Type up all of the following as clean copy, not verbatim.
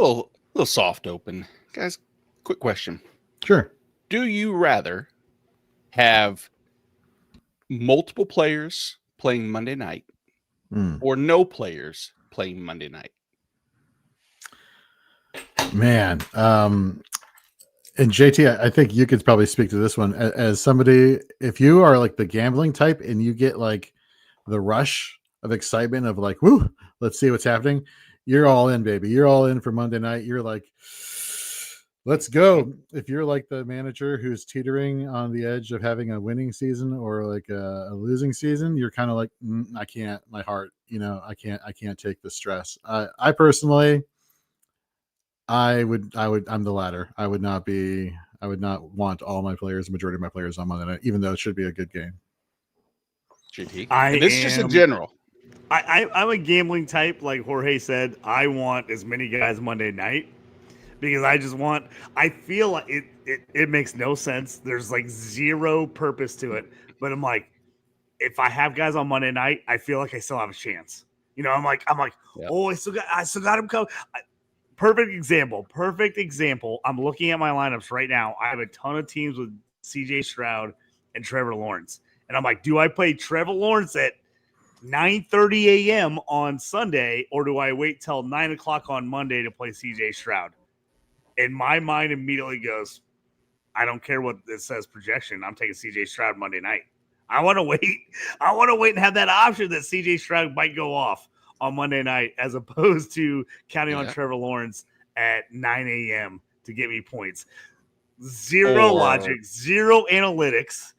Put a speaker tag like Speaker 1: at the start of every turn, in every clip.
Speaker 1: little soft open. Guys, quick question.
Speaker 2: Sure.
Speaker 1: Do you rather have multiple players playing Monday night or no players playing Monday night?
Speaker 2: Man. And JT, I think you could probably speak to this one as somebody, if you are like the gambling type and you get like the rush of excitement of like, woo, let's see what's happening. You're all in, baby. You're all in for Monday night. You're like, let's go. If you're like the manager who's teetering on the edge of having a winning season or like a losing season, you're kind of like, I can't, my heart, I can't take the stress. I personally, I'm the latter. I would not want all my players, the majority of my players on Monday night, even though it should be a good game.
Speaker 1: JT, this is just in general.
Speaker 3: I'm a gambling type, like Jorge said. I want as many guys Monday night because I feel like it makes no sense. There's like zero purpose to it. But I'm like, if I have guys on Monday night, I feel like I still have a chance. I'm like, yeah. Oh, I still got him covered. Perfect example. I'm looking at my lineups right now. I have a ton of teams with CJ Stroud and Trevor Lawrence. And I'm like, do I play Trevor Lawrence at 9:30 a.m. on Sunday, or do I wait till 9 o'clock on Monday to play CJ Stroud? And my mind immediately goes, I don't care what it says projection. I'm taking CJ Stroud Monday night. I want to wait. I want to wait and have that option that CJ Stroud might go off on Monday night, as opposed to counting on Trevor Lawrence at 9 a.m. to get me points. Zero logic, zero analytics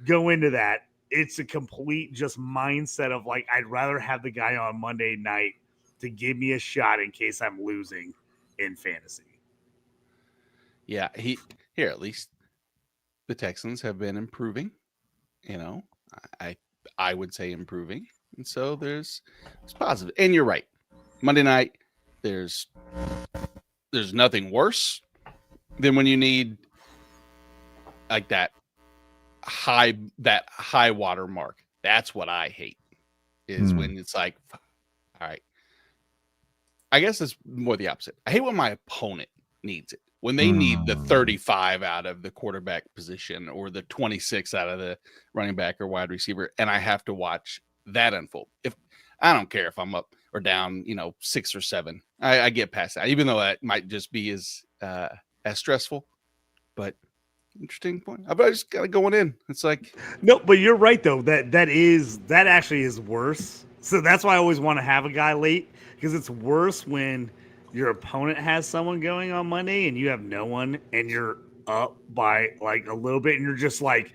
Speaker 3: go into that. It's a complete just mindset of like, I'd rather have the guy on Monday night to give me a shot in case I'm losing in fantasy.
Speaker 1: Yeah, here at least the Texans have been improving. I would say improving. And so it's positive. And you're right. Monday night, there's nothing worse than when you need like that high water mark. That's what I hate, is when it's like, all right. I guess it's more the opposite. I hate when my opponent needs it. When they need the 35 out of the quarterback position or the 26 out of the running back or wide receiver, and I have to watch that unfold. If I don't care if I'm up or down, 6 or 7, I get past that, even though that might just be as stressful. But interesting point. I just got it going in. It's like,
Speaker 3: no, but you're right though. That actually is worse. So that's why I always want to have a guy late, because it's worse when your opponent has someone going on Monday and you have no one, and you're up by like a little bit, and you're just like,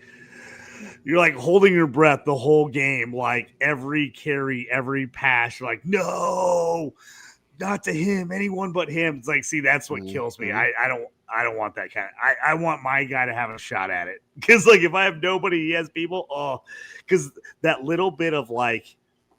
Speaker 3: you're like holding your breath the whole game, like every carry, every pass, you're like, no, not to him, anyone but him. It's like, see, that's what kills me. I don't want that kind of, I want my guy to have a shot at it. Because like if I have nobody, he has people, because that little bit of like,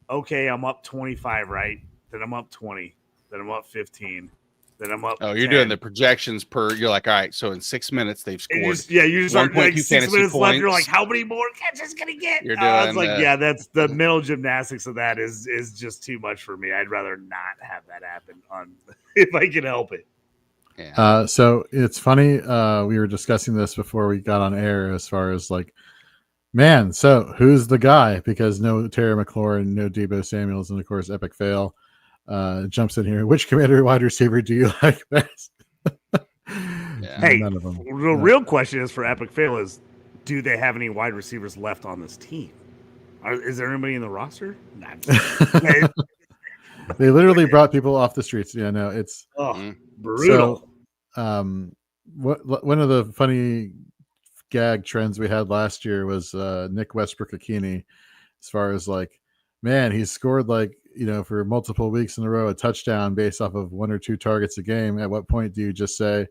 Speaker 3: okay, I'm up 25, right? Then I'm up 20. Then I'm up 15. Then I'm up.
Speaker 1: Oh, you're
Speaker 3: 10.
Speaker 1: doing the projections per. You're like, all right, so in 6 minutes they've scored.
Speaker 3: You just start like 6 minutes
Speaker 1: points.
Speaker 3: Left. You're like, how many more catches can he get?
Speaker 1: You're doing,
Speaker 3: it's like, that's the mental gymnastics of that is just too much for me. I'd rather not have that happen if I can help it.
Speaker 1: Yeah.
Speaker 2: So it's funny. We were discussing this before we got on air, as far as like, man, so who's the guy? Because no Terry McLaurin, no Deebo Samuels, and of course, epic fail. Jumps in here. Which Commander wide receiver do you like best?
Speaker 3: Hey, none of them. The real question is for Epic Fail is, do they have any wide receivers left on this team? Is there anybody in the roster?
Speaker 2: They literally brought people off the streets. Yeah, no, it's
Speaker 3: brutal.
Speaker 2: So, one of the funny gag trends we had last year was Nick Westbrook-Akini, as far as like, man, he's scored like, for multiple weeks in a row, a touchdown based off of 1 or 2 targets a game. At what point do you just say,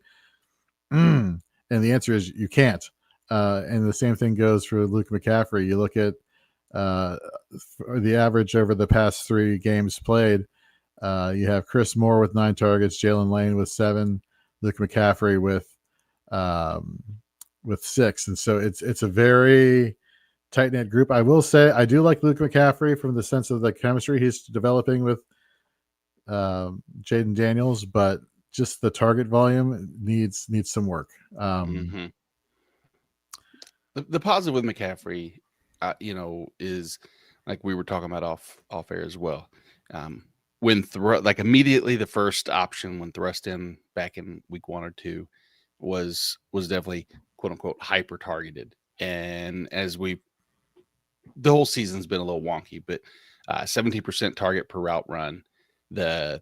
Speaker 2: and the answer is you can't. And the same thing goes for Luke McCaffrey. You look at the average over the past 3 games played. You have Chris Moore with 9 targets, Jalen Lane with 7, Luke McCaffrey with 6. And so it's a very tight-knit group. I will say I do like Luke McCaffrey from the sense of the chemistry he's developing with Jaden Daniels, but just the target volume needs some work.
Speaker 1: The positive with McCaffrey, is like we were talking about off air as well. When immediately the first option when thrust in back in week 1 or 2 was definitely quote unquote hyper targeted, and the whole season's been a little wonky, but 17% target per route run, the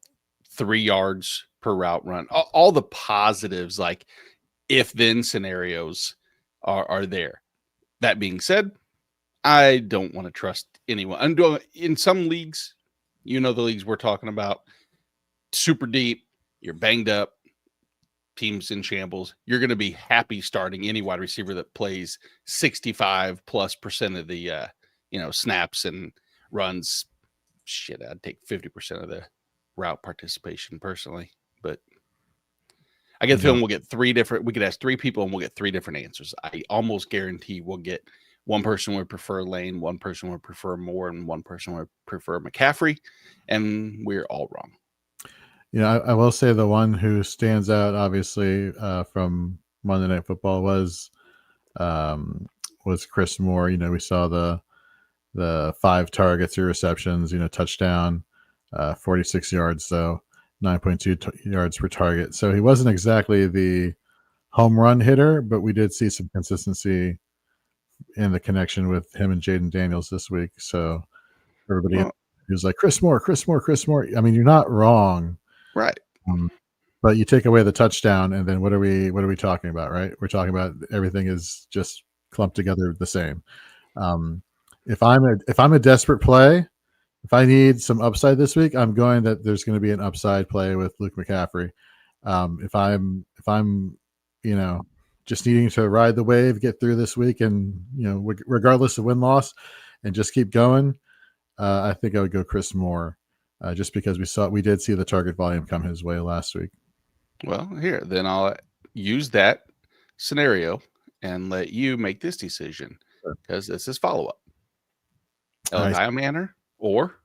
Speaker 1: 3 yards per route run, all the positives, like if then scenarios are there. That being said, I don't want to trust anyone. And in some leagues, the leagues we're talking about, super deep, you're banged up, teams in shambles, you're going to be happy starting any wide receiver that plays 65+% of the snaps and runs. Shit, I'd take 50% of the route participation personally, but I get the feeling we could ask 3 people and we'll get 3 different answers. I almost guarantee we'll get one person would prefer Lane, one person would prefer Moore, and one person would prefer McCaffrey, and we're all wrong.
Speaker 2: I will say the one who stands out, obviously, from Monday Night Football was Chris Moore. We saw the 5 targets, 3 receptions, touchdown, 46 yards, so 9.2 yards per target. So he wasn't exactly the home run hitter, but we did see some consistency in the connection with him and Jaden Daniels this week. So everybody was like, Chris Moore. I mean, you're not wrong.
Speaker 1: Right.
Speaker 2: But you take away the touchdown, and then what are we talking about, right? We're talking about everything is just clumped together the same. If I'm a desperate play, if I need some upside this week, I'm going that there's going to be an upside play with Luke McCaffrey. If I'm just needing to ride the wave, get through this week, and regardless of win-loss, and just keep going, I think I would go Chris Moore, just because we did see the target volume come his way last week.
Speaker 1: Well, then I'll use that scenario and let you make this decision, because this is follow-up. Eli Manor or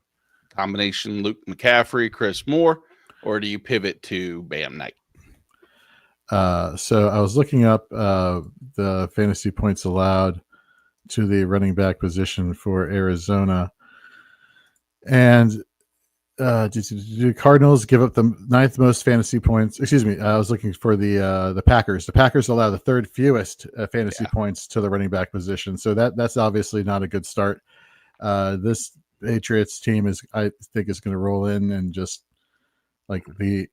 Speaker 1: combination Luke McCaffrey, Chris Moore, or do you pivot to Bam Knight?
Speaker 2: So I was looking up the fantasy points allowed to the running back position for Arizona, and do Cardinals give up the 9th most fantasy points? Excuse me, I was looking for the Packers. The Packers allow the 3rd fewest fantasy points to the running back position, so that's obviously not a good start. This Patriots team I think is going to roll in and just like the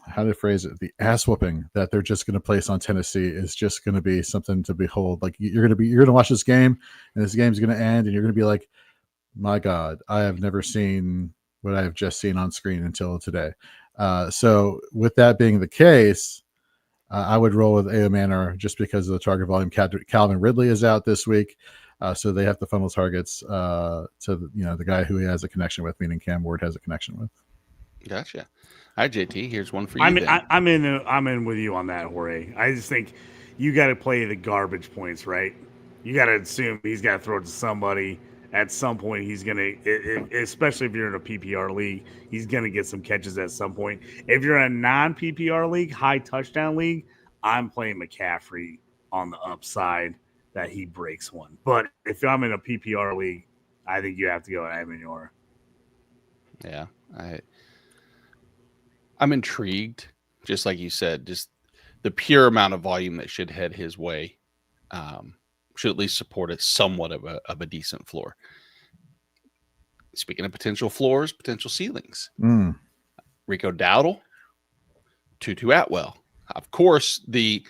Speaker 2: how to phrase it, the ass whooping that they're just going to place on Tennessee is just going to be something to behold. Like you're going to watch this game, and this game's going to end, and you're going to be like, my God, I have never seen what I have just seen on screen until today. So with that being the case, I would roll with A.O. Manor just because of the target volume. Calvin Ridley is out this week. So they have to funnel targets to the guy who he has a connection with, meaning Cam Ward has a connection with.
Speaker 1: Gotcha. All right, JT, here's one for you.
Speaker 3: I'm in with you on that, Jorge. I just think you got to play the garbage points, right? You got to assume he's got to throw it to somebody. At some point, he's going to, especially if you're in a PPR league, he's going to get some catches at some point. If you're in a non-PPR league, high touchdown league, I'm playing McCaffrey on the upside that he breaks one. But if I'm in a PPR league, I think you have to go Amenor.
Speaker 1: Yeah, I'm intrigued, just like you said, just the pure amount of volume that should head his way should at least support it somewhat of a decent floor. Speaking of potential floors, potential ceilings, Rico Dowdle, Tutu Atwell. Of course, the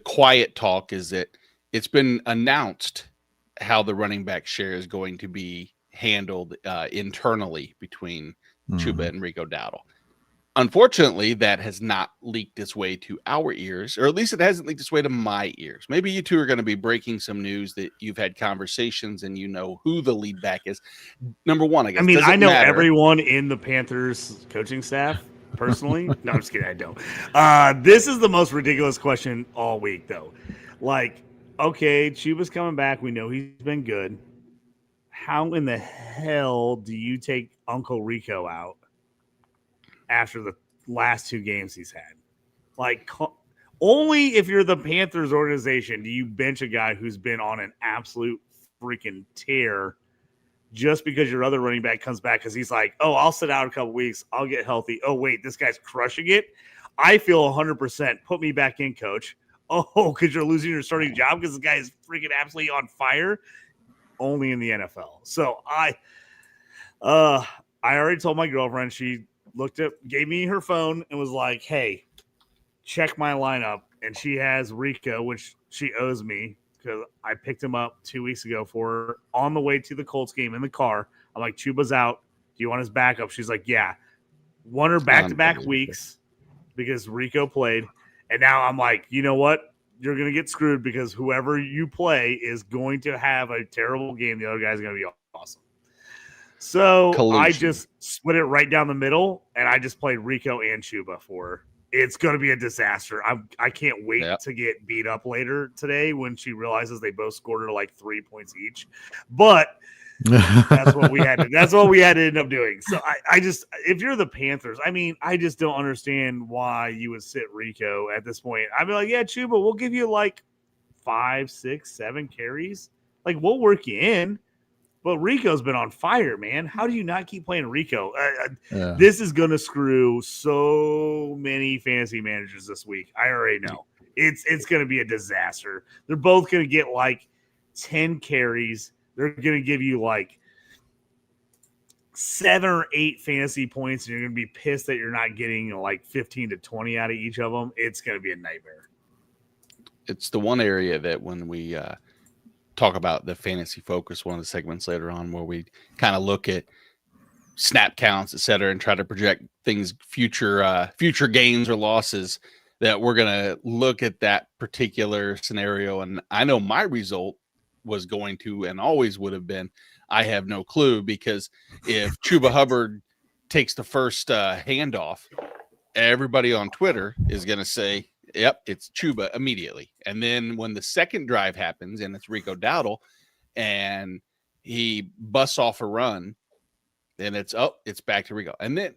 Speaker 1: quiet talk is that it's been announced how the running back share is going to be handled internally between Chuba and Rico Dowdle. Unfortunately, that has not leaked its way to our ears, or at least it hasn't leaked its way to my ears. Maybe you two are going to be breaking some news that you've had conversations and you know who the lead back is. Number one, I guess.
Speaker 3: I mean, I know everyone in the Panthers coaching staff personally. No, I'm just kidding. I don't. This is the most ridiculous question all week, though. Like, okay, Chuba's coming back. We know he's been good. How in the hell do you take Uncle Rico out after the last 2 games he's had. Like, only if you're the Panthers organization do you bench a guy who's been on an absolute freaking tear just because your other running back comes back because he's like, oh, I'll sit out a couple weeks. I'll get healthy. Oh, wait, this guy's crushing it. I feel 100%. Put me back in, coach. Oh, because you're losing your starting job because this guy is freaking absolutely on fire. Only in the NFL. So I already told my girlfriend. She gave me her phone and was like, hey, check my lineup. And she has Rico, which she owes me because I picked him up 2 weeks ago for her on the way to the Colts game in the car. I'm like, Chuba's out. Do you want his backup? She's like, yeah. Won her back-to-back weeks because Rico played. And now I'm like, you know what? You're going to get screwed because whoever you play is going to have a terrible game. The other guy's going to be awesome. So
Speaker 1: Collusion.
Speaker 3: I just split it right down the middle, and I just played Rico and Chuba for her. It's going to be a disaster. I can't wait to get beat up later today when she realizes they both scored her like 3 points each. But that's what we had to end up doing. So I just, if you're the Panthers, I mean, I just don't understand why you would sit Rico at this point. I'd be like, yeah, Chuba, we'll give you like 5, 6, 7 carries. Like, we'll work you in. But Rico's been on fire, man. How do you not keep playing Rico? This is going to screw so many fantasy managers this week. I already know. It's going to be a disaster. They're both going to get like 10 carries. They're going to give you like 7 or 8 fantasy points, and you're going to be pissed that you're not getting like 15 to 20 out of each of them. It's going to be a nightmare.
Speaker 1: It's the one area that when we talk about the fantasy focus, one of the segments later on where we kind of look at snap counts, et cetera, and try to project things, future gains or losses, that we're going to look at that particular scenario. And I know my result was going to, and always would have been, I have no clue, because if Chuba Hubbard takes the first handoff, everybody on Twitter is going to say, yep, it's Chuba immediately. And then when the second drive happens and it's Rico Dowdle and he busts off a run, then it's back to Rico. And then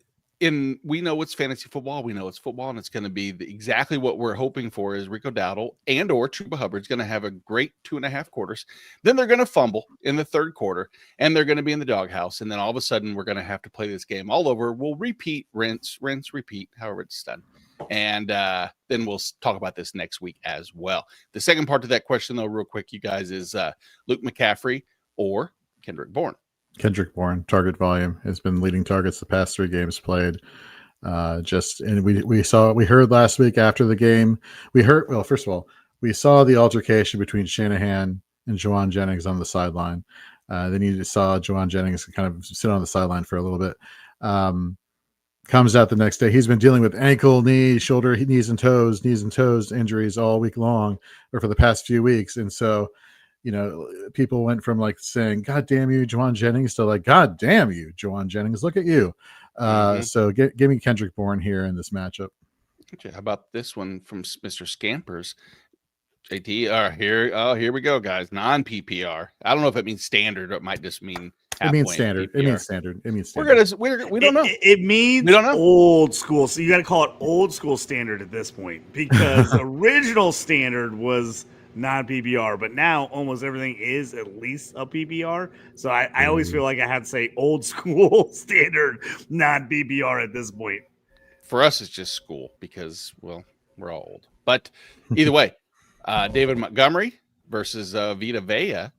Speaker 1: we know it's fantasy football. We know it's football, and it's going to be exactly what we're hoping for is Rico Dowdle and or Chuba Hubbard's going to have a great 2.5 quarters. Then they're going to fumble in the third quarter, and they're going to be in the doghouse. And then all of a sudden we're going to have to play this game all over. We'll repeat, rinse, repeat, however it's done. And then we'll talk about this next week as well. The second part to that question, though, real quick, you guys, is Luke McCaffrey or Kendrick Bourne.
Speaker 2: Kendrick Bourne, target volume, has been leading targets the past 3 games played. And we heard last week after the game. First of all, we saw the altercation between Shanahan and Juwan Jennings on the sideline. Then you saw Juwan Jennings kind of sit on the sideline for a little bit. Comes out the next day. He's been dealing with ankle, knee, shoulder, knees and toes injuries all week long, or for the past few weeks. And so, people went from like saying, God damn you, Juwan Jennings, to like, God damn you, Juwan Jennings, look at you. So give me Kendrick Bourne here in this matchup.
Speaker 1: Okay, how about this one from Mr. Scampers? JT, here we go, guys. Non-PPR. I don't know if it means standard or it might just mean
Speaker 2: it means standard. It means standard.
Speaker 1: We don't know.
Speaker 3: It means
Speaker 1: we don't know.
Speaker 3: Old school. So you got to call it old school standard at this point, because original standard was non-PPR, but now almost everything is at least a PPR. So I always feel like I had to say old school standard non-PPR at this point.
Speaker 1: For us, it's just school because, well, we're all old. But either way, David Montgomery versus Vita Vea,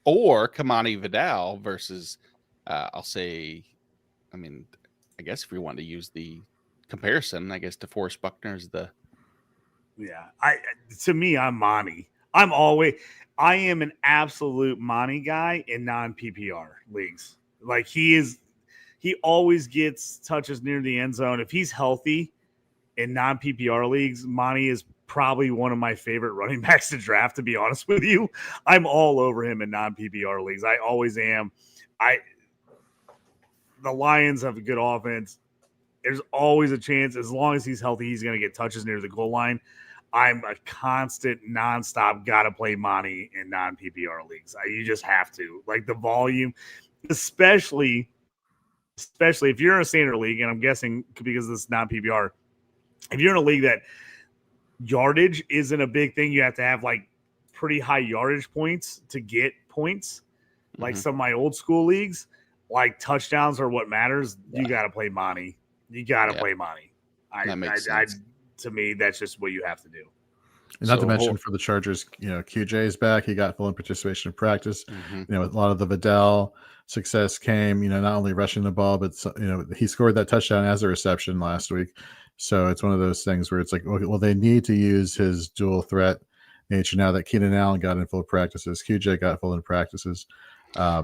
Speaker 1: or Kamani Vidal versus, I guess if we want to use the comparison, I guess DeForest Buckner is the.
Speaker 3: Yeah, to me, I'm Monty. I am an absolute Monty guy in non-PPR leagues. Like he always gets touches near the end zone. If he's healthy in non-PPR leagues, Monty is probably one of my favorite running backs to draft, to be honest with you. I'm all over him in non-PPR leagues. I always am. The Lions have a good offense. There's always a chance, as long as he's healthy, he's going to get touches near the goal line. I'm a constant, nonstop, got to play Monty in non-PPR leagues. You just have to. Like the volume, especially especially if you're in a standard league, and I'm guessing because this is non-PPR, if you're in a league that yardage isn't a big thing, you have to have like pretty high yardage points to get points. Like some of my old school leagues, like touchdowns are what matters. Yeah. You got to play Monty. You got to play Monty.
Speaker 1: That makes sense.
Speaker 3: To me, that's just what you have to do.
Speaker 2: And not to mention for the Chargers, QJ is back. He got full participation in practice. A lot of the Vidal success came, not only rushing the ball, but he scored that touchdown as a reception last week. So it's one of those things where it's like, well, they need to use his dual threat nature now that Keenan Allen got in full practices. QJ got full in practices.
Speaker 1: I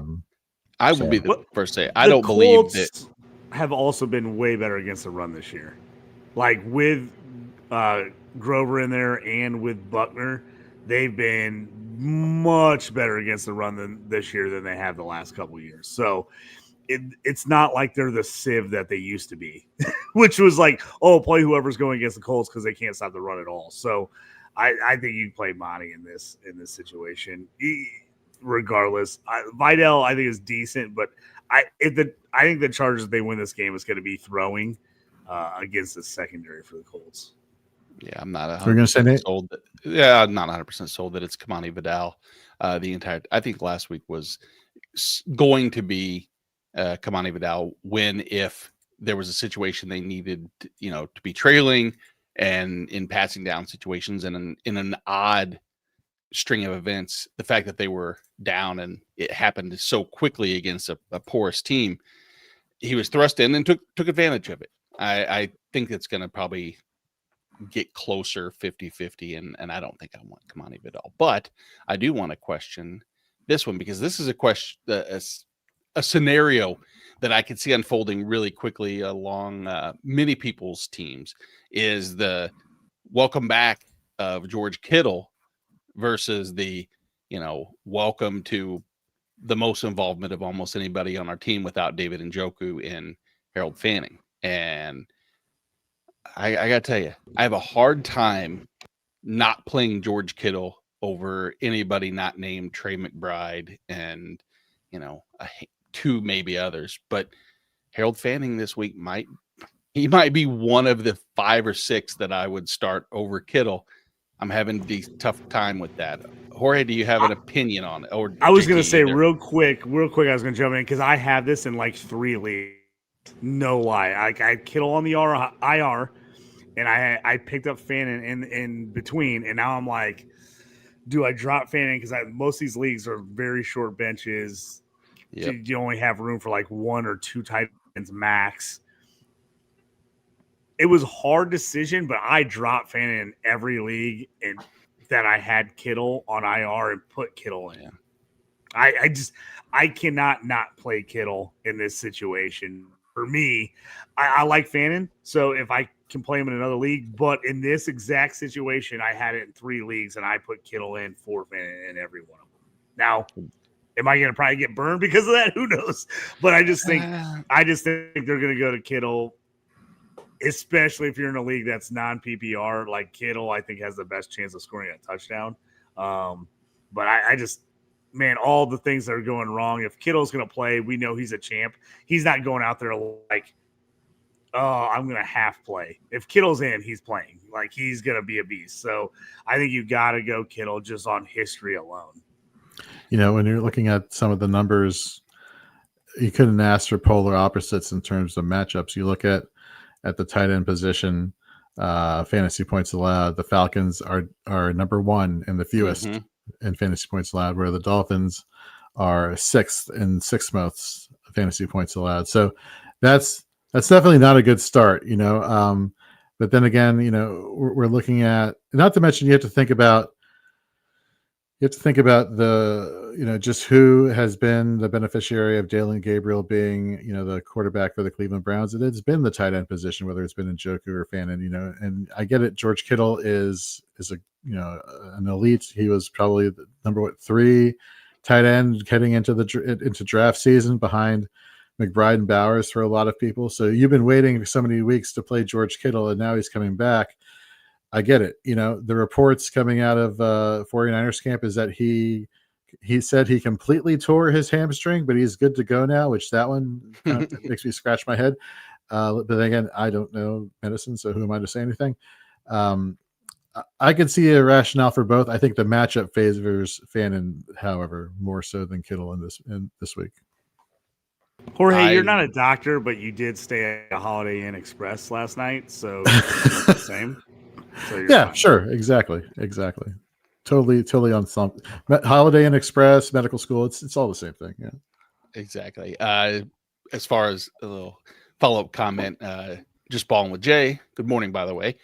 Speaker 1: will be the first to say I don't believe that
Speaker 3: have also been way better against the run this year. Like with Grover in there and with Buckner, they've been much better against the run this year than they have the last couple of years. So it's not like they're the sieve that they used to be, which was like, play whoever's going against the Colts because they can't stop the run at all. So I think you play Monty in this situation. Regardless, Vidal I think is decent, but I think the Chargers, if they win this game, is going to be throwing against the secondary for the Colts.
Speaker 1: Yeah, I'm not
Speaker 2: 100%
Speaker 1: sold. I'm not 100% sold that it's Kamani Vidal. I think last week was going to be Kamani Vidal if there was a situation they needed, to be trailing and in passing down situations and in an odd string of events, the fact that they were down and it happened so quickly against a porous team, he was thrust in and took advantage of it. I think it's going to probably get closer 50-50, and I don't think I want Kamani Vidal, but I do want to question this one because this is a question, a scenario that I could see unfolding really quickly along many people's teams is the welcome back of George Kittle versus the, welcome to the most involvement of almost anybody on our team without David Njoku and Harold Fanning. And I got to tell you, I have a hard time not playing George Kittle over anybody not named Trey McBride and, two maybe others. But Harold Fanning this week might be one of the 5 or 6 that I would start over Kittle. I'm having the tough time with that. Jorge, do you have an opinion on it? Or
Speaker 3: I was going to say real quick, I was going to jump in because I have this in like 3 leagues. No lie. I had Kittle on the IR, and I picked up Fanning in between, and now I'm like, do I drop Fanning? Because most of these leagues are very short benches. Yep. You only have room for like 1 or 2 tight ends max. It was a hard decision, but I dropped Fanning in every league and that I had Kittle on IR and put Kittle in. I cannot not play Kittle in this situation. For me, I like Fanning, so if I can play him in another league, but in this exact situation, I had it in 3 leagues and I put Kittle in for Fanning in every one of them. Now, am I going to probably get burned because of that? Who knows? But I just think they're going to go to Kittle. Especially if you're in a league that's non-PPR, like Kittle, I think has the best chance of scoring a touchdown. But I just, man, all the things that are going wrong. If Kittle's going to play, we know he's a champ. He's not going out there like, I'm going to half play. If Kittle's in, he's playing. Like, he's going to be a beast. So I think you got to go Kittle just on history alone.
Speaker 2: When you're looking at some of the numbers, you couldn't ask for polar opposites in terms of matchups. You look at the tight end position, fantasy points allowed. The Falcons are number 1 and the fewest in fantasy points allowed, where the Dolphins are 6th in 6 most fantasy points allowed. So that's definitely not a good start, But then again, we're looking at, not to mention you have to think about the, just who has been the beneficiary of Dalen Gabriel being, the quarterback for the Cleveland Browns. It's been the tight end position, whether it's been Njoku or Fannin, and I get it. George Kittle is an elite. He was probably the number 3 tight end heading into draft season behind McBride and Bowers for a lot of people. So you've been waiting for so many weeks to play George Kittle, and now he's coming back. I get it. The reports coming out of 49ers camp is that he He said he completely tore his hamstring, but he's good to go now, which that one kind of makes me scratch my head. But then again, I don't know medicine, so who am I to say anything? I could see a rationale for both. I think the matchup favors Fannin, however, more so than Kittle in this week.
Speaker 3: Jorge, you're not a doctor, but you did stay at a Holiday Inn Express last night, so it's the same. So
Speaker 2: Yeah,
Speaker 3: fine.
Speaker 2: sure, exactly. Totally on some Holiday Inn Express, medical school. It's all the same thing. Yeah,
Speaker 1: exactly. As far as a little follow-up comment, just balling with Jay. Good morning, by the way.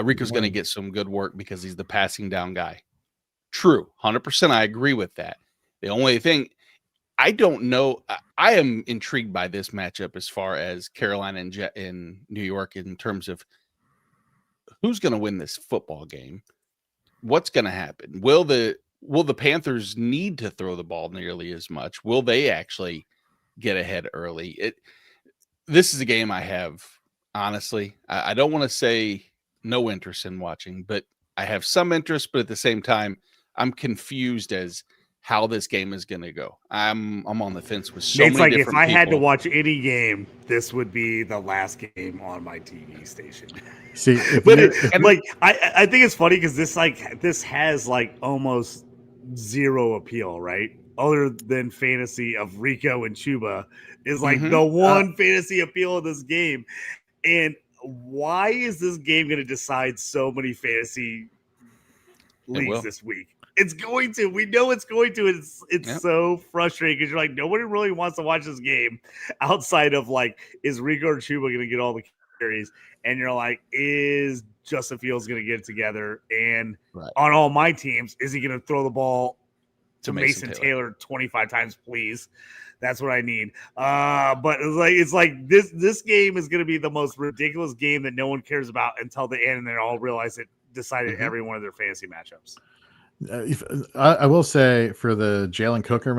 Speaker 1: Rico's going to get some good work because he's the passing down guy. True, 100%. I agree with that. The only thing I don't know, I am intrigued by this matchup as far as Carolina and New York in terms of who's going to win this football game. What's going to happen? Will the Panthers need to throw the ball nearly as much? Will they actually get ahead early? This is a game I have, honestly, I don't want to say no interest in watching, but I have some interest, but at the same time, I'm confused as how this game is going to go. I'm on the fence with so many different people.
Speaker 3: If I had to watch any game, this would be the last game on my TV station.
Speaker 2: See,
Speaker 3: I think it's funny because this has almost zero appeal, right? Other than fantasy of Rico and Chuba is the one fantasy appeal of this game. And why is this game going to decide so many fantasy leagues this week? It's going to. We know it's going to. It's so frustrating because you're like, nobody really wants to watch this game outside of is Rico or Chuba going to get all the carries? And you're like, is Justin Fields going to get it together? And on all my teams, is he going to throw the ball to Mason Taylor 25 times, please? That's what I need. But it's like this game is going to be the most ridiculous game that no one cares about until the end, and then all realize it decided every one of their fantasy matchups.
Speaker 2: I will say for the Jalen Cooker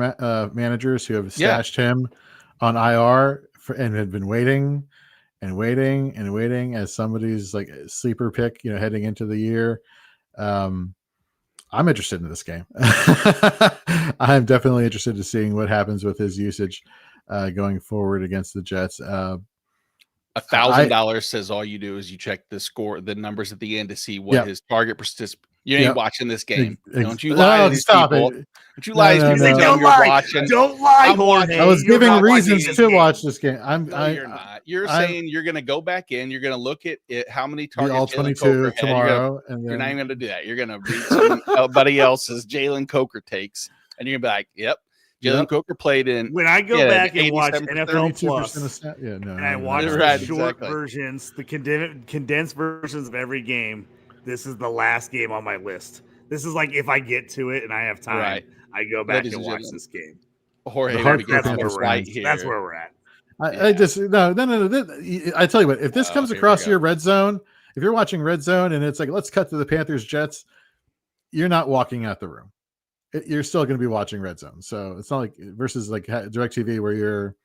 Speaker 2: managers who have stashed him on IR and had been waiting as somebody's sleeper pick, heading into the year. I'm interested in this game. I'm definitely interested in seeing what happens with his usage going forward against the Jets.
Speaker 1: $1,000 says all you do is you check the numbers at the end to see what his target persist. You ain't watching this game. Don't you lie to these people. Don't you lie to these people.
Speaker 3: Don't lie. Don't lie, Jorge.
Speaker 2: I was giving reasons to watch this game.
Speaker 1: You're not. You're saying you're going to go back in. You're going to look at how many targets
Speaker 2: all 22 tomorrow.
Speaker 1: You're not even going to do that. You're going to read somebody else's Jalen Coker takes, and you're going to be like, yep. Jalen Coker played in.
Speaker 3: When I go back and watch NFL Plus, and I watch the short versions, the condensed versions of every game, this is the last game on my list. This is if I get to it and I have time, I go back and watch this game.
Speaker 1: Jorge,
Speaker 3: that's where we're at.
Speaker 2: I just no. I tell you what, if this comes across your red zone, if you're watching Red Zone and it's let's cut to the Panthers Jets, you're not walking out the room. You're still going to be watching Red Zone. So it's not versus DirecTV where you're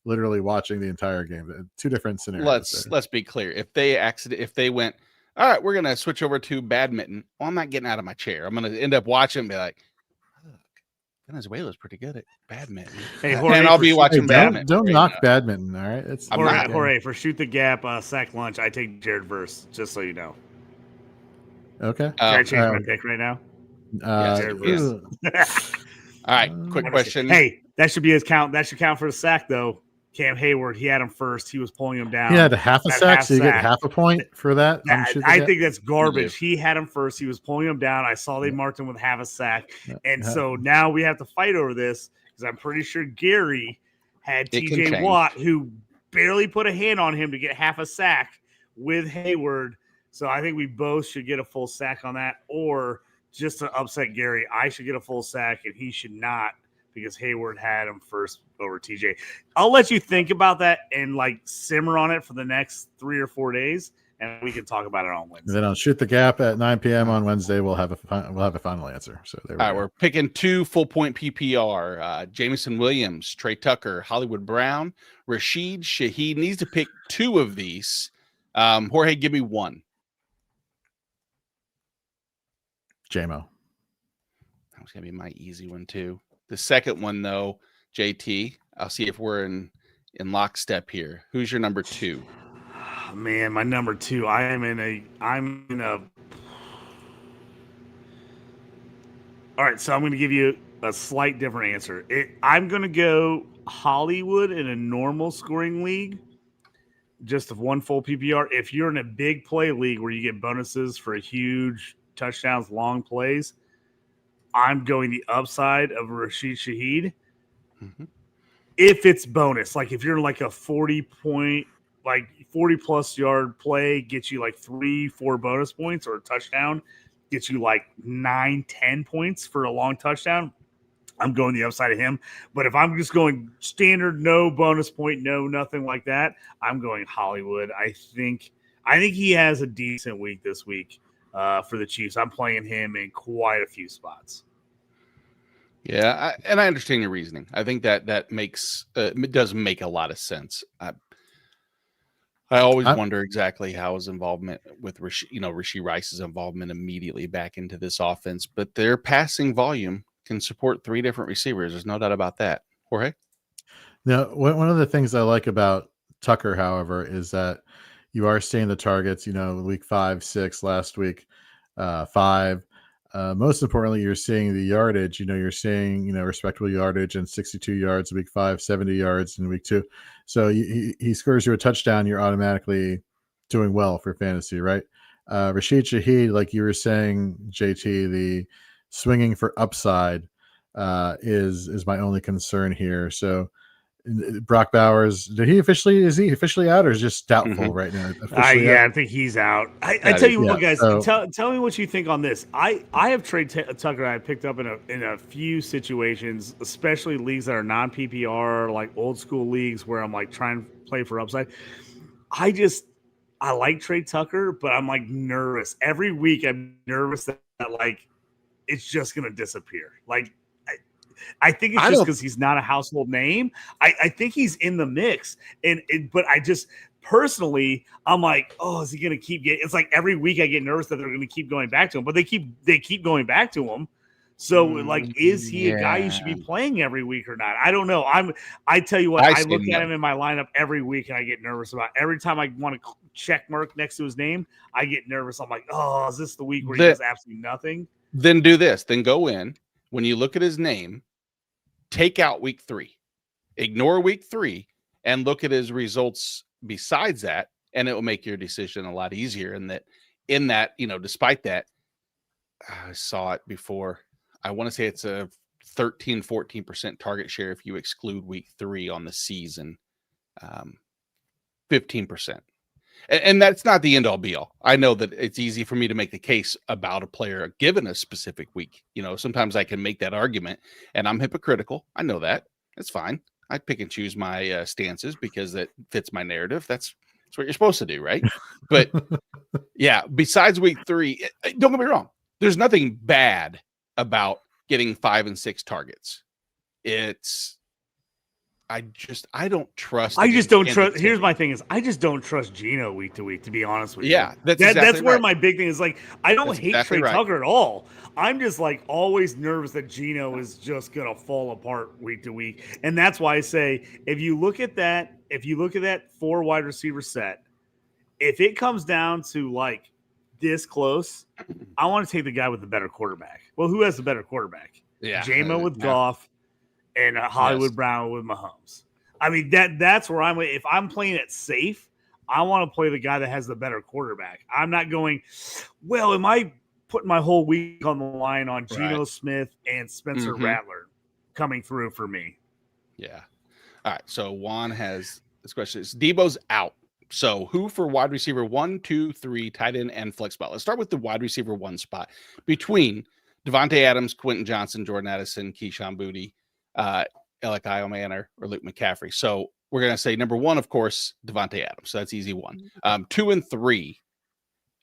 Speaker 2: literally watching the entire game. Two different scenarios.
Speaker 1: Let's be clear. If they went, all right, we're going to switch over to badminton. Well, I'm not getting out of my chair. I'm going to end up watching and be like, look, Venezuela's pretty good at badminton.
Speaker 3: Hey, Jorge,
Speaker 1: and I'll be watching badminton.
Speaker 2: Don't knock badminton. All right. It's
Speaker 3: Jorge, for Shoot the Gap sack lunch, I take Jared Verse, just so you know.
Speaker 2: Okay.
Speaker 3: Can I change my pick right now?
Speaker 1: All right, quick question.
Speaker 3: Hey, that should be his count. That should count for the sack, though. Cam Hayward, he had him first. He was pulling him down.
Speaker 2: He had a half a sack, so you get half a point for that.
Speaker 3: I think that's garbage. He had him first. He was pulling him down. I saw they marked him with half a sack. And so now we have to fight over this because I'm pretty sure Gary had TJ Watt, who barely put a hand on him to get half a sack with Hayward. So I think we both should get a full sack on that, or just to upset Gary, I should get a full sack and he should not because Hayward had him first over TJ. I'll let you think about that and simmer on it for the next 3 or 4 days, and we can talk about it on Wednesday.
Speaker 2: And then I'll Shoot the Gap at 9 p.m. on Wednesday. We'll have a final answer. So there we go.
Speaker 1: We're picking 2 full point PPR. Jameson Williams, Trey Tucker, Hollywood Brown, Rashid Shaheed needs to pick 2 of these. Jorge, give me 1.
Speaker 2: JMO.
Speaker 1: That was gonna be my easy one too. The second one, though, JT, I'll see if we're in lockstep here. Who's your number 2?
Speaker 3: Oh, man, my number 2. I'm in a. All right, so I'm going to give you a slight different answer. I'm going to go Hollywood in a normal scoring league, just of one full PPR. If you're in a big play league where you get bonuses for huge touchdowns, long plays, I'm going the upside of Rashid Shaheed.
Speaker 1: Mm-hmm.
Speaker 3: If it's bonus, like if you're like a 40 plus yard play, gets you like 3-4 bonus points, or a touchdown gets you like 9-10 points for a long touchdown, I'm going the upside of him. But if I'm just going standard, no bonus point, no nothing like that, I'm going Hollywood. I think he has a decent week this week for the Chiefs. I'm playing him in quite a few spots.
Speaker 1: Yeah, I understand your reasoning. I think that makes it does make a lot of sense. I always wonder exactly how his involvement with Rashee Rice's involvement immediately back into this offense, but their passing volume can support 3 different receivers. There's no doubt about that. Jorge?
Speaker 2: Now, one of the things I like about Tucker, however, is that you are seeing the targets, week 5, 6, last week, 5. Most importantly, you're seeing the yardage. You're seeing, respectable yardage and 62 yards in week 5, 70 yards in week 2. So he scores you a touchdown, you're automatically doing well for fantasy, right? Rashid Shaheed, like you were saying, JT, the swinging for upside is my only concern here. So Brock Bowers, is he officially out, or is just doubtful right now?
Speaker 3: I think he's out. I tell you what, guys, tell me what you think on this. I have Trey Tucker I picked up in a few situations, especially leagues that are non-PPR, like old school leagues where I'm like trying to play for upside. I like Trey Tucker, but I'm like nervous. Every week I'm nervous that like it's just going to disappear. Like, I think it's just because he's not a household name. I think he's in the mix, but I just personally, I'm like, oh, is he going to keep getting? It's like every week I get nervous that they're going to keep going back to him, but they keep going back to him. So like, is he a guy you should be playing every week or not? I don't know. I tell you what, I look at him in my lineup every week and I get nervous about every time I want to check mark next to his name. I get nervous. I'm like, oh, is this the week where he does absolutely nothing?
Speaker 1: Then do this. Then go in when you look at his name. Take out week 3, ignore week 3, and look at his results besides that, and it will make your decision a lot easier. And in that, despite that, I saw it before. I want to say it's a 13-14% target share if you exclude week 3 on the season, 15%. And that's not the end all be all. I know that it's easy for me to make the case about a player given a specific week. Sometimes I can make that argument, and I'm hypocritical. I know that. That's fine. I pick and choose my stances because that fits my narrative. That's what you're supposed to do, right? But yeah, besides week 3, don't get me wrong. There's nothing bad about getting 5 and 6 targets. I don't trust.
Speaker 3: Here's my thing: I just don't trust Geno week to week. To be honest with you, that's where my big thing is. Like, I don't hate Trey Tucker at all. I'm just like always nervous that Geno is just gonna fall apart week to week, and that's why I say if you look at that 4 wide receiver set, if it comes down to like this close, I want to take the guy with the better quarterback. Well, who has the better quarterback?
Speaker 1: Yeah,
Speaker 3: J-Mo with Goff. And Hollywood Brown with Mahomes. I mean, that's where I'm. If I'm playing it safe, I want to play the guy that has the better quarterback. I'm not going, well, am I putting my whole week on the line on Geno Smith and Spencer Rattler coming through for me?
Speaker 1: Yeah. All right. So Juan has this question. Debo's out. So who for wide receiver 1, 2, 3, tight end, and flex spot? Let's start with the wide receiver 1 spot between Devontae Adams, Quentin Johnson, Jordan Addison, Keyshawn Boutte, Alec Manor, or Luke McCaffrey. So we're going to say number 1, of course, Devontae Adams. So that's easy 1. 2 and 3.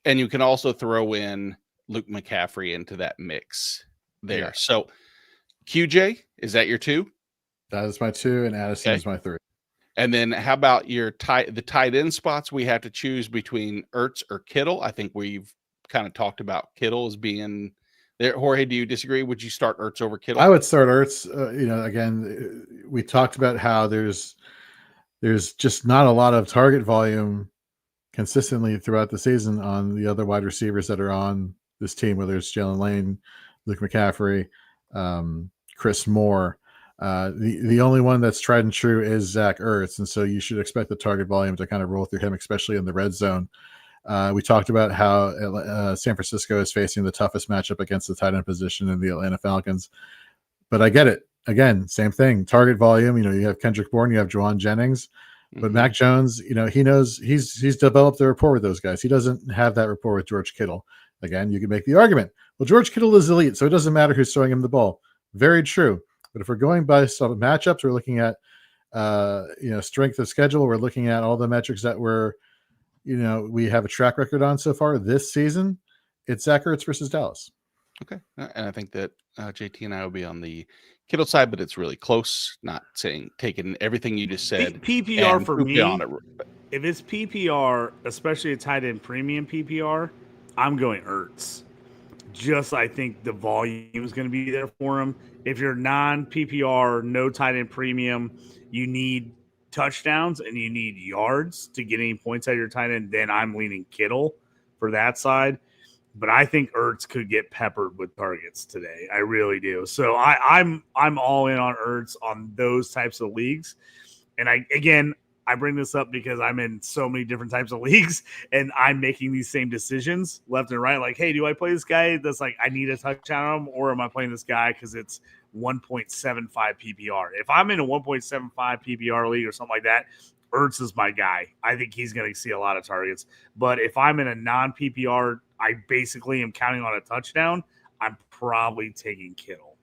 Speaker 1: And you can also throw in Luke McCaffrey into that mix there. Yeah. So QJ, is that your 2?
Speaker 2: That is my 2, and Addison is my 3.
Speaker 1: And then how about the tight end spots? We have to choose between Ertz or Kittle. I think we've kind of talked about Kittle as being There, Jorge, do you disagree? Would you start Ertz over Kittle?
Speaker 2: I would start Ertz. Again, we talked about how there's just not a lot of target volume consistently throughout the season on the other wide receivers that are on this team, whether it's Jalen Lane, Luke McCaffrey, Chris Moore. The only one that's tried and true is Zach Ertz, and so you should expect the target volume to kind of roll through him, especially in the red zone. We talked about how San Francisco is facing the toughest matchup against the tight end position in the Atlanta Falcons. But I get it. Again, same thing. Target volume. You have Kendrick Bourne, you have Juwan Jennings, but Mac Jones, he knows he's developed a rapport with those guys. He doesn't have that rapport with George Kittle. Again, you can make the argument, well, George Kittle is elite, so it doesn't matter who's throwing him the ball. Very true. But if we're going by some matchups, we're looking at strength of schedule. We're looking at all the metrics that we have a track record on so far this season. It's Zach Ertz versus Dallas.
Speaker 1: Okay. And I think that JT and I will be on the Kittle side, but it's really close. Not saying taking everything you just said.
Speaker 3: PPR for me,
Speaker 1: on it.
Speaker 3: If it's PPR, especially a tight end premium PPR, I'm going Ertz. I think the volume is going to be there for him. If you're non-PPR, no tight end premium, you need touchdowns and you need yards to get any points out of your tight end, then I'm leaning Kittle for that side. But I think Ertz could get peppered with targets today. I really do. So I'm all in on Ertz on those types of leagues. And I bring this up because I'm in so many different types of leagues and I'm making these same decisions left and right. Like, hey, do I play this guy that's like I need a touchdown on him, or am I playing this guy because it's 1.75 PPR? If I'm in a 1.75 PPR league or something like that, Ertz is my guy. I think he's going to see a lot of targets. But if I'm in a non-PPR, I basically am counting on a touchdown, I'm probably taking Kittle.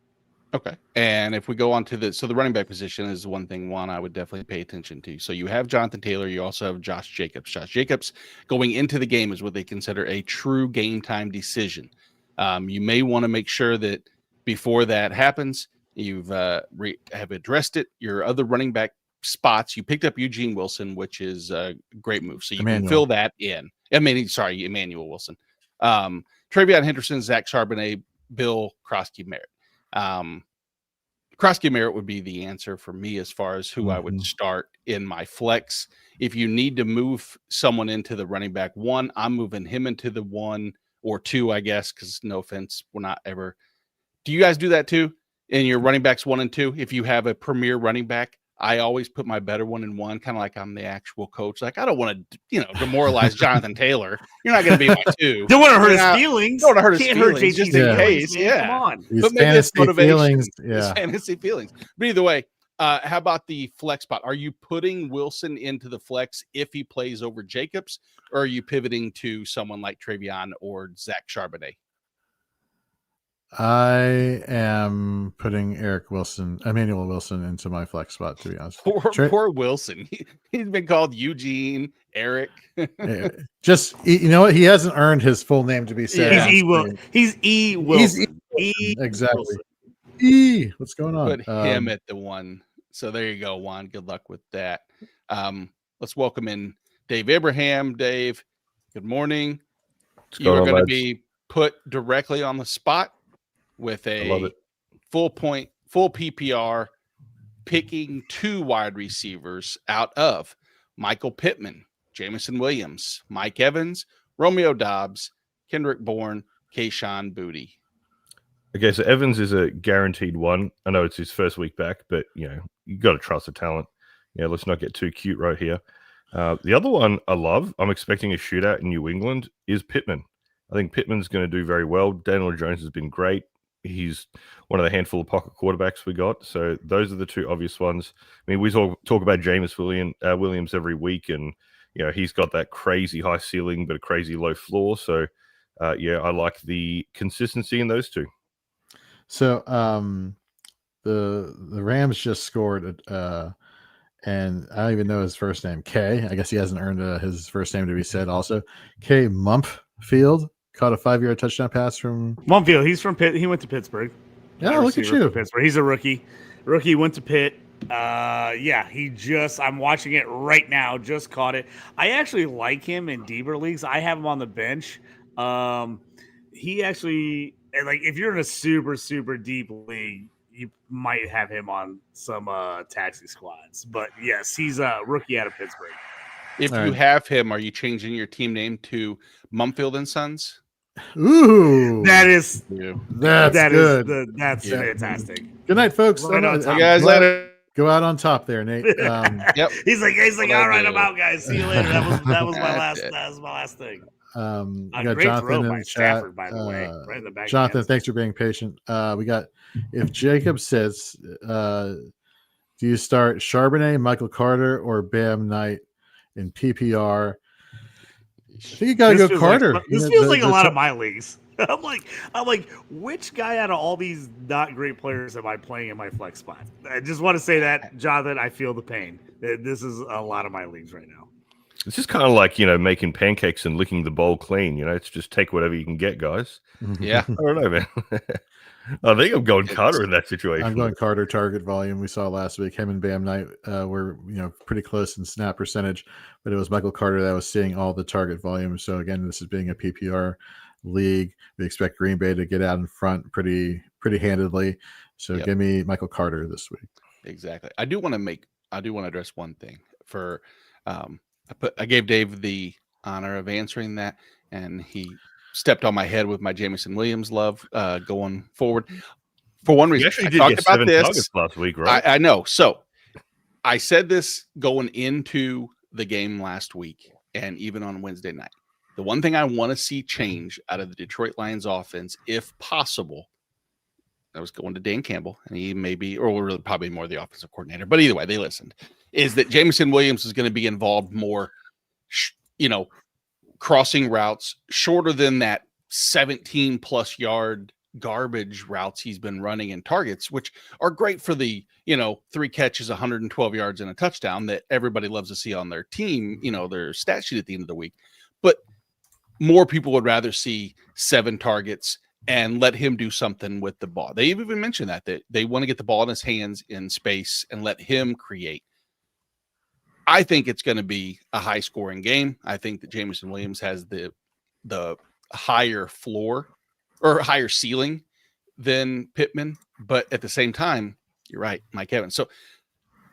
Speaker 1: Okay. And if we go on to the running back position is one thing, I would definitely pay attention to. So you have Jonathan Taylor. You also have Josh Jacobs. Josh Jacobs going into the game is what they consider a true game time decision. You may want to make sure that before that happens, you've have addressed it. Your other running back spots, you picked up Eugene Wilson, which is a great move. So you can fill that in. Emmanuel Wilson. Travion Henderson, Zach Charbonnet, Bill Krosky-Merritt. Krosky-Merritt would be the answer for me as far as who I would start in my flex. If you need to move someone into the running back one, I'm moving him into the 1 or 2, I guess, because no offense, we're not ever. Do you guys do that too in your running backs 1 and 2? If you have a premier running back, I always put my better one in 1, kind of like I'm the actual coach. Like, I don't want to, demoralize Jonathan Taylor. You're not going to be my 2.
Speaker 3: Don't want to hurt his feelings.
Speaker 1: Don't want to hurt his feelings,
Speaker 3: hurt
Speaker 1: just in case.
Speaker 3: Man.
Speaker 1: Yeah.
Speaker 3: Come on.
Speaker 1: But maybe it's motivation.
Speaker 2: Feelings. Yeah.
Speaker 1: It's fantasy feelings. But either way, how about the flex spot? Are you putting Wilson into the flex if he plays over Jacobs, or are you pivoting to someone like Travion or Zach Charbonnet?
Speaker 2: I am putting Emmanuel Wilson into my flex spot, to be honest.
Speaker 1: Poor Wilson. He's been called Eugene, Eric.
Speaker 2: Just, you know what? He hasn't earned his full name to be said.
Speaker 3: He's E. Wilson.
Speaker 2: Exactly.
Speaker 3: Wilson.
Speaker 2: E. What's going on?
Speaker 1: Put him at the 1. So there you go, Juan. Good luck with that. Let's welcome in Dave Ibrahim. Dave, good morning. You are going to be put directly on the spot with a full PPR, picking 2 wide receivers out of Michael Pittman, Jameson Williams, Mike Evans, Romeo Doubs, Kendrick Bourne, Kayshon Boutte.
Speaker 4: Okay, so Evans is a guaranteed 1. I know it's his first week back, but you got to trust the talent. Let's not get too cute right here. The other one I love, I'm expecting a shootout in New England, is Pittman. I think Pittman's going to do very well. Daniel Jones has been great. He's one of the handful of pocket quarterbacks we got. So those are the 2 obvious ones. I mean, we talk about Jameis Williams every week, and he's got that crazy high ceiling but a crazy low floor. So I like the consistency in those 2.
Speaker 2: So the Rams just scored, and I don't even know his first name. K. I guess he hasn't earned his first name to be said. Also, K. Mumpfield caught a 5-yard touchdown pass from
Speaker 3: Mumpfield. He's from Pitt. He went to Pittsburgh.
Speaker 2: Yeah, look at you.
Speaker 3: Pittsburgh. He's a rookie. Went to Pitt. I'm watching it right now. Just caught it. I actually like him in deeper leagues. I have him on the bench. He actually And like if you're in a super, super deep league, you might have him on some taxi squads. But yes, he's a rookie out of Pittsburgh.
Speaker 1: If
Speaker 2: All
Speaker 1: you
Speaker 2: right.
Speaker 1: have him, are you changing your team name to Mumfield and Sons?
Speaker 2: Ooh,
Speaker 3: That's
Speaker 2: that's good.
Speaker 3: that's
Speaker 1: Yeah.
Speaker 3: fantastic.
Speaker 2: Good night, folks.
Speaker 3: Right on
Speaker 1: See
Speaker 3: top.
Speaker 1: you guys later.
Speaker 2: Go out on top there, Nate.
Speaker 1: Yep.
Speaker 3: He's like,
Speaker 1: What I
Speaker 3: all right,
Speaker 1: do.
Speaker 3: I'm out, guys. See you later. That was my
Speaker 1: That's
Speaker 3: last thing.
Speaker 2: We
Speaker 3: A
Speaker 2: got
Speaker 3: great
Speaker 2: Jonathan
Speaker 3: throw
Speaker 2: in
Speaker 3: by
Speaker 2: the chat.
Speaker 3: Stafford, by the way. Right in the back.
Speaker 2: Jonathan, thanks for being patient. We got if Jacob sits, do you start Charbonnet, Michael Carter, or Bam Knight in PPR? I think you gotta go Carter.
Speaker 3: This feels like a lot of my leagues. I'm like, which guy out of all these not great players am I playing in my flex spot? I just want to say that, Jonathan, I feel the pain. This is a lot of my leagues right now.
Speaker 4: It's just kind of like, making pancakes and licking the bowl clean. It's just take whatever you can get, guys.
Speaker 1: Yeah.
Speaker 4: I don't know, man. I think I'm going Carter in that situation.
Speaker 2: I'm going Carter. Target volume we saw last week. Him and Bam Knight were pretty close in snap percentage, but it was Michael Carter that was seeing all the target volume. So again, this is being a PPR league. We expect Green Bay to get out in front pretty handedly. So give me Michael Carter this week.
Speaker 1: Exactly. I do want to address one thing for I gave Dave the honor of answering that, and he stepped on my head with my Jameson Williams love going forward. For one reason,
Speaker 4: actually
Speaker 1: I
Speaker 4: did
Speaker 1: talked
Speaker 4: get
Speaker 1: about
Speaker 4: 7
Speaker 1: this
Speaker 4: targets last week, right?
Speaker 1: I know. So I said this going into the game last week, and even on Wednesday night. The one thing I want to see change out of the Detroit Lions offense, if possible, I was going to Dan Campbell, and he may be, or really probably more the offensive coordinator, but either way, they listened, is that Jameson Williams is going to be involved more, crossing routes shorter than that 17+ yard garbage routes he's been running in targets, which are great for the, 3 catches, 112 yards and a touchdown that everybody loves to see on their team, their stat sheet at the end of the week. But more people would rather see 7 targets and let him do something with the ball. They even mentioned that they want to get the ball in his hands in space and let him create. I think it's going to be a high scoring game. I think that Jameson Williams has the higher floor or higher ceiling than Pittman, but at the same time, you're right, Mike Evans. So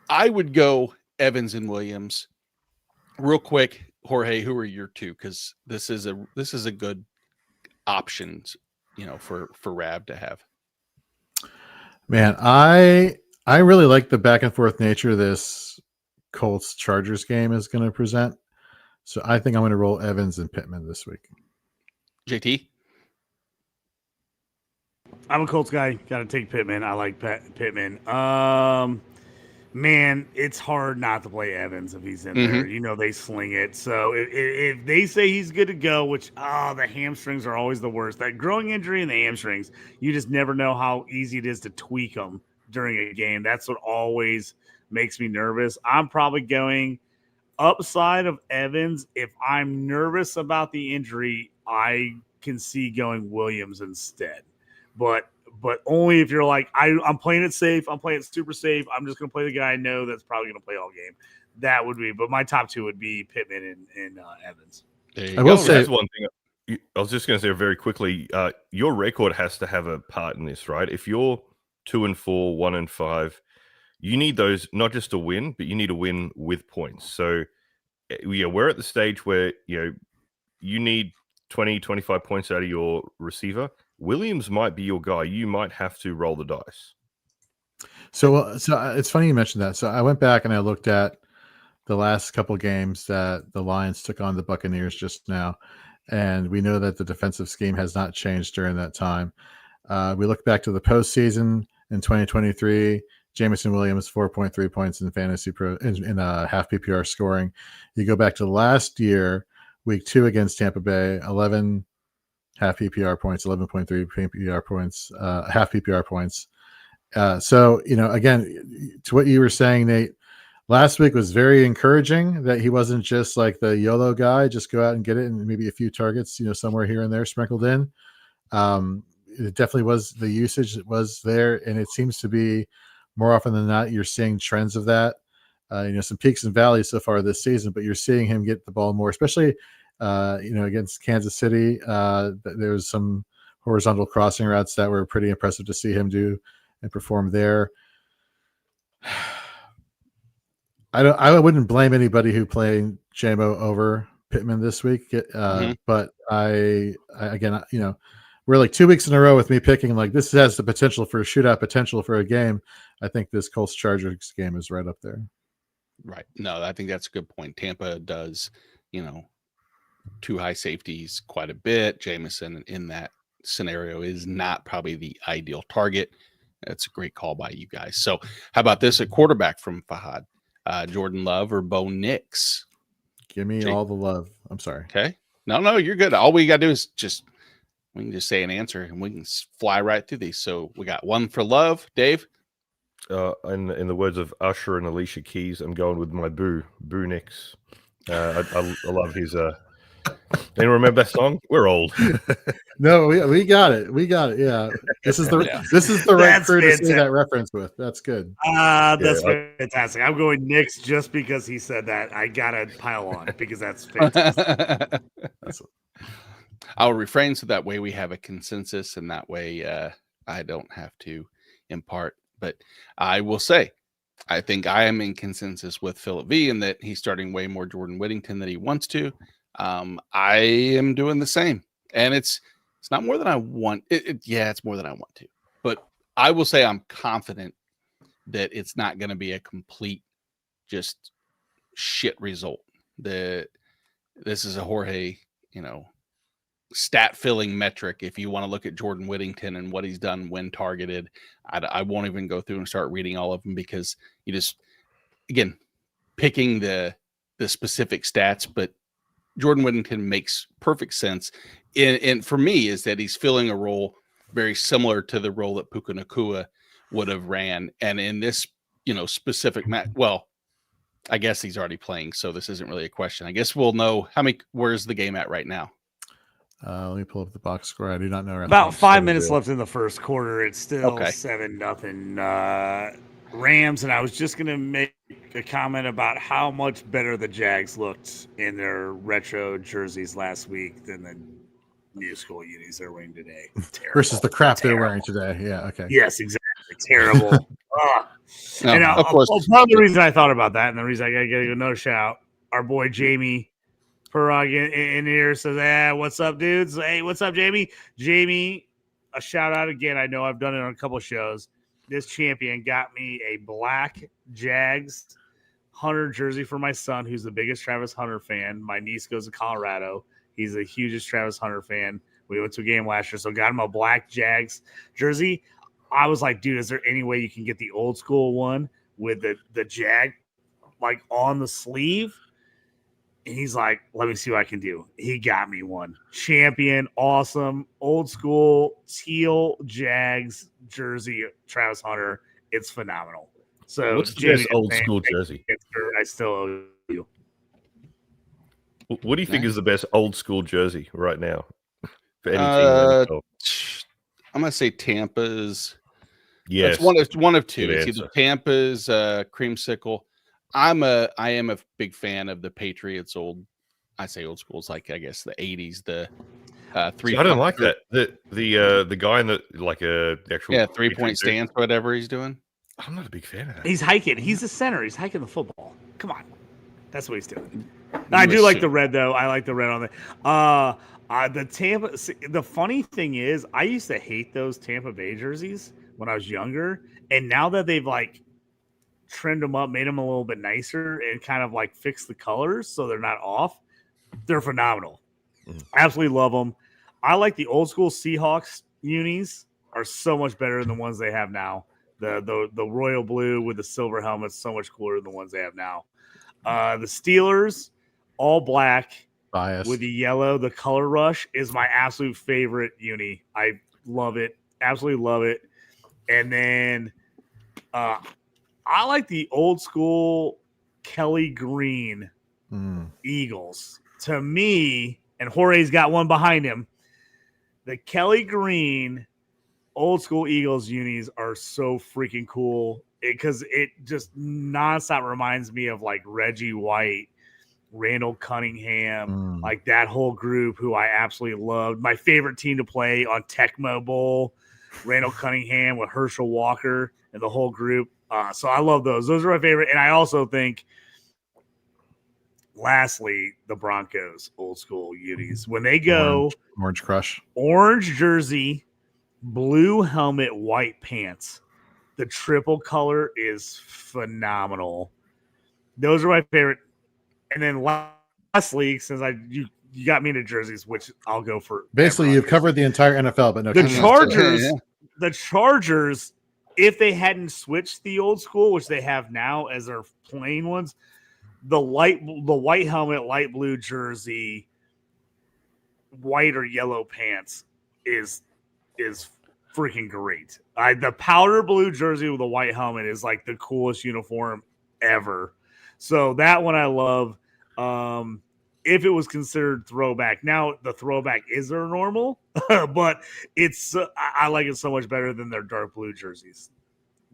Speaker 1: I would go Evans and Williams. Real quick, Jorge, who are your two? Because this is a good options, for Rab to have.
Speaker 2: Man, I really like the back and forth nature this Colts Chargers game is going to present. So I think I'm going to roll Evans and Pittman this week.
Speaker 1: JT?
Speaker 3: I'm a Colts guy. Got to take Pittman. I like Pittman. Man, it's hard not to play Evans if he's in there. They sling it. So if they say he's good to go, which, the hamstrings are always the worst. That growing injury in the hamstrings, you just never know how easy it is to tweak them during a game. That's what always makes me nervous. I'm probably going upside of Evans. If I'm nervous about the injury, I can see going Williams instead. But only if you're like, I'm playing it safe. I'm playing it super safe. I'm just going to play the guy I know that's probably going to play all game. That would be. But my top two would be Pittman and Evans.
Speaker 2: I will say
Speaker 4: that's one thing. I was just going to say very quickly, your record has to have a part in this, right? If you're 2-4, 1-5, you need those not just to win, but you need to win with points. So, we're at the stage where, you need 20, 25 points out of your receiver. Williams might be your guy. You might have to roll the dice.
Speaker 2: So it's funny you mentioned that. So I went back and I looked at the last couple games that the Lions took on the Buccaneers just now, and we know that the defensive scheme has not changed during that time. We look back to the postseason in 2023. Jameson Williams 4.3 points in fantasy in half PPR scoring. You go back to last year, week 2 against Tampa Bay, 11 half PPR points, 11.3 PPR points, half PPR points. So, again, to what you were saying, Nate, last week was very encouraging that he wasn't just like the YOLO guy, just go out and get it and maybe a few targets, somewhere here and there sprinkled in. It definitely was the usage that was there, and it seems to be more often than not, you're seeing trends of that. Some peaks and valleys so far this season, but you're seeing him get the ball more, especially against Kansas City. There's some horizontal crossing routes that were pretty impressive to see him do and perform there. I wouldn't blame anybody who played JMO over Pittman this week. But I again, we're like 2 weeks in a row with me picking like this has the potential for a shootout, potential for a game. I think this Colts Chargers game is right up there.
Speaker 1: Right. No, I think that's a good point. Tampa does, 2 high safeties quite a bit. Jameson in that scenario is not probably the ideal target. That's a great call by you guys. So how about this? A quarterback from Fahad, Jordan Love or Bo Nix?
Speaker 2: Give me all the love. I'm sorry.
Speaker 1: Okay. No, you're good. All we got to do is we can just say an answer and we can fly right through these. So we got one for Love, Dave.
Speaker 4: In the words of Usher and Alicia Keys, I'm going with my Boo Nix. I love his. Anyone remember that song? We're old.
Speaker 2: No, we got it. We got it. Yeah, this is the right crew to say that reference with. That's good.
Speaker 3: That's fantastic. I'm going Knicks just because he said that. I gotta pile on because that's fantastic.
Speaker 1: I'll refrain so that way we have a consensus, and that way I don't have to impart. But I will say, I think I am in consensus with Philip V in that he's starting way more Jordan Whittington than he wants to. I am doing the same, and it's not more than I want. It's more than I want to, but I will say I'm confident that it's not going to be a complete just shit result. This is a Jorge, stat filling metric. If you want to look at Jordan Whittington and what he's done when targeted, I won't even go through and start reading all of them because you just, again, picking the specific stats, but Jordan Whittington makes perfect sense. And for me is that he's filling a role very similar to the role that Puka Nacua would have ran. And in this, specific match, well, I guess he's already playing, so this isn't really a question. I guess we'll know where's the game at right now.
Speaker 2: Let me pull up the box score. I do not know.
Speaker 3: About 5 minutes left in the first quarter. It's still 7-0 Rams, and I was just going to make a comment about how much better the Jags looked in their retro jerseys last week than the new school unis they're wearing today. Terrible.
Speaker 2: Versus the crap they're wearing today. Yeah, okay.
Speaker 3: Yes, exactly. Terrible.
Speaker 1: No,
Speaker 3: and
Speaker 1: of course.
Speaker 3: Part of the reason I thought about that, and the reason I got to give another shout, our boy Jamie Perug in here says, what's up, dudes? Hey, what's up, Jamie? Jamie, a shout out again. I know I've done it on a couple of shows. This champion got me a black Jags Hunter jersey for my son, who's the biggest Travis Hunter fan. My niece goes to Colorado. He's the hugest Travis Hunter fan. We went to a game last year, so got him a black Jags jersey. I was like, dude, is there any way you can get the old school one with the Jag like on the sleeve? And he's like, let me see what I can do. He got me one. Champion, awesome, old school teal Jags jersey, Travis Hunter. It's phenomenal. So
Speaker 4: what's the best old school jersey?
Speaker 3: I still owe you.
Speaker 4: What do you think is the best old school jersey right now? For any team?
Speaker 1: I'm gonna say Tampa's.
Speaker 4: Yes,
Speaker 1: it's one of two.
Speaker 4: Good
Speaker 1: It's either Tampa's creamsicle. I am a big fan of the Patriots I say old schools, like I guess the 80s, the 3.
Speaker 4: I don't like that. The guy in the actual
Speaker 1: 3-point stance, whatever he's doing.
Speaker 4: I'm not a big fan of that.
Speaker 3: He's hiking. He's a center. He's hiking the football. Come on, that's what he's doing. I do like the red though. I like the red on the Tampa. The funny thing is, I used to hate those Tampa Bay jerseys when I was younger, and now that they've trimmed them up, made them a little bit nicer, and kind of fixed the colors so they're not off, they're phenomenal. Absolutely love them. I like the old school Seahawks unis are so much better than the ones they have now. The royal blue with the silver helmets so much cooler than the ones they have now. The Steelers all black
Speaker 2: Bias.
Speaker 3: With the yellow, the color rush is my absolute favorite uni. I love it, absolutely love it. And then I like the old school Kelly Green Eagles. To me, and Jorge's got one behind him, the Kelly Green old school Eagles unis are so freaking cool because it just nonstop reminds me of Reggie White Randall Cunningham, like that whole group who I absolutely loved. My favorite team to play on Tecmo Bowl, Randall Cunningham with Herschel Walker and the whole group. So I love those. Those are my favorite. And I also think, lastly, the Broncos old school unis. When they go
Speaker 2: Orange Crush,
Speaker 3: orange jersey, blue helmet, white pants. The triple color is phenomenal. Those are my favorite. And then lastly, since you got me into jerseys, which I'll go for.
Speaker 2: Basically, you've covered the entire NFL, but no.
Speaker 3: The Chargers, the Chargers, if they hadn't switched the old school, which they have now as their plain ones, the white helmet, light blue jersey, white or yellow pants is freaking great. The powder blue jersey with the white helmet is like the coolest uniform ever. So that one I love. If it was considered throwback, now the throwback is their normal, but it's I like it so much better than their dark blue jerseys.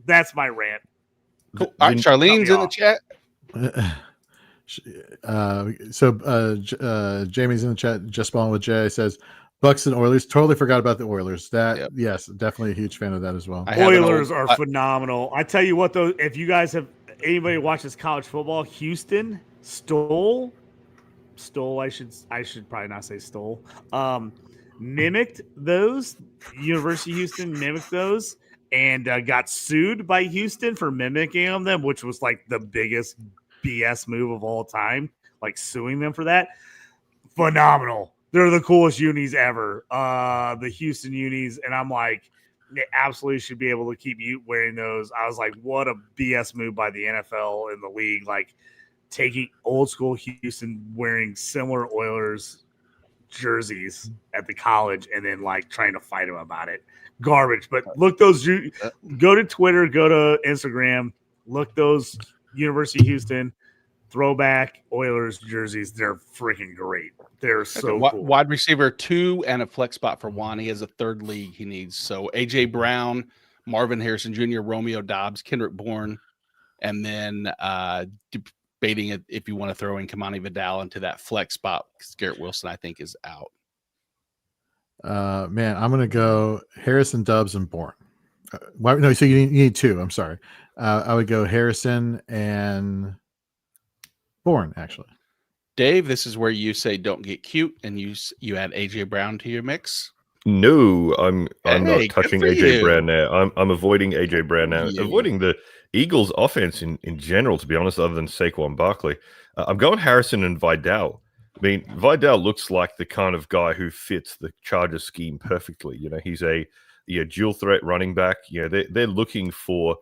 Speaker 3: That's my rant.
Speaker 1: Cool. All right, Charlene's in the chat.
Speaker 2: Jamie's in the chat. Just balling with Jay says Bucks and Oilers. Totally forgot about the Oilers. That yes, definitely a huge fan of that as well.
Speaker 3: Oilers are phenomenal. I tell you what, though, if you guys have anybody watches college football, Houston stole. I should probably not say stole. Mimicked those. University of Houston mimicked those and got sued by Houston for mimicking them, which was like the biggest BS move of all time. Like suing them for that. Phenomenal. They're the coolest unis ever. The Houston unis, and I'm like, they absolutely should be able to keep you wearing those. I was like, what a BS move by the NFL and the league. Like, taking old school Houston wearing similar Oilers jerseys at the college and then like trying to fight them about it. Garbage. But look those, go to Twitter, go to Instagram, look those University of Houston throwback Oilers jerseys. They're freaking great. They're so cool.
Speaker 1: Wide receiver 2 and a flex spot for Juan. He has a third league he needs. So AJ Brown, Marvin Harrison Jr., Romeo Dobbs, Kendrick Bourne, and then debating it if you want to throw in Kamani Vidal into that flex spot because Garrett Wilson, I think, is out.
Speaker 2: Man, I'm going to go Harrison, Dobbs, and Bourne. No, so you need 2. I'm sorry. I would go Harrison and Bourne, actually.
Speaker 1: Dave, this is where you say don't get cute, and you add AJ Brown to your mix.
Speaker 4: No, I'm not touching AJ Brown now. I'm avoiding AJ Brown now.
Speaker 1: Yeah.
Speaker 4: Avoiding the Eagles' offense in general, to be honest, other than Saquon Barkley. I'm going Harrison and Vidal. I mean, Vidal looks like the kind of guy who fits the Chargers scheme perfectly. You know, he's a dual threat running back. You know, they're looking for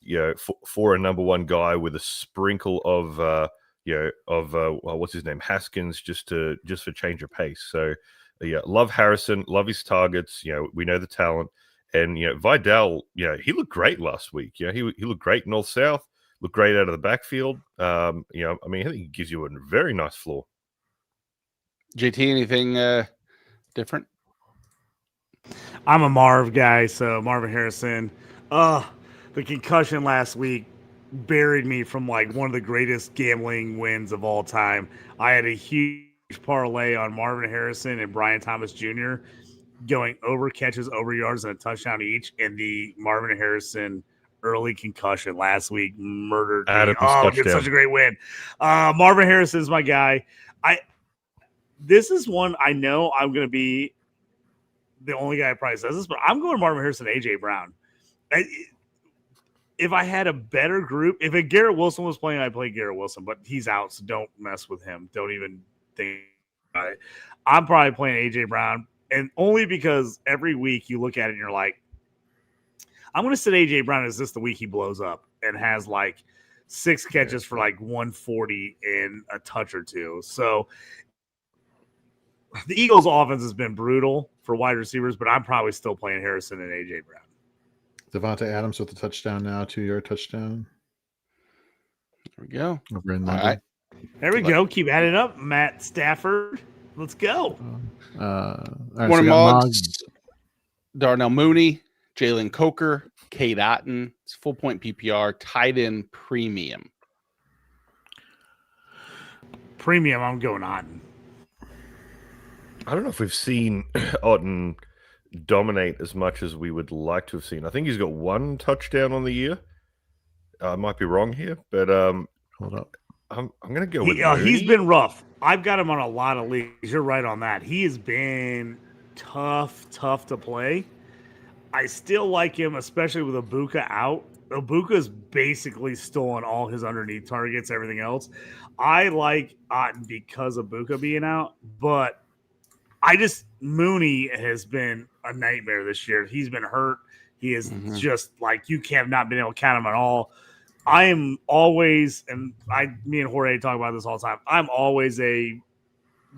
Speaker 4: a number one guy with a sprinkle of what's his name, Haskins, just for change of pace. So love Harrison, love his targets. You know, we know the talent, and Vidal. He looked great last week. He looked great north south. Looked great out of the backfield. I think he gives you a very nice floor.
Speaker 1: JT, anything different?
Speaker 3: I'm a Marv guy, so Marvin Harrison. The concussion last week buried me from like one of the greatest gambling wins of all time. I had a huge parlay on Marvin Harrison and Brian Thomas Jr. going over catches, over yards, and a touchdown each. And the Marvin Harrison early concussion last week murdered me. It's such a great win. Marvin Harrison is my guy. This is one I know I'm going to be the only guy who probably says this, but I'm going Marvin Harrison and AJ Brown. If I had a better group, if Garrett Wilson was playing, I'd play Garrett Wilson, but he's out, so don't mess with him. Don't even think about it. I'm probably playing AJ Brown, and only because every week you look at it and you're like, I'm going to sit AJ Brown. Is this the week he blows up and has like 6 catches for like 140 and a touch or 2? So the Eagles' offense has been brutal for wide receivers, but I'm probably still playing Harrison and AJ Brown.
Speaker 2: Devontae Adams with the touchdown now, 2-yard touchdown.
Speaker 1: There we go.
Speaker 2: Over in
Speaker 1: All
Speaker 2: London.
Speaker 1: right.
Speaker 3: There we go. Keep adding up, Matt Stafford. Let's go.
Speaker 1: Warren Moggs, Darnell Mooney, Jalen Coker, Cade Otton. It's full point PPR, tight end premium.
Speaker 3: premium, I'm going Otten.
Speaker 4: I don't know if we've seen Otten dominate as much as we would like to have seen. I think he's got 1 touchdown on the year. I might be wrong here, but
Speaker 2: Hold up.
Speaker 4: I'm going to go with
Speaker 3: he's
Speaker 4: Mooney.
Speaker 3: been rough. I've got him on a lot of leagues. You're right on that. He has been tough to play. I still like him, especially with Ibuka out. Ibuka's basically stolen all his underneath targets, everything else. I like Otten because of Ibuka being out, but Mooney has been a nightmare this year. He's been hurt. He is just like, you have not been able to count him at all. I am always, and me and Jorge talk about this all the time, I'm always a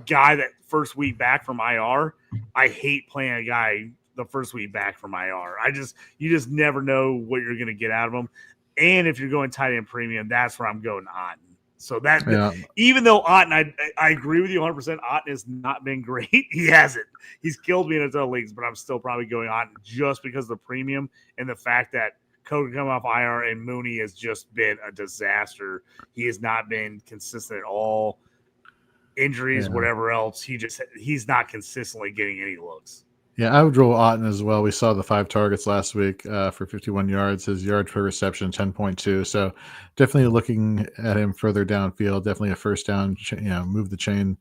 Speaker 3: guy that first week back from IR. I hate playing a guy the first week back from IR. You just never know what you're going to get out of him. And if you're going tight end premium, that's where I'm going Otten. So even though Otten, I agree with you 100%, Otten has not been great. He hasn't. He's killed me in a ton of leagues, but I'm still probably going Otten just because of the premium and the fact that Cody coming off IR and Mooney has just been a disaster. He has not been consistent at all. Injuries, whatever else, he's not consistently getting any looks.
Speaker 2: Yeah, I would roll Otten as well. We saw the 5 targets last week for 51 yards. His yard per reception, 10.2. So definitely looking at him further downfield. Definitely a first down, move the chain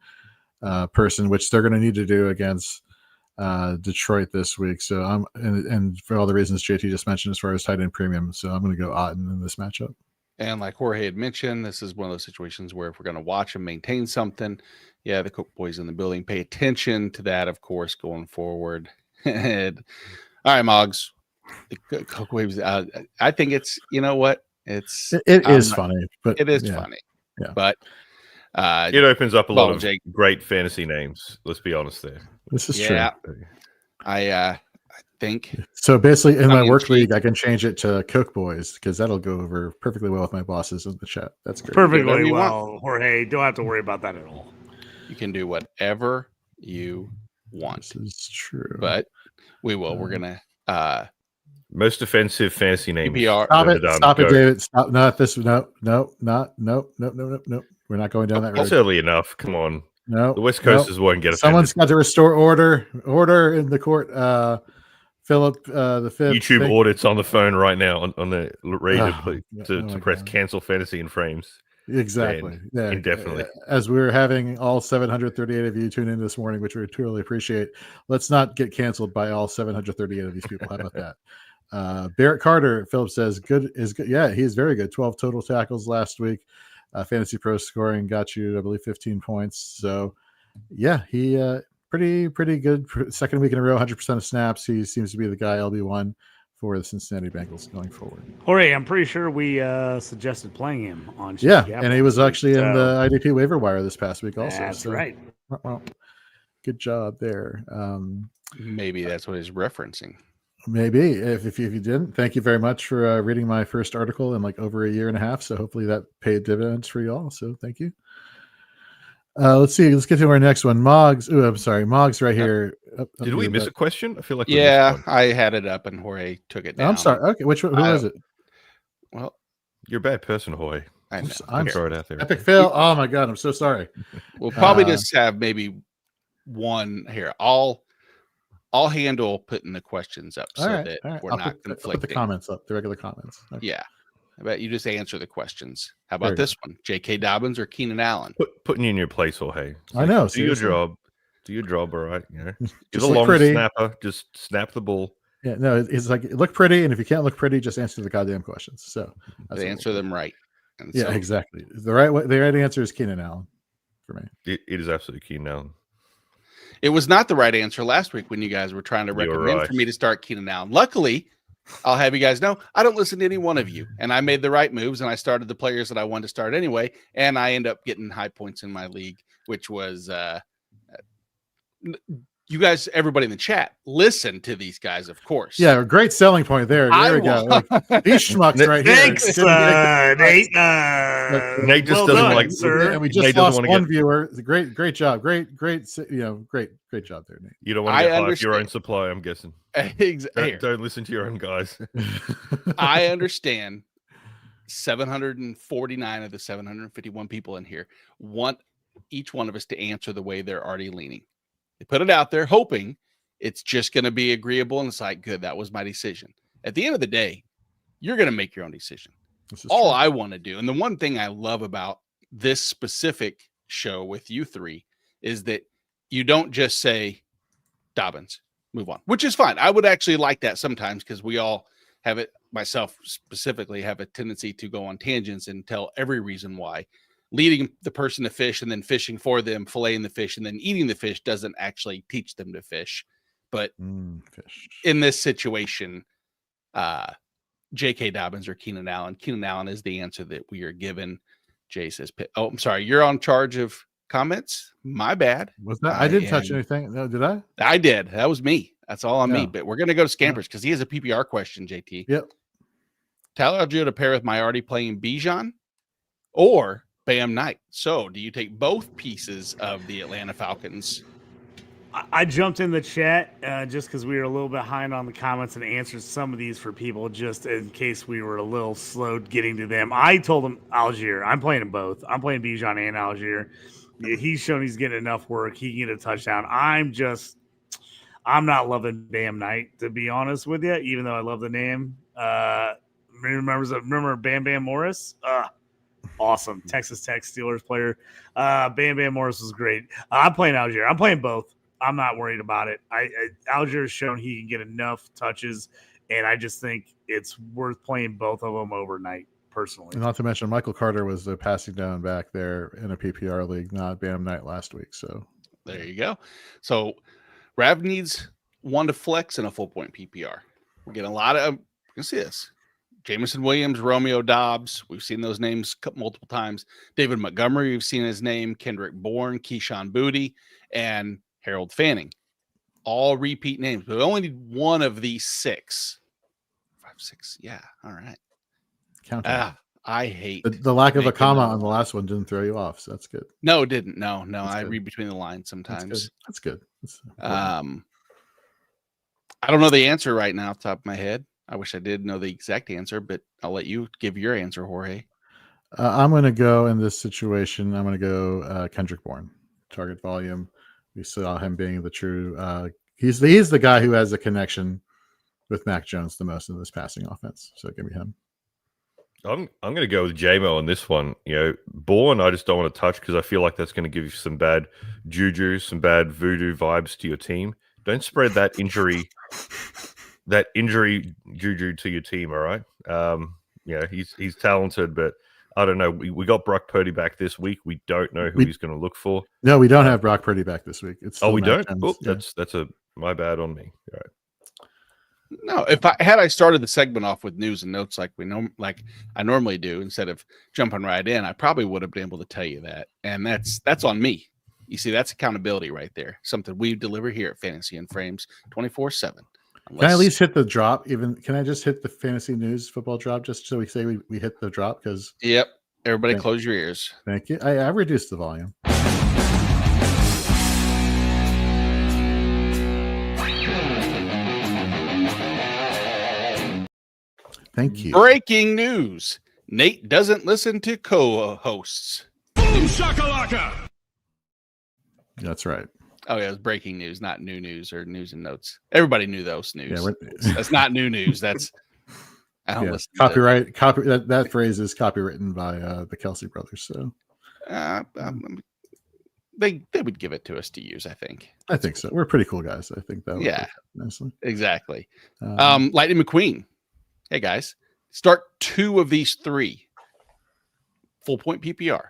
Speaker 2: person, which they're going to need to do against Detroit this week. So and for all the reasons JT just mentioned as far as tight end premium. So I'm going to go Otten in this matchup.
Speaker 1: And like Jorge had mentioned, this is one of those situations where if we're going to watch and maintain something, the Cook boys in the building, pay attention to that, of course, going forward. All right, Moggs. The Cook waves. I think it's, you know what? It is
Speaker 2: funny, but
Speaker 1: it is funny.
Speaker 2: Yeah.
Speaker 1: But
Speaker 4: it opens up a lot of
Speaker 1: Jake,
Speaker 4: great fantasy names. Let's be honest there.
Speaker 2: This is true.
Speaker 1: I think
Speaker 2: so. Basically, in my work league, I can change it to Cook Boys because that'll go over perfectly well with my bosses in the chat. That's great.
Speaker 3: Perfectly well, Jorge. Don't have to worry about that at all.
Speaker 1: You can do whatever you want.
Speaker 2: This is true.
Speaker 1: But we will. We're gonna
Speaker 4: most offensive fantasy name.
Speaker 2: Stop it, David. Stop. Not this. No. We're not going down that road.
Speaker 4: That's early enough. Come on.
Speaker 2: No.
Speaker 4: The West Coasters won't get offended.
Speaker 2: Someone's got to restore order in the court. Philip, the fifth.
Speaker 4: YouTube audits on the phone right now on the ready to press cancel fantasy in frames.
Speaker 2: Exactly. Yeah.
Speaker 4: Indefinitely.
Speaker 2: As we're having all 738 of you tune in this morning, which we truly appreciate. Let's not get canceled by all 738 of these people. How about that? Barrett Carter, Philip says, good is good. Yeah, he's very good. 12 total tackles last week. Fantasy Pro scoring got you, I believe, 15 points. So, yeah, he pretty good. Second week in a row, 100% of snaps. He seems to be the guy LB1 for the Cincinnati Bengals going forward.
Speaker 3: Jorge, I'm pretty sure we suggested playing him on.
Speaker 2: And he was actually in the IDP waiver wire this past week also.
Speaker 3: That's right.
Speaker 2: Well, good job there.
Speaker 1: Maybe that's what he's referencing.
Speaker 2: Maybe if you didn't, thank you very much for reading my first article in like over a year and a half. So hopefully that paid dividends for you all. So thank you. Let's see. Let's get to our next one. Moggs. Oh, I'm sorry. Moggs right here.
Speaker 4: Did we miss a question? I feel like
Speaker 1: I had it up and Jorge took it down.
Speaker 2: I'm sorry. Okay, which one? Who was it?
Speaker 1: Well,
Speaker 4: you're a bad person, Jorge.
Speaker 2: I'm
Speaker 4: throw it out there.
Speaker 2: Epic fail. Oh my god, I'm so sorry.
Speaker 1: We'll probably just have maybe one here. I'll handle putting the questions up so that we're not conflicting.
Speaker 2: Put the comments up, the regular comments.
Speaker 1: Okay. Yeah. I bet you just answer the questions. How about this one? J.K. Dobbins or Keenan Allen?
Speaker 4: Putting you in your place, Jorge.
Speaker 2: I know.
Speaker 4: Do your job. Do your job, all right? You're the long snapper. Just snap the ball.
Speaker 2: Yeah, no, it's like look pretty, and if you can't look pretty, just answer the goddamn questions. So
Speaker 1: answer them right.
Speaker 2: And yeah, exactly. The right answer is Keenan Allen for me.
Speaker 4: It is absolutely Keenan Allen.
Speaker 1: It was not the right answer last week when you guys were trying to recommend for me to start Keenan Allen. Luckily, I'll have you guys know I don't listen to any one of you, and I made the right moves, and I started the players that I wanted to start anyway, and I end up getting high points in my league, which was you guys, everybody in the chat, listen to these guys, of course.
Speaker 2: Yeah, great selling point there. There we go. Like, these schmucks right here.
Speaker 3: Thanks, Nate.
Speaker 4: Nate just doesn't like,
Speaker 3: sir.
Speaker 2: And we just lost one viewer. Great job. Great job there, Nate.
Speaker 4: You don't want to get half your own supply, I'm guessing.
Speaker 1: Exactly.
Speaker 4: Don't listen to your own guys.
Speaker 1: I understand 749 of the 751 people in here want each one of us to answer the way they're already leaning. They put it out there hoping it's just going to be agreeable. And it's like, good, that was my decision. At the end of the day, you're going to make your own decision. All true. I want to do. And the one thing I love about this specific show with you three is that you don't just say Dobbins, move on, which is fine. I would actually like that sometimes because we all have it, myself specifically, have a tendency to go on tangents and tell every reason why. Leading the person to fish and then fishing for them, filleting the fish, and then eating the fish doesn't actually teach them to fish. But fish. In this situation, J.K. Dobbins or Keenan Allen. Keenan Allen is the answer that we are given. Jay says, "Oh, I'm sorry, you're on charge of comments. My bad."
Speaker 2: Was that? I didn't touch anything. No, did I?
Speaker 1: I did. That was me. That's all on me. But we're gonna go to Scampers because he has a PPR question. JT.
Speaker 2: Yep.
Speaker 1: Tyler Algier to pair with my already playing Bijan or Bam Knight. So, do you take both pieces of the Atlanta Falcons?
Speaker 3: I jumped in the chat just because we were a little behind on the comments and answered some of these for people just in case we were a little slow getting to them. I told him Algier. I'm playing them both. I'm playing Bijan and Algier. He's shown he's getting enough work. He can get a touchdown. I'm not loving Bam Knight, to be honest with you, even though I love the name. Remember Bam Bam Morris? Awesome. Texas Tech Steelers player. Bam Bam Morris was great. I'm playing Algier. I'm playing both. I'm not worried about it. Algier has shown he can get enough touches, and I just think it's worth playing both of them overnight, personally.
Speaker 2: And not to mention, Michael Carter was the passing down back there in a PPR league, not Bam Knight last week. So
Speaker 1: there you go. So Rav needs one to flex in a full point PPR. We're getting a lot of, you can see this. Jameson Williams, Romeo Dobbs. We've seen those names multiple times. David Montgomery, we've seen his name. Kendrick Bourne, Keyshawn Booty, and Harold Fanning. All repeat names. We only need one of these 6. 5, 6. Yeah. All right.
Speaker 2: Count.
Speaker 1: I hate
Speaker 2: the lack of a comma on the last one didn't throw you off. So that's good.
Speaker 1: No, it didn't. No. I
Speaker 2: good.
Speaker 1: read between the lines sometimes.
Speaker 2: That's good.
Speaker 1: I don't know the answer right now off the top of my head. I wish I did know the exact answer, but I'll let you give your answer, Jorge.
Speaker 2: I'm going to go in this situation. I'm going to go Kendrick Bourne. Target volume. We saw him being the true. He's the guy who has a connection with Mac Jones the most in this passing offense. So give me him.
Speaker 4: I'm going to go with JMO on this one. Bourne, I just don't want to touch because I feel like that's going to give you some bad juju, some bad voodoo vibes to your team. Don't spread that injury juju to your team. All right. He's talented, but I don't know. We got Brock Purdy back this week. We don't know who he's going to look for.
Speaker 2: No, we don't have Brock Purdy back this week.
Speaker 4: We don't. Oh, that's my bad on me. All right.
Speaker 1: No, if I started the segment off with news and notes like I normally do instead of jumping right in, I probably would have been able to tell you that, and that's on me. You see, that's accountability right there. Something we deliver here at Fantasy and Frames 24/7.
Speaker 2: Can I at least hit the drop? Can I just hit the fantasy news football drop just so we say we hit the drop? Because
Speaker 1: yep, everybody close your ears.
Speaker 2: Thank you. I reduced the volume. Thank you.
Speaker 1: Breaking news. Nate doesn't listen to co-hosts.
Speaker 5: Boom shakalaka.
Speaker 2: That's right.
Speaker 1: Oh, yeah, it was breaking news, not new news or news and notes. Everybody knew those news. Yeah, that's not new news. That's I don't listen
Speaker 2: copyright. That phrase is copywritten by the Kelsey brothers. So
Speaker 1: they would give it to us to use. I think
Speaker 2: so. We're pretty cool guys. I think that.
Speaker 1: Yeah,
Speaker 2: nicely.
Speaker 1: Exactly. Lightning McQueen. Hey guys, start 2 of these 3 full point PPR.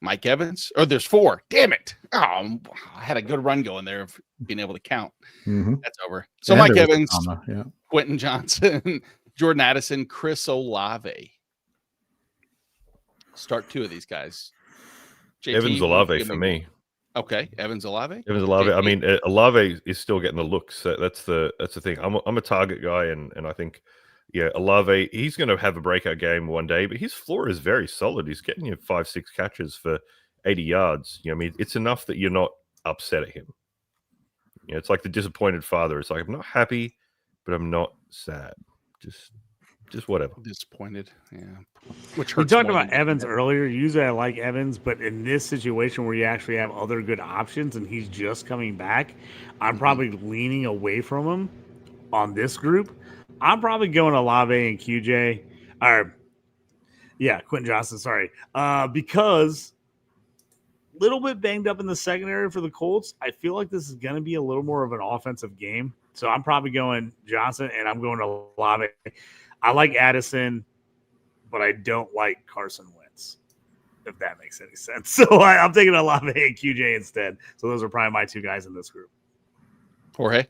Speaker 1: Mike Evans, there's 4. Damn it. Oh, I had a good run going there of being able to count.
Speaker 2: Mm-hmm.
Speaker 1: That's over. So Mike Evans, Quentin Johnson, Jordan Addison, Chris Olave. Start 2 of these guys. JT,
Speaker 4: Evans Olave for me.
Speaker 1: Okay, Evans Olave.
Speaker 4: JT. I mean, Olave is still getting the looks. So that's the thing. I'm a target guy, and I think Olave, he's going to have a breakout game one day, but his floor is very solid. He's getting you 5-6 catches for 80 yards. I mean, it's enough that you're not upset at him. It's like the disappointed father. It's like, I'm not happy, but I'm not sad. Just just whatever.
Speaker 1: Disappointed. Yeah. Which
Speaker 3: We
Speaker 1: hurts
Speaker 3: talked
Speaker 1: more
Speaker 3: about
Speaker 1: than-
Speaker 3: Evans earlier. Usually I like Evans, but in this situation where you actually have other good options and he's just coming back, I'm probably leaning away from him on this group. I'm probably going Olave and QJ. Or, yeah, Quentin Johnson, sorry. Because a little bit banged up in the secondary for the Colts. I feel like this is going to be a little more of an offensive game. So I'm probably going Johnson, and I'm going to Olave. I like Addison, but I don't like Carson Wentz, if that makes any sense. So I'm taking Olave and QJ instead. So those are probably my two guys in this group.
Speaker 1: Jorge.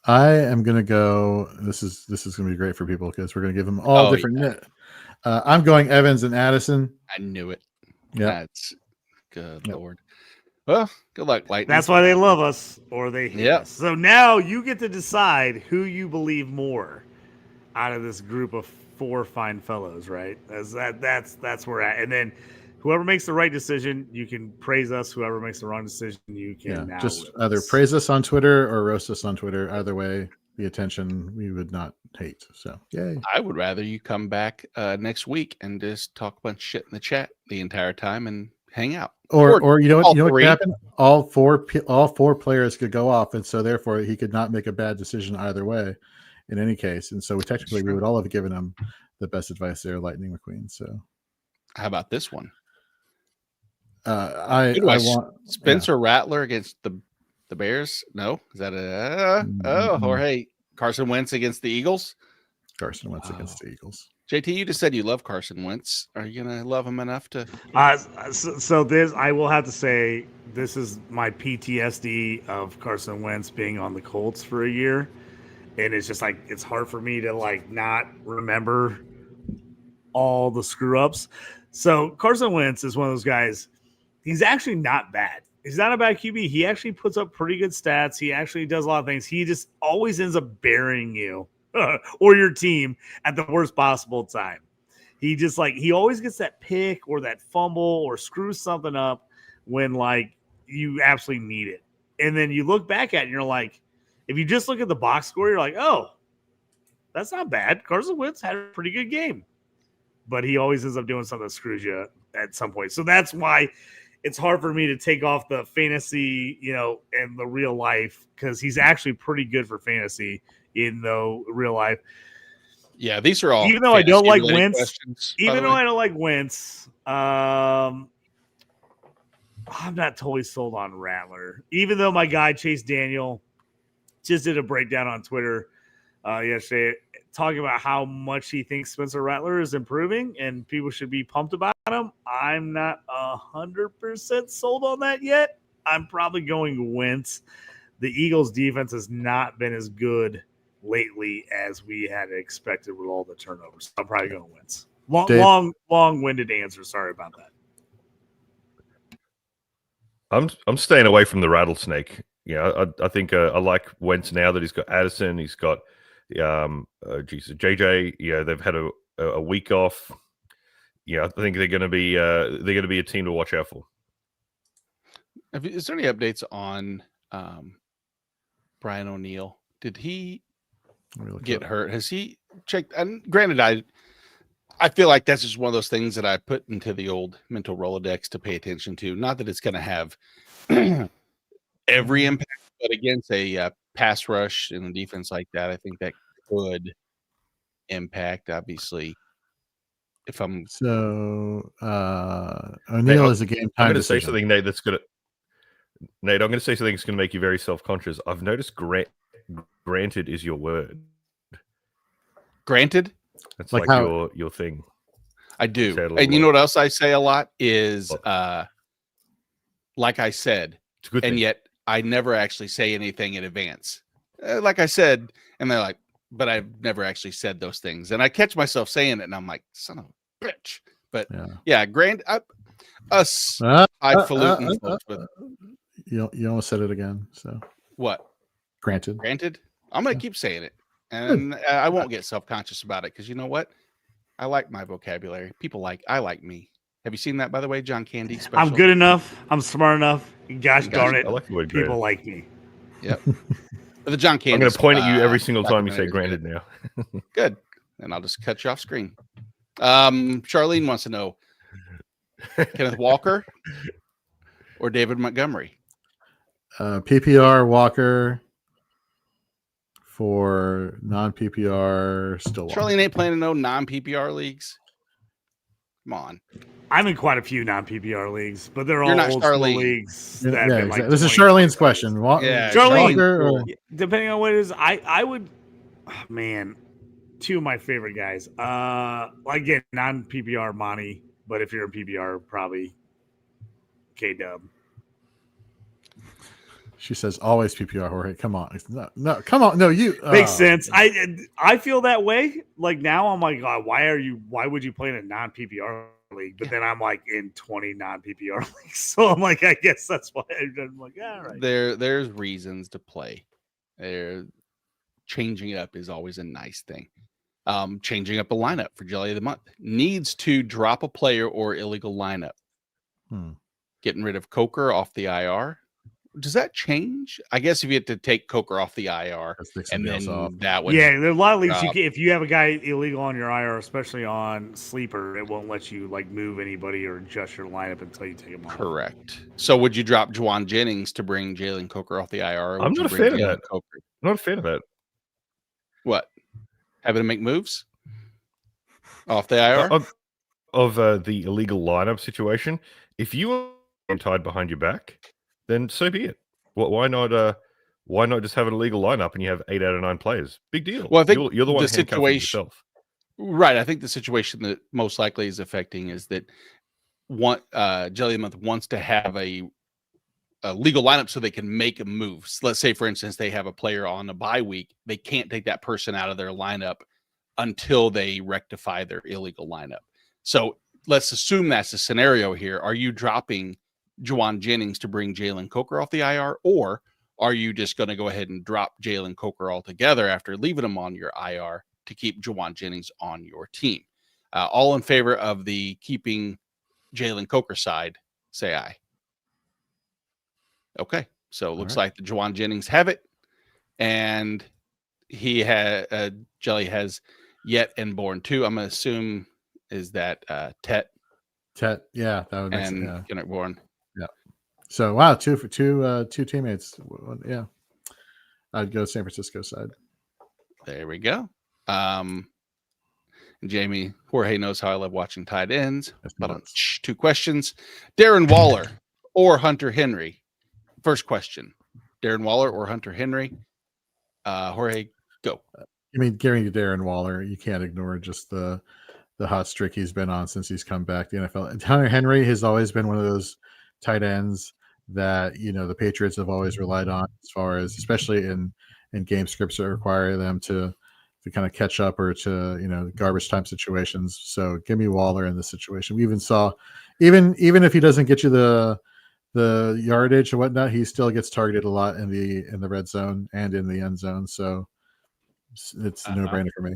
Speaker 2: I am gonna go. This is gonna be great for people because we're gonna give them all
Speaker 1: Oh,
Speaker 2: different. I'm going Evans and Addison.
Speaker 1: I knew it.
Speaker 2: Yeah,
Speaker 1: That's good, Lord. Well, good luck, Lightning.
Speaker 3: That's why they love us or they hate
Speaker 1: Yep.
Speaker 3: us. So now you get to decide who you believe more out of this group of four fine fellows, right? That's where we're at. And then whoever makes the right decision, you can praise us. Whoever makes the wrong decision, you can now
Speaker 2: just
Speaker 3: whip
Speaker 2: either
Speaker 3: us.
Speaker 2: praise us on Twitter or roast us on Twitter. Either way, the attention we would not hate. So yay!
Speaker 1: I would rather you come back next week and just talk a bunch of shit in the chat the entire time and hang out.
Speaker 2: Or you know what?
Speaker 1: all
Speaker 2: You know what
Speaker 1: three.
Speaker 2: could happen? All four players could go off, and so therefore he could not make a bad decision either way, in any case. And so technically, we would all have given him the best advice there, Lightning McQueen. So
Speaker 1: How about this one?
Speaker 2: I
Speaker 1: Who do I
Speaker 2: want
Speaker 1: Spencer Rattler against the Bears? No, is that Jorge Carson Wentz against the Eagles?
Speaker 2: Carson Wentz against the Eagles.
Speaker 1: JT, you just said you love Carson Wentz. Are you gonna love him enough to?
Speaker 3: So this, I will have to say, this is my PTSD of Carson Wentz being on the Colts for a year, and it's just like it's hard for me to like not remember all the screw ups. So Carson Wentz is one of those guys. He's actually not bad. He's not a bad QB. He actually puts up pretty good stats. He actually does a lot of things. He just always ends up burying you or your team at the worst possible time. He always gets that pick or that fumble or screws something up when like you absolutely need it. And then you look back at it and you're like, if you just look at the box score, you're like, oh, that's not bad. Carson Wentz had a pretty good game. But he always ends up doing something that screws you at some point. So that's why it's hard for me to take off the fantasy, and the real life, because he's actually pretty good for fantasy in the real life.
Speaker 1: Yeah, these are all.
Speaker 3: Even though I don't like
Speaker 1: fantasy-related
Speaker 3: Wentz,
Speaker 1: questions,
Speaker 3: even
Speaker 1: by the
Speaker 3: though
Speaker 1: way.
Speaker 3: I don't like Wentz, I'm not totally sold on Rattler. Even though my guy Chase Daniel just did a breakdown on Twitter yesterday, talking about how much he thinks Spencer Rattler is improving and people should be pumped about him. I'm not 100% sold on that yet. I'm probably going Wentz. The Eagles defense has not been as good lately as we had expected with all the turnovers. I'm probably going Wentz. Long-winded answer. Sorry about that.
Speaker 4: I'm staying away from the rattlesnake. I think I like Wentz now that he's got Addison. He's got JJ. Yeah, they've had a week off. Yeah, I think they're going to be a team to watch out for.
Speaker 1: Is there any updates on Brian O'Neill? Did he get hurt? Has he checked? And granted, I feel like that's just one of those things that I put into the old mental Rolodex to pay attention to. Not that it's going to have every impact, but against a pass rush and a defense like that, I think that could impact. Obviously, if I'm
Speaker 2: O'Neill is a game time.
Speaker 4: I'm going to say something, Nate. I'm going to say something that's going to make you very self-conscious. I've noticed granted is your word.
Speaker 1: Granted?
Speaker 4: That's like your thing.
Speaker 1: I do. And you know what else I say a lot is like I said,
Speaker 4: it's a good
Speaker 1: and
Speaker 4: thing.
Speaker 1: Yet I never actually say anything in advance. Like I said, and they're like, but I've never actually said those things. And I catch myself saying it and I'm like, son of a bitch. But yeah, us highfalutin folks with
Speaker 2: you almost said it again. So
Speaker 1: what?
Speaker 2: Granted.
Speaker 1: I'm gonna keep saying it, and I won't get self-conscious about it because you know what? I like my vocabulary. I like me. Have you seen that, by the way, John Candy special?
Speaker 3: I'm good enough. I'm smart enough. Gosh darn it!
Speaker 4: I like the word
Speaker 3: people
Speaker 4: granted.
Speaker 3: like me.
Speaker 1: Yep. But the John Candy.
Speaker 4: I'm going to point at you every single time you say granted now.
Speaker 1: Good. and I'll just cut you off screen. Charlene wants to know Kenneth Walker or David Montgomery.
Speaker 2: PPR Walker. For non-PPR, still Walker.
Speaker 1: Charlene ain't playing in no non-PPR leagues. Come on.
Speaker 3: I'm in quite a few non-PPR leagues, but they're
Speaker 1: You're
Speaker 3: all
Speaker 1: not
Speaker 3: old school
Speaker 1: Charlene.
Speaker 3: leagues.
Speaker 2: Yeah,
Speaker 3: That have been
Speaker 2: exactly.
Speaker 3: like
Speaker 2: This is
Speaker 3: 20,
Speaker 2: Charlene's question.
Speaker 1: Yeah,
Speaker 3: Charlene,
Speaker 2: Walker or-
Speaker 3: depending on what it is, I would, man, two of my favorite guys. Again, non-PPR Monty, but if you're in PPR, probably K-Dub.
Speaker 2: She says always PPR. Jorge, come on, no, come on, no, you
Speaker 3: Makes sense. I feel that way. Like now, I'm like, God, why would you play in a non-PPR league? But then I'm like in 20 non-PPR leagues, so I'm like, I guess that's why I'm like, all right.
Speaker 1: There's reasons to play. Changing up is always a nice thing. Changing up a lineup for Jelly of the Month needs to drop a player or illegal lineup. Getting rid of Coker off the IR. Does that change? I guess if you had to take Coker off the IR, and then that would
Speaker 3: there are a lot of leagues. If you have a guy illegal on your IR, especially on sleeper, it won't let you like move anybody or adjust your lineup until you take him off.
Speaker 1: Correct. So would you drop Juwan Jennings to bring Jalen Coker off the IR?
Speaker 4: I'm not a fan of that. Not a fan of that.
Speaker 1: What? Having to make moves off the IR
Speaker 4: of the illegal lineup situation. If you are tied behind your back, then so be it. Why not? Why not just have an illegal lineup and you have 8 out of 9 players? Big deal.
Speaker 1: Well, I think
Speaker 4: you're the one
Speaker 1: the
Speaker 4: handcuffing
Speaker 1: situation,
Speaker 4: yourself.
Speaker 1: Right. I think the situation that most likely is affecting is that Jelly of the Month wants to have a legal lineup so they can make a move. So let's say, for instance, they have a player on a bye week. They can't take that person out of their lineup until they rectify their illegal lineup. So let's assume that's the scenario here. Are you dropping Juwan Jennings to bring Jalen Coker off the IR, or are you just going to go ahead and drop Jalen Coker altogether after leaving him on your IR to keep Juwan Jennings on your team? All in favor of the keeping Jalen Coker side, say aye. Okay, so it looks like the Juwan Jennings have it, and he had Jelly has yet and born too. I'm going to assume is that Tet,
Speaker 2: yeah, that would make sense.
Speaker 1: And Kenneth Bourne.
Speaker 2: Yeah. So wow, two teammates. Yeah, I'd go San Francisco side.
Speaker 1: There we go. Jamie, Jorge knows how I love watching tight ends. But 2 questions: Darren Waller or Hunter Henry? First question: Darren Waller or Hunter Henry? Jorge, go.
Speaker 2: I mean, Gary Darren Waller. You can't ignore just the hot streak he's been on since he's come back to the NFL. And Hunter Henry has always been one of those tight ends that the Patriots have always relied on, as far as especially in game scripts that require them to kind of catch up or to garbage time situations. So give me Waller in this situation. We even saw even if he doesn't get you the yardage or whatnot, he still gets targeted a lot in the red zone and in the end zone. So it's a no-brainer for me.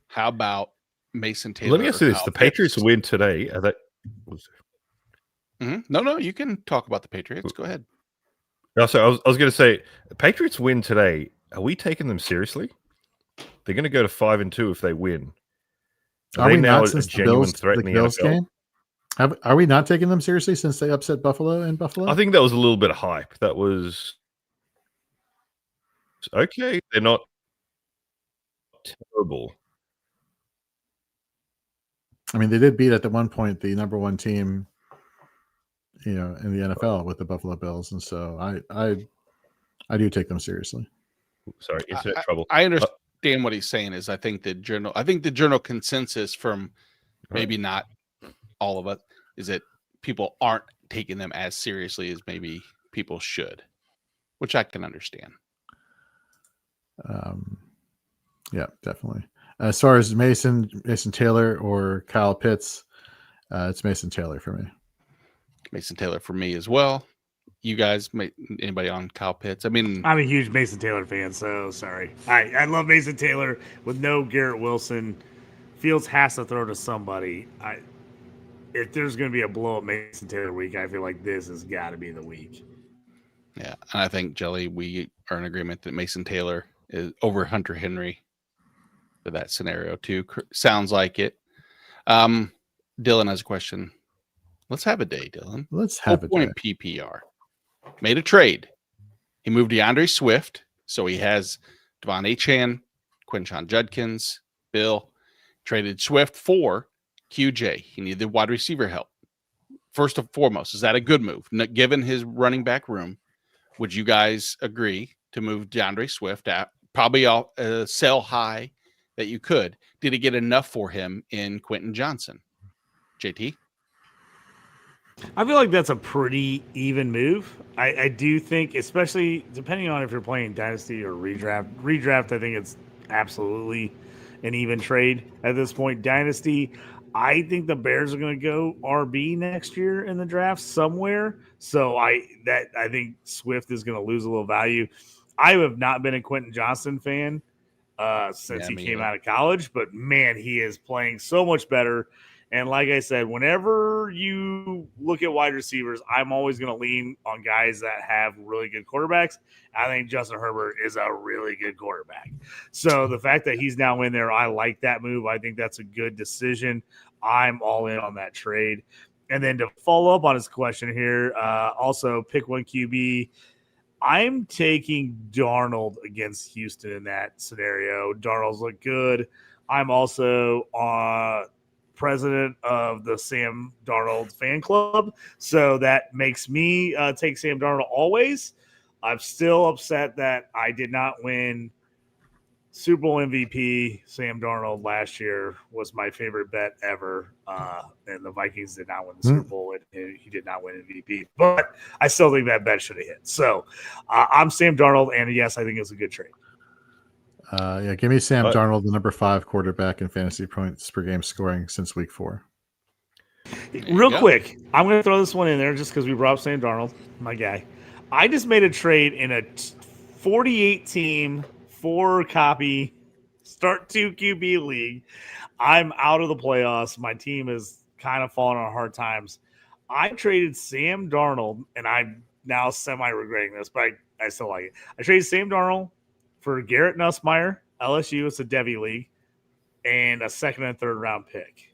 Speaker 1: How about Mason Taylor?
Speaker 4: Let me ask you this: the Patriots win today. Are they?
Speaker 1: No, you can talk about the Patriots. Go ahead.
Speaker 4: Also, I was going to say, Patriots win today. Are we taking them seriously? They're going to go to 5-2 if they win.
Speaker 2: Are we
Speaker 4: now
Speaker 2: not
Speaker 4: a
Speaker 2: since
Speaker 4: genuine threat in
Speaker 2: the
Speaker 4: the
Speaker 2: Bills
Speaker 4: NFL?
Speaker 2: game? Are we not taking them seriously since they upset Buffalo in Buffalo?
Speaker 4: I think that was a little bit of hype. That was okay. They're not terrible.
Speaker 2: I mean, they did beat at the one point the number 1 team, in the NFL with the Buffalo Bills, and so I do take them seriously.
Speaker 4: Sorry, internet trouble.
Speaker 1: I understand what he's saying. Is I think the general consensus from maybe not all of us is that people aren't taking them as seriously as maybe people should, which I can understand.
Speaker 2: Yeah, definitely. As far as Mason Taylor or Kyle Pitts, it's Mason Taylor for me.
Speaker 1: Mason Taylor for me as well. You guys, anybody on Kyle Pitts? I mean,
Speaker 3: I'm a huge Mason Taylor fan, so sorry. I love Mason Taylor with no Garrett Wilson. Fields has to throw to somebody. If there's going to be a blow-up Mason Taylor week, I feel like this has got to be the week.
Speaker 1: Yeah, and I think, Jelly, we are in agreement that Mason Taylor is over Hunter Henry. for that scenario too. Sounds like it. Dylan has a question. Let's have a day, Dylan.
Speaker 2: Let's have a day.
Speaker 1: PPR. Made a trade. He moved DeAndre Swift, so he has Devon Achane, Quinshon Judkins, Bill. Traded Swift for QJ. He needed wide receiver help. First and foremost, is that a good move? Given his running back room, would you guys agree to move DeAndre Swift at probably a sell high that you could? Did he get enough for him in Quentin Johnson? JT?
Speaker 3: I feel like that's a pretty even move. I do think, especially depending on if you're playing Dynasty or Redraft, I think it's absolutely an even trade at this point. Dynasty, I think the Bears are going to go RB next year in the draft somewhere. So I think Swift is going to lose a little value. I have not been a Quentin Johnson fan since he came out of college, but man, he is playing so much better. And like I said, whenever you look at wide receivers, I'm always going to lean on guys that have really good quarterbacks. I think Justin Herbert is a really good quarterback. So the fact that he's now in there, I like that move. I think that's a good decision. I'm all in on that trade. And then to follow up on his question here, also pick one QB. I'm taking Darnold against Houston in that scenario. Darnold's look good. I'm also president of the Sam Darnold fan club, so that makes me take Sam Darnold always. I'm still upset that I did not win Super Bowl MVP. Sam Darnold last year was my favorite bet ever, and the Vikings did not win the Super Bowl, and he did not win MVP. But I still think that bet should have hit. So I'm Sam Darnold, and yes, I think it's a good trade.
Speaker 2: Give me Sam Darnold, the number 5 quarterback in fantasy points per game scoring since week 4.
Speaker 3: Real quick, I'm going to throw this one in there just because we brought up Sam Darnold, my guy. I just made a trade in a 48-team, 4-copy, start 2 QB league. I'm out of the playoffs. My team is kind of falling on hard times. I traded Sam Darnold, and I'm now semi-regretting this, but I still like it. I traded Sam Darnold for Garrett Nussmeier, LSU, it's a Devy league, and a 2nd and 3rd round pick.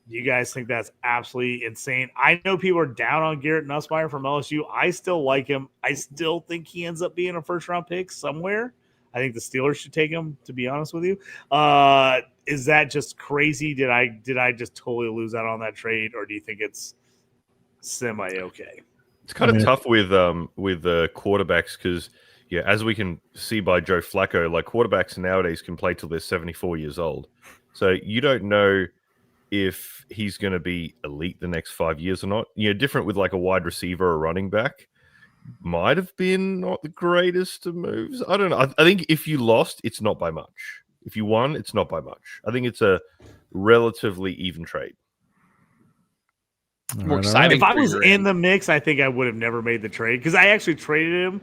Speaker 3: You guys think that's absolutely insane? I know people are down on Garrett Nussmeier from LSU. I still like him. I still think he ends up being a 1st round pick somewhere. I think the Steelers should take him, to be honest with you. Is that just crazy? Did I just totally lose out on that trade, or do you think it's semi-okay?
Speaker 4: It's kind of tough with the quarterbacks because as we can see by Joe Flacco, like quarterbacks nowadays can play till they're 74 years old. So you don't know if he's going to be elite the next 5 years or not. Different with like a wide receiver or running back. Might have been not the greatest of moves. I don't know. I think if you lost, it's not by much. If you won, it's not by much. I think it's a relatively even trade.
Speaker 1: More exciting.
Speaker 3: If I was in the mix, I think I would have never made the trade because I actually traded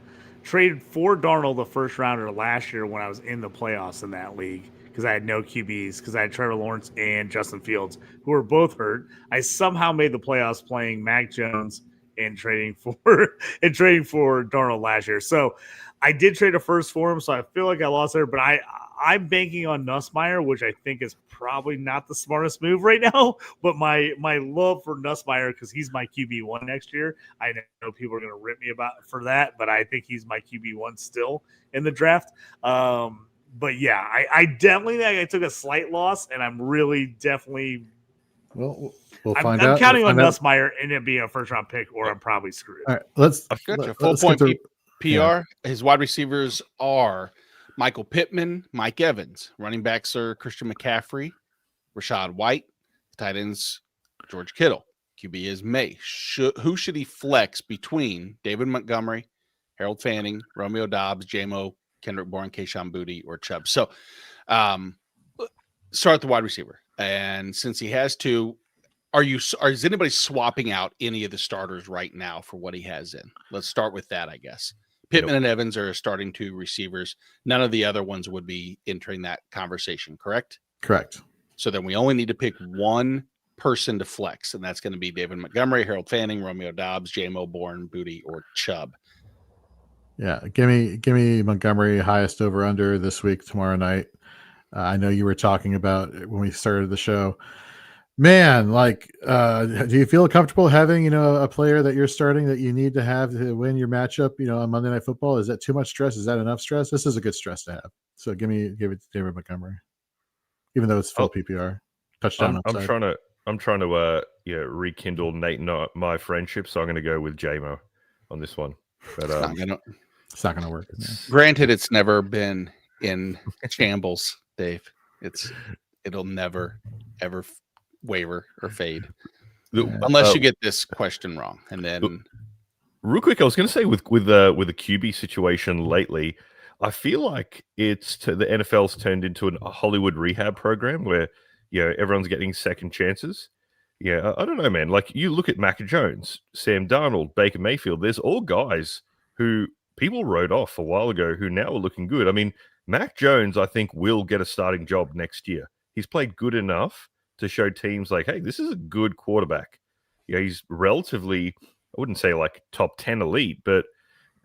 Speaker 3: for Darnold the 1st rounder last year when I was in the playoffs in that league because I had no QBs because I had Trevor Lawrence and Justin Fields who were both hurt. I somehow made the playoffs playing Mac Jones and trading for Darnold last year. So I did trade a 1st for him, so I feel like I lost there, but I'm banking on Nussmeier, which I think is probably not the smartest move right now, but my love for Nussmeier, because he's my QB1 next year. I know people are going to rip me for that, but I think he's my QB1 still in the draft. But yeah, I definitely think I took a slight loss, and I'm really definitely
Speaker 2: we'll find out.
Speaker 3: I'm counting on Nussmeier and it being a 1st round pick, or I'm probably screwed.
Speaker 2: All right, let's
Speaker 1: full point PR. His wide receivers are Michael Pittman, Mike Evans. Running backs are Christian McCaffrey, Rashad White. Tight ends, George Kittle. QB is May. Who should he flex between David Montgomery, Harold Fanning, Romeo Doubs, J-Mo, Kendrick Bourne, Kayshon Boutte, or Chubb? So start the wide receiver. And since he has 2, is anybody swapping out any of the starters right now for what he has in? Let's start with that, I guess. Pittman and Evans are starting 2 receivers. None of the other ones would be entering that conversation, correct?
Speaker 2: Correct.
Speaker 1: So then we only need to pick one person to flex, and that's going to be David Montgomery, Harold Fanning, Romeo Doubs, J-Mo, Bourne, Boutte, or Chubb.
Speaker 2: Yeah, give me Montgomery, highest over under this week, tomorrow night. I know you were talking about it when we started the show. Man, like, do you feel comfortable having, a player that you're starting that you need to have to win your matchup, on Monday Night Football? Is that too much stress? Is that enough stress? This is a good stress to have. So give it to David Montgomery, even though it's full PPR touchdown.
Speaker 4: I'm trying to rekindle Nate and my friendship, so I'm going to go with JMO on this one. But
Speaker 2: it's not going to work.
Speaker 1: Granted, it's never been in shambles, Dave. It'll never ever waiver or fade unless you get this question wrong. And then,
Speaker 4: real quick, I was going to say with the QB situation lately, I feel like the NFL's turned into a Hollywood rehab program where everyone's getting second chances. Yeah, I don't know, man. Like, you look at Mac Jones, Sam Darnold, Baker Mayfield. There's all guys who people wrote off a while ago who now are looking good. I mean, Mac Jones, I think, will get a starting job next year. He's played good enough to show teams like, hey, this is a good quarterback. He's relatively, I wouldn't say like top 10 elite, but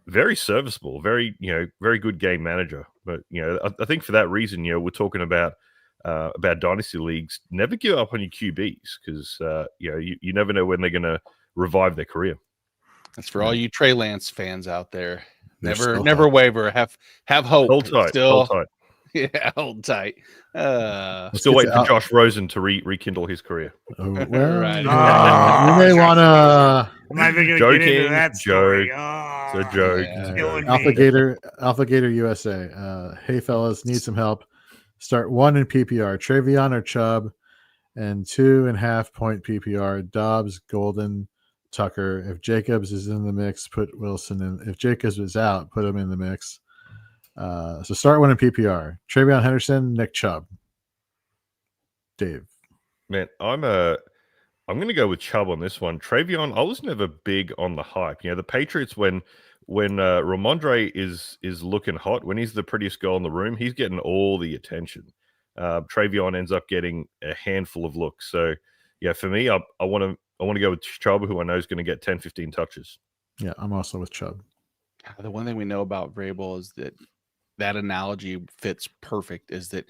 Speaker 4: very serviceable, very good game manager. But I think for that reason, we're talking about dynasty leagues. Never give up on your QBs because you never know when they're going to revive their career.
Speaker 1: That's for all you Trey Lance fans out there. Never waiver. Have hope.
Speaker 4: Hold tight. Hold tight.
Speaker 1: Yeah, hold tight.
Speaker 4: Still waiting for Josh Rosen to rekindle his career.
Speaker 2: Oh, well,
Speaker 1: right.
Speaker 2: You may want to.
Speaker 3: I'm not even going to get into that story.
Speaker 4: It's a joke.
Speaker 2: Alpha Gator USA. Hey, fellas, need some help. Start 1 in PPR, Travion or Chubb, and 2.5 point PPR, Dobbs, Golden, Tucker. If Jacobs is in the mix, put Wilson in. If Jacobs is out, put him in the mix. So start 1 in PPR, Travion Henderson, Nick Chubb. Dave.
Speaker 4: Man, I'm going to go with Chubb on this one. Travion, I was never big on the hype. The Patriots, when Ramondre is looking hot, when he's the prettiest guy in the room, he's getting all the attention. Travion ends up getting a handful of looks. So, for me, I want to go with Chubb, who I know is going to get 10, 15 touches.
Speaker 2: Yeah, I'm also with Chubb.
Speaker 1: The one thing we know about Vrabel is that analogy fits perfect, is that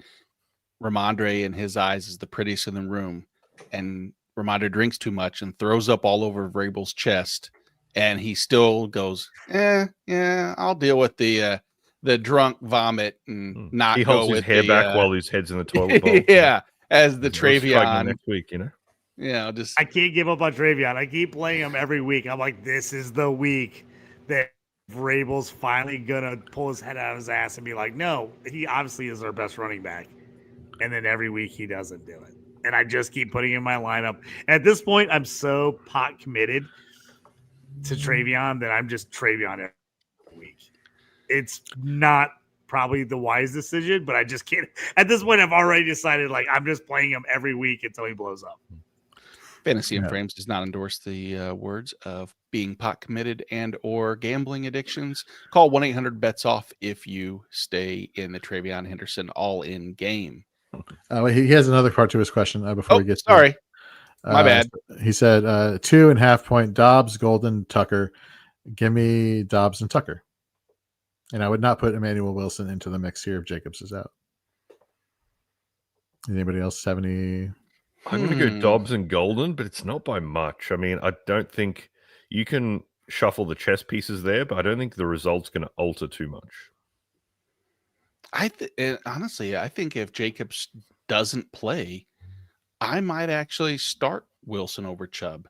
Speaker 1: Ramondre in his eyes is the prettiest in the room, and Ramondre drinks too much and throws up all over Vrabel's chest, and he still goes, yeah, I'll deal with the drunk vomit and not.
Speaker 4: He holds his hair back while his head's in the toilet bowl.
Speaker 1: Yeah, as the Travion
Speaker 4: next week,
Speaker 3: I can't give up on Travion. I keep playing him every week. I'm like, this is the week that Vrabel's finally gonna pull his head out of his ass and be like, no, he obviously is our best running back. And then every week he doesn't do it. And I just keep putting him in my lineup. At this point, I'm so pot committed to Travion that I'm just Travion every week. It's not probably the wise decision, but I just can't. At this point, I've already decided, like, I'm just playing him every week until he blows up.
Speaker 1: Fantasy and Frames does not endorse the words of being pot committed and or gambling addictions. Call 1-800-BETS-OFF if you stay in the Travion Henderson all-in game.
Speaker 2: He has another part to his question before we get
Speaker 1: started. My bad.
Speaker 2: He said 2.5 point Dobbs, Golden, Tucker. Give me Dobbs and Tucker. And I would not put Emmanuel Wilson into the mix here if Jacobs is out. Anybody else have any?
Speaker 4: I'm going to go Dobbs and Golden, but it's not by much. I mean, I don't think you can shuffle the chess pieces there, but I don't think the result's going to alter too much.
Speaker 1: Honestly, I think if Jacobs doesn't play, I might actually start Wilson over Chubb.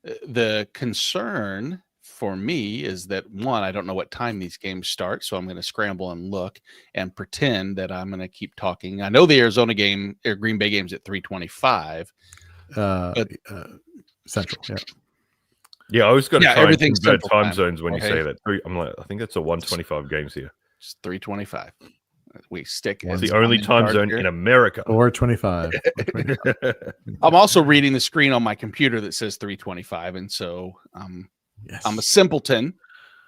Speaker 1: The concern for me is that, one, I don't know what time these games start, so I'm going to scramble and look and pretend that I'm going to keep talking. I know the Arizona game, or Green Bay game's at 3:25.
Speaker 2: Central, yeah.
Speaker 4: Yeah, I always got to try and convert time zones when
Speaker 1: okay.
Speaker 4: You say that. I'm like, I think that's a 125 games here.
Speaker 1: It's 3:25. We stick.
Speaker 4: It's the only time zone in America.
Speaker 2: Or 25.
Speaker 1: I'm also reading the screen on my computer that says 3:25, and so
Speaker 2: yes.
Speaker 1: I'm a simpleton,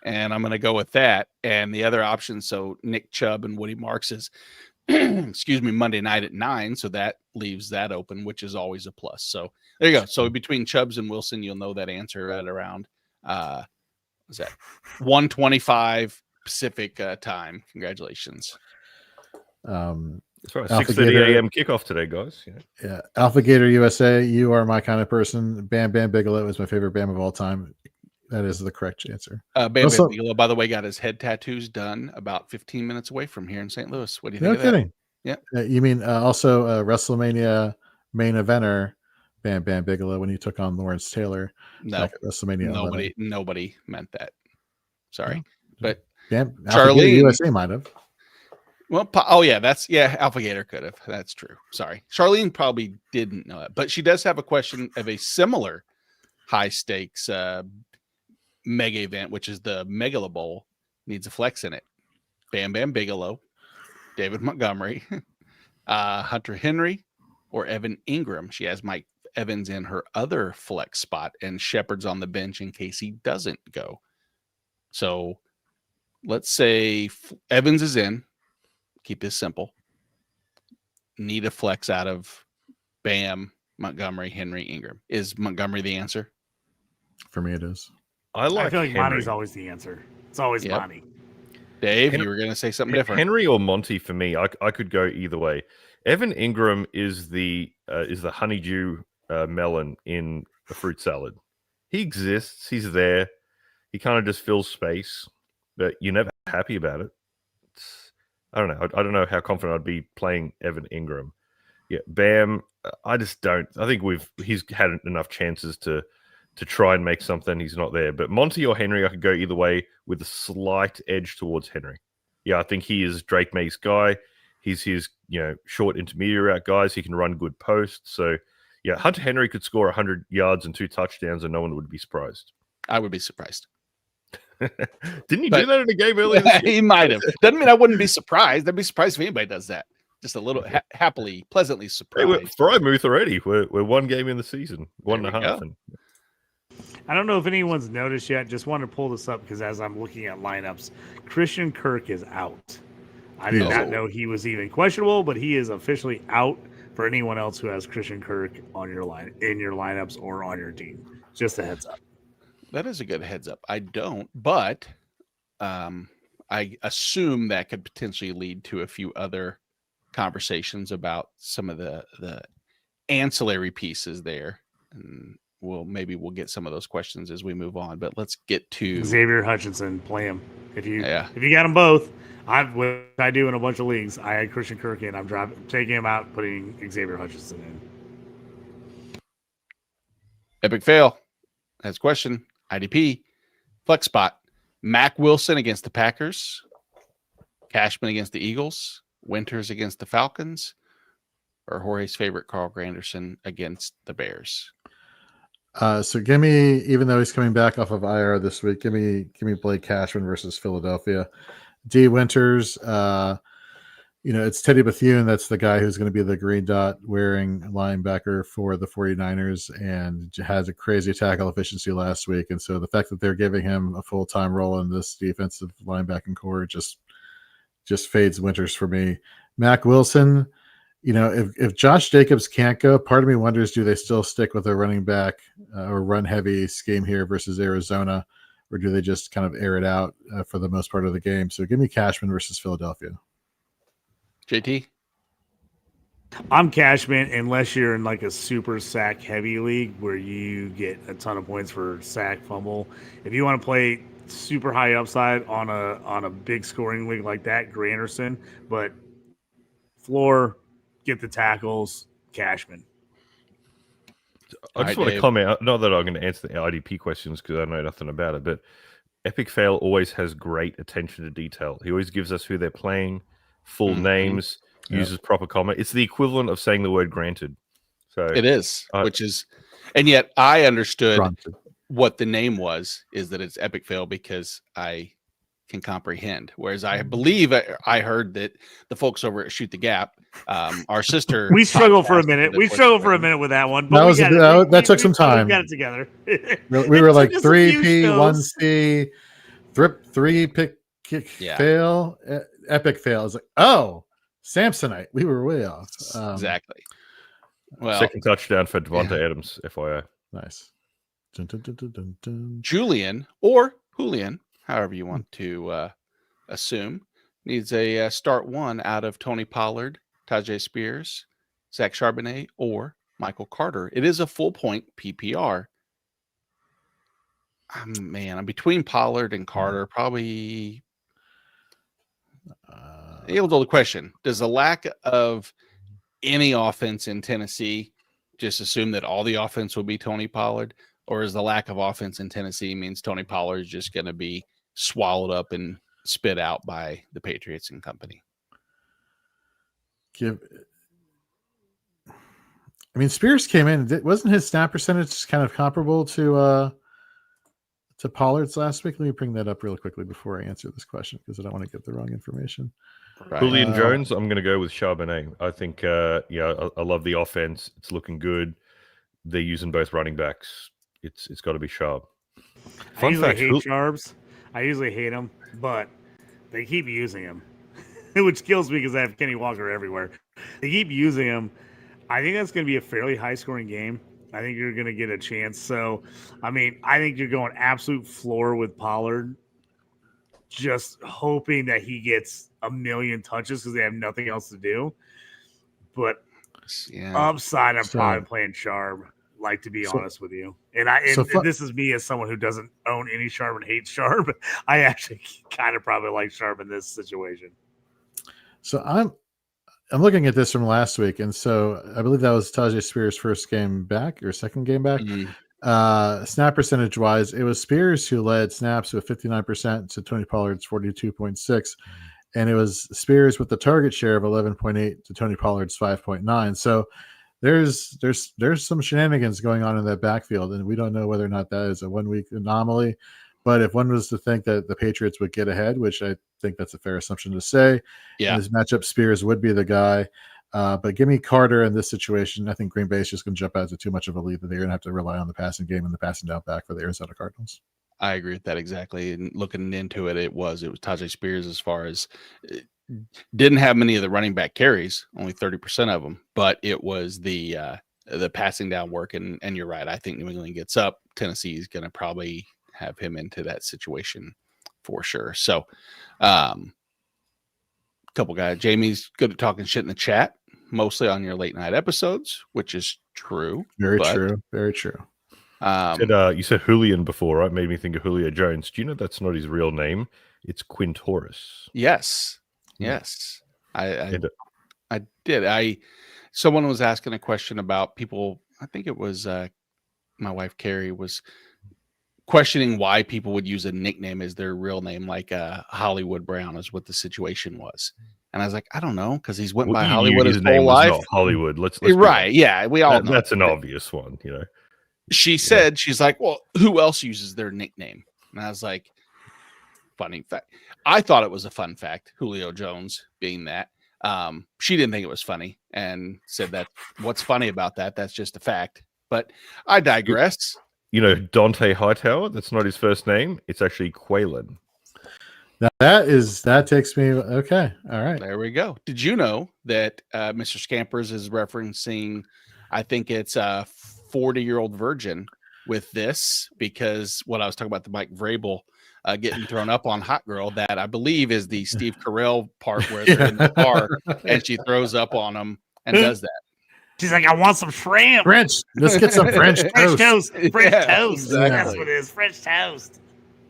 Speaker 1: and I'm going to go with that. And the other option, so Nick Chubb and Woody Marks is, Monday night at 9, so that leaves that open, which is always a plus. So there you go. So between Chubbs and Wilson, you'll know that answer at around what's that? 1:25 Pacific time. Congratulations.
Speaker 4: That's right.
Speaker 2: Alpha
Speaker 4: 6:30
Speaker 2: Gator.
Speaker 4: a.m. kickoff today, guys. Yeah.
Speaker 2: Yeah, Alpha Gator USA. You are my kind of person. Bam Bam Bigelow is my favorite Bam of all time. That is the correct answer.
Speaker 1: Bam
Speaker 2: Also-
Speaker 1: Bam Bigelow, by the way, got his head tattoos done about 15 minutes away from here in St. Louis. What do you think
Speaker 2: No
Speaker 1: of that?
Speaker 2: kidding.
Speaker 1: Yeah.
Speaker 2: You mean also WrestleMania main eventer Bam Bam Bigelow when he took on Lawrence Taylor
Speaker 1: No,
Speaker 2: back at WrestleMania 11.
Speaker 1: nobody meant that. Sorry,
Speaker 2: No.
Speaker 1: but
Speaker 2: Alpha Gator
Speaker 1: Charlene-
Speaker 2: USA might have.
Speaker 1: well, Alpha Gator could have. That's true. Sorry, Charlene probably didn't know it, but she does have a question of a similar high stakes mega event, which is the Megalo Bowl. Needs a flex in it. Bam Bam Bigelow, David Montgomery, Hunter Henry, or Evan Ingram. She has Mike Evans in her other flex spot, and Shepard's on the bench in case he doesn't go. So let's say Evans is in. Keep this simple. Need a flex out of Bam, Montgomery, Henry, Ingram. Is Montgomery the answer?
Speaker 2: For me, it is.
Speaker 4: I
Speaker 3: I
Speaker 4: like
Speaker 3: feel like
Speaker 4: Henry.
Speaker 3: Monty's always the answer. It's always
Speaker 1: Yep.
Speaker 3: Monty.
Speaker 1: Dave, you were going to say something different.
Speaker 4: Henry or Monty for me. I could go either way. Evan Ingram is the honeydew melon in a fruit salad. He exists. He's there. He kind of just fills space, but you're never happy about it. I don't know. I don't know how confident I'd be playing Evan Ingram. Yeah, Bam. I just don't. I think he's had enough chances to try and make something. He's not there. But Monty or Henry, I could go either way with a slight edge towards Henry. Yeah, I think he is Drake May's guy. He's his short intermediate route guys. He can run good posts. So yeah, Hunter Henry could score 100 yards and 2 touchdowns, and no one would be surprised.
Speaker 1: I would be surprised.
Speaker 4: Didn't he do that in a game earlier this year?
Speaker 1: He might have. Doesn't mean I wouldn't be surprised. I'd be surprised if anybody does that. Just a little pleasantly
Speaker 4: Hey,
Speaker 1: surprised.
Speaker 4: we're Frymouth already. We're one game in the season, one
Speaker 1: There
Speaker 4: and a
Speaker 1: we
Speaker 4: half.
Speaker 1: go.
Speaker 4: And
Speaker 3: I don't know if anyone's noticed yet. Just want to pull this up because as I'm looking at lineups, Christian Kirk is out. I did not know he was even questionable, but he is officially out for anyone else who has Christian Kirk on your in your lineups or on your team. Just a heads up.
Speaker 1: That is a good heads up. I don't, but I assume that could potentially lead to a few other conversations about some of the ancillary pieces there. And we'll get some of those questions as we move on. But let's get to
Speaker 3: Xavier Hutchinson. Play him if you
Speaker 1: Yeah.
Speaker 3: if you got them both. I do in a bunch of leagues. I had Christian Kirk in. I'm taking him out, putting Xavier Hutchinson in.
Speaker 1: Epic Fail. Has a question. IDP. Flex spot. Mac Wilson against the Packers. Cashman against the Eagles. Winters against the Falcons. Or Jorge's favorite, Carl Granderson against the Bears.
Speaker 2: So give me, even though he's coming back off of IR this week, give me Blake Cashman versus Philadelphia. D Winters, it's Teddy Bethune. That's the guy who's going to be the green dot wearing linebacker for the 49ers and has a crazy tackle efficiency last week. And so the fact that they're giving him a full-time role in this defensive linebacking core just fades Winters for me. Mac Wilson, if Josh Jacobs can't go, part of me wonders, do they still stick with a running back or run heavy scheme here versus Arizona, or do they just kind of air it out for the most part of the game? So give me Cashman versus Philadelphia.
Speaker 1: JT?
Speaker 3: I'm Cashman unless you're in like a super sack heavy league where you get a ton of points for sack fumble. If you want to play super high upside on a big scoring league like that, Granderson, but floor, get the tackles, Cashman.
Speaker 4: I just want to comment, not that I'm going to answer the IDP questions because I know nothing about it, but Epic Fail always has great attention to detail. He always gives us who they're playing, full names, uses proper comment. It's the equivalent of saying the word granted. So
Speaker 1: It is, and yet I understood
Speaker 2: Granted.
Speaker 1: what the name is that it's Epic Fail because I can comprehend. Whereas I believe I heard that the folks over at Shoot the Gap, our sister,
Speaker 3: We struggled for a
Speaker 1: podcast,
Speaker 3: minute.
Speaker 1: that
Speaker 3: We
Speaker 1: was
Speaker 3: struggled for a
Speaker 1: written.
Speaker 3: minute with that one.
Speaker 2: That
Speaker 3: But
Speaker 2: was that took some time.
Speaker 3: We got it together.
Speaker 2: We were like
Speaker 3: took us a few
Speaker 2: 3P,
Speaker 3: shows.
Speaker 2: 1C, three pick
Speaker 1: Yeah.
Speaker 2: fail, Epic Fail. It's like, oh, Samsonite. We were way off.
Speaker 1: Exactly. Well,
Speaker 4: second touchdown for Devontae Adams, FYI.
Speaker 2: Nice. Dun, dun, dun, dun, dun, dun.
Speaker 1: Julian or Julian, however you want to assume, needs a start one out of Tony Pollard, Tajay Spears, Zach Charbonnet, or Michael Carter. It is a full point PPR. Man, I'm between Pollard and Carter. Probably. Here's the question: does the lack of any offense in Tennessee just assume that all the offense will be Tony Pollard, or is the lack of offense in Tennessee means Tony Pollard is just going to be swallowed up and spit out by the Patriots and company?
Speaker 2: Spears came in. Wasn't his snap percentage kind of comparable to Pollard's last week? Let me bring that up real quickly before I answer this question because I don't want to give the wrong information.
Speaker 1: Right.
Speaker 4: Julian Jones, I'm going to go with Charbonnet. I think, I love the offense. It's looking good. They're using both running backs. It's got to be Sharp.
Speaker 3: I usually hate Charbs. I usually hate him, but they keep using him, which kills me because I have Kenny Walker everywhere. They keep using him. I think that's going to be a fairly high-scoring game. I think you're going to get a chance. So, I think you're going absolute floor with Pollard, just hoping that he gets a million touches because they have nothing else to do. But upside, I'm probably playing Sharp, to be honest with you. And this is me as someone who doesn't own any Sharp and hates Sharp. I actually kind of probably like Sharp in this situation.
Speaker 2: So I'm looking at this from last week, and so I believe that was Tajay Spears' first game back or second game back. Mm-hmm. Snap percentage wise, it was Spears who led snaps with 59% to Tony Pollard's 42.6, and it was Spears with the target share of 11.8 to Tony Pollard's 5.9. So there's some shenanigans going on in that backfield, and we don't know whether or not that is a 1 week anomaly. But if one was to think that the Patriots would get ahead, which I think that's a fair assumption to say, in this matchup, Spears would be the guy. But give me Carter in this situation. I think Green Bay is just going to jump out to too much of a lead that they're going to have to rely on the passing game and the passing down back for the Arizona Cardinals.
Speaker 1: I agree with that exactly. And looking into it, it was Tajay Spears as far as didn't have many of the running back carries, only 30% of them, but it was the passing down work. And you're right. I think New England gets up. Tennessee is going to probably have him into that situation for sure. So, couple guys. Jamie's good at talking shit in the chat, mostly on your late night episodes, which is true.
Speaker 2: Very true.
Speaker 4: You said Julian before, right? Made me think of Julio Jones. Do you know that's not his real name? It's Quintoris.
Speaker 1: Yes. I did. Someone was asking a question about people. I think it was my wife Carrie was questioning why people would use a nickname as their real name, like Hollywood Brown is what the situation was. And I was like, I don't know, because he's went by Hollywood his whole life.
Speaker 4: Not Hollywood. Let's
Speaker 1: right. Yeah, we all know.
Speaker 4: That's an obvious one,
Speaker 1: She said, she's like, well, who else uses their nickname? And I was like, funny fact. I thought it was a fun fact, Julio Jones being that. She didn't think it was funny and said that what's funny about that? That's just a fact. But I digress.
Speaker 4: Dante Hightower, that's not his first name. It's actually Quaylen.
Speaker 2: Now that takes me. Okay. All right.
Speaker 1: There we go. Did you know that Mr. Scampers is referencing, I think it's a 40-year-old virgin with this, because what I was talking about, the Mike Vrabel getting thrown up on Hot Girl, that I believe is the Steve Carell part where they're in the car and she throws up on him and does that.
Speaker 3: She's like, I want some shrimp.
Speaker 2: French. Let's get some French toast.
Speaker 3: French toast.
Speaker 1: Exactly.
Speaker 3: That's what it is. French toast.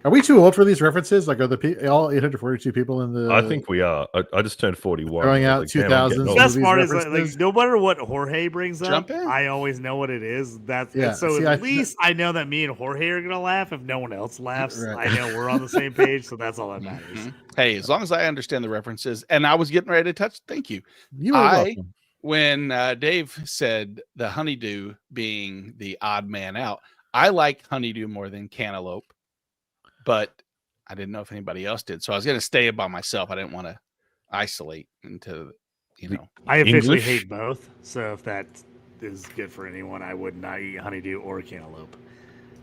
Speaker 2: Are we too old for these references? Like, are all 842 people in the?
Speaker 4: I think we are. I just turned 41.
Speaker 2: Throwing out 2000s.
Speaker 3: The best part is like, no matter what Jorge brings up, I always know what it is. At least I know that me and Jorge are gonna laugh. If no one else laughs, right. I know we're on the same page. So that's all that matters.
Speaker 1: Mm-hmm. Hey, as long as I understand the references, and I was getting ready to touch. Thank you.
Speaker 2: You are welcome.
Speaker 1: When Dave said the honeydew being the odd man out, I like honeydew more than cantaloupe, but I didn't know if anybody else did. So I was going to stay by myself. I didn't want to isolate into,
Speaker 3: I officially hate both. So if that is good for anyone, I would not eat honeydew or cantaloupe.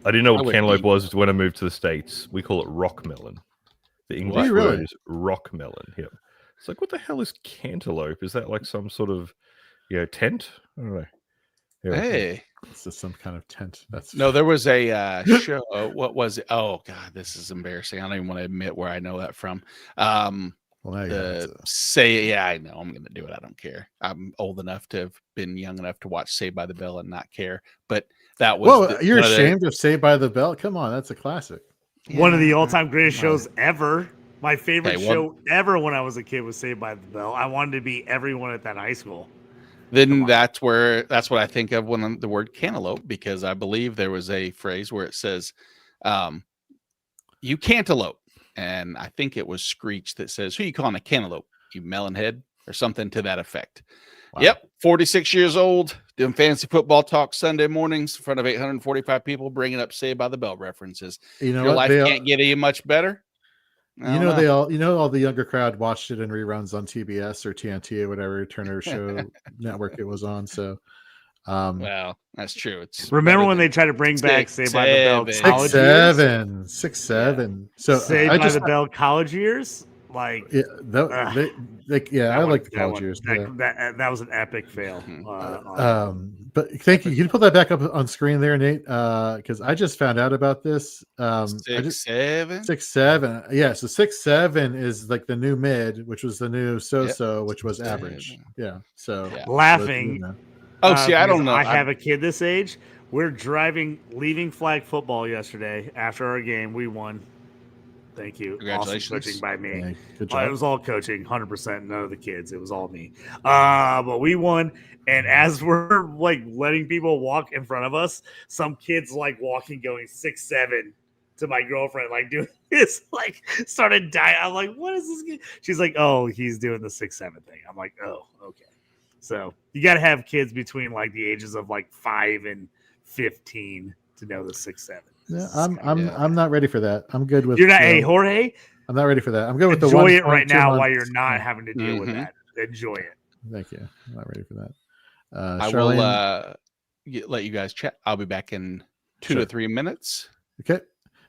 Speaker 4: I didn't know what cantaloupe was when I moved to the States. We call it rock melon. The English word is rock melon. Yeah. It's like, what the hell is cantaloupe? Is that like some sort of tent? I don't know. Yeah.
Speaker 1: Hey,
Speaker 2: it's just some kind of tent.
Speaker 1: No, there was a show. What was it? Oh God, this is embarrassing. I don't even want to admit where I know that from.
Speaker 2: Well, now you have to.
Speaker 1: Say, yeah, I know I'm going to do it. I don't care. I'm old enough to have been young enough to watch Saved by the Bell and not care. But that was.
Speaker 2: Whoa, you're ashamed of Saved by the Bell? Come on, that's a classic.
Speaker 3: One of the all-time greatest shows ever. My favorite
Speaker 1: Okay,
Speaker 3: show ever when I was a kid was Saved by the Bell. I wanted to be everyone at that high school.
Speaker 1: Then that's what I think of when the word cantaloupe, because I believe there was a phrase where it says, "You cantaloupe," and I think it was Screech that says, "Who you calling a cantaloupe? You melonhead," or something to that effect. Wow. Yep, 46 years old, doing fantasy football talk Sunday mornings in front of 845 people, bringing up Saved by the Bell references.
Speaker 2: You know,
Speaker 1: your life can't get any much better.
Speaker 2: All the younger crowd watched it in reruns on TBS or TNT or whatever Turner Show network it was on. So,
Speaker 1: well, that's true. It's
Speaker 3: remember when they tried to bring back Saved by the Bell college years?
Speaker 2: 6-7. So
Speaker 3: Saved by the Bell college years, like
Speaker 2: I like the college years.
Speaker 3: That was an epic fail.
Speaker 2: But thank you. You can put that back up on screen there, Nate, because I just found out about this.
Speaker 1: 6-7.
Speaker 2: 6-7. Yeah, so 6-7 is like the new mid, which was the new so-so, which was average. Yeah. So
Speaker 3: laughing.
Speaker 1: See, I don't know.
Speaker 3: I have a kid this age. We're leaving flag football yesterday after our game. We won. Thank you.
Speaker 1: Congratulations.
Speaker 3: Awesome coaching by me.
Speaker 2: Yeah, good job.
Speaker 3: It was all coaching, 100%. None of the kids. It was all me. But we won. And as we're like letting people walk in front of us, some kids like walking, going 6-7 to my girlfriend, like doing this, like started dying. I'm like, what is this? She's like, oh, he's doing the 6-7 thing. I'm like, oh, okay. So you got to have kids between like the ages of like 5 and 15 to know the 6-7.
Speaker 2: Yeah, I'm not ready for that. I'm good with.
Speaker 3: You're not, hey Jorge.
Speaker 2: I'm not ready for that. I'm good with the
Speaker 3: enjoy it right now while you're not having to deal with that. Enjoy it.
Speaker 2: Thank you. I'm not ready for that.
Speaker 1: I will let you guys chat. I'll be back in 2 to 3 minutes.
Speaker 2: Okay.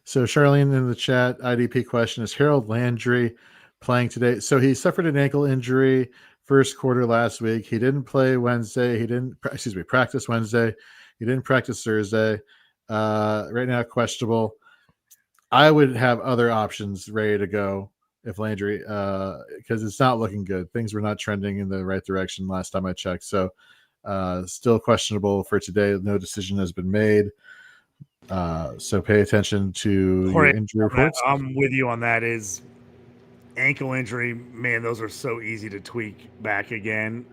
Speaker 2: So Charlene in the chat, IDP question, is Harold Landry playing today? So he suffered an ankle injury first quarter last week. He didn't play Wednesday. He didn't practice Wednesday. He didn't practice Thursday. Right now, questionable. I would have other options ready to go if Landry, because it's not looking good. Things were not trending in the right direction last time I checked. So still questionable for today. No decision has been made. So pay attention to your injury reports.
Speaker 3: I'm with you on that. Is ankle injury, man, those are so easy to tweak back again.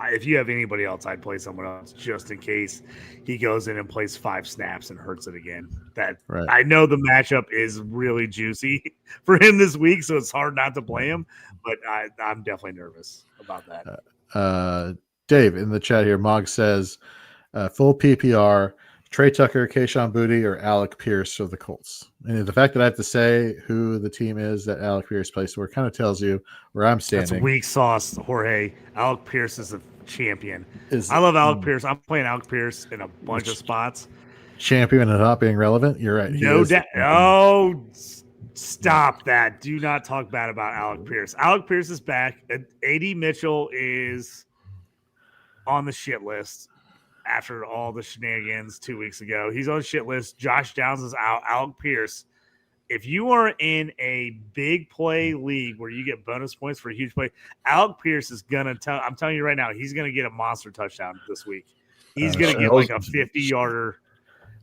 Speaker 3: If you have anybody else, I'd play someone else just in case he goes in and plays 5 snaps and hurts it again. Right. I know the matchup is really juicy for him this week, so it's hard not to play him, but I'm definitely nervous about that.
Speaker 2: Dave in the chat here, Mog says, full PPR, Trey Tucker, Kayshon Boutte, or Alec Pierce for the Colts. And the fact that I have to say who the team is that Alec Pierce plays for kind of tells you where I'm standing.
Speaker 3: That's weak sauce, Jorge. Alec Pierce is a champion. I love Alec Pierce. I'm playing Alec Pierce in a bunch of spots.
Speaker 2: Champion and not being relevant? You're right.
Speaker 3: No doubt. Oh, stop that. Do not talk bad about Alec Pierce. Alec Pierce is back. A.D. Mitchell is on the shit list. After all the shenanigans 2 weeks ago, he's on the shit list. Josh Downs is out. Alec Pierce. If you are in a big play league where you get bonus points for a huge play, Alec Pierce is gonna tell. I'm telling you right now, he's gonna get a monster touchdown this week. He's gonna get like a 50-yarder.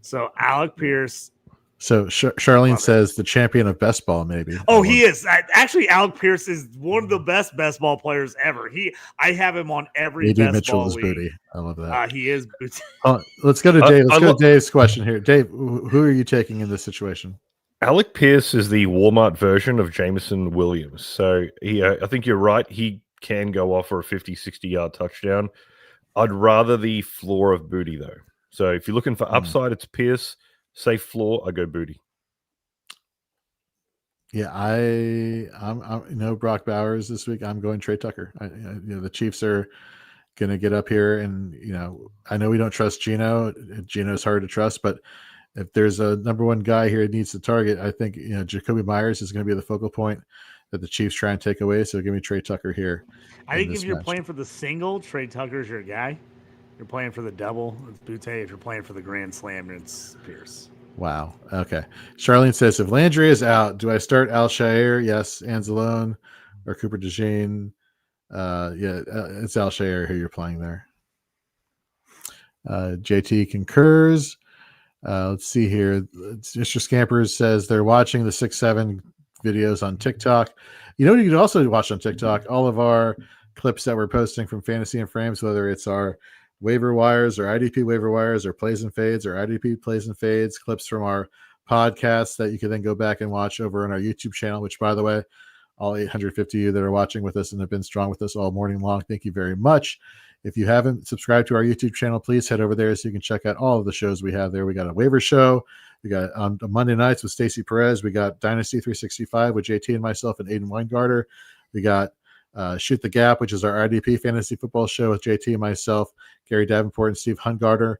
Speaker 3: So Alec Pierce.
Speaker 2: So Charlene says the champion of best ball, maybe.
Speaker 3: Oh, he is. Actually, Alec Pierce is one of the best ball players ever. I have him on every
Speaker 2: AD
Speaker 3: best
Speaker 2: Mitchell
Speaker 3: ball
Speaker 2: is
Speaker 3: league.
Speaker 2: Booty. I love that.
Speaker 3: He is.
Speaker 2: Let's go to Dave. Let's go to Dave's question here. Dave, who are you taking in this situation?
Speaker 4: Alec Pierce is the Walmart version of Jameson Williams. So I think you're right. He can go off for a 50, 60-yard touchdown. I'd rather the floor of Booty, though. So if you're looking for upside, it's Pierce. Safe floor, I go Booty.
Speaker 2: Yeah, I'm Brock Bowers this week. I'm going Trey Tucker. The Chiefs are going to get up here, and I know we don't trust Geno. Geno's hard to trust, but if there's a number one guy here that needs to target, I think Jacoby Myers is going to be the focal point that the Chiefs try and take away. So give me Trey Tucker here.
Speaker 3: I think if you're playing for the single, Trey Tucker's your guy. You're playing for the double, it's Boutte. If you're playing for the grand slam, it's Pierce.
Speaker 2: Wow. Okay. Charlene says, if Landry is out, do I start Al-Shaair? Yes. Anzalone or Cooper DeJean. It's Alshire who you're playing there. JT concurs. Let's see here. Mr. Scampers says they're watching the 6-7 videos on TikTok. You know what you can also watch on TikTok? All of our clips that we're posting from Fantasy and Frames, whether it's our waiver wires or IDP waiver wires or plays and fades or IDP plays and fades, clips from our podcasts that you can then go back and watch over on our YouTube channel, which, by the way, all 850 of you that are watching with us and have been strong with us all morning long, thank you very much. If you haven't subscribed to our YouTube channel, please head over there so you can check out all of the shows we have there. We got a waiver show. We got on Monday nights with Stacey Perez. We got Dynasty 365 with JT and myself and Aiden Weingarter. We got Shoot the Gap, which is our IDP Fantasy Football show with JT and myself, Gary Davenport, and Steve Hungarter.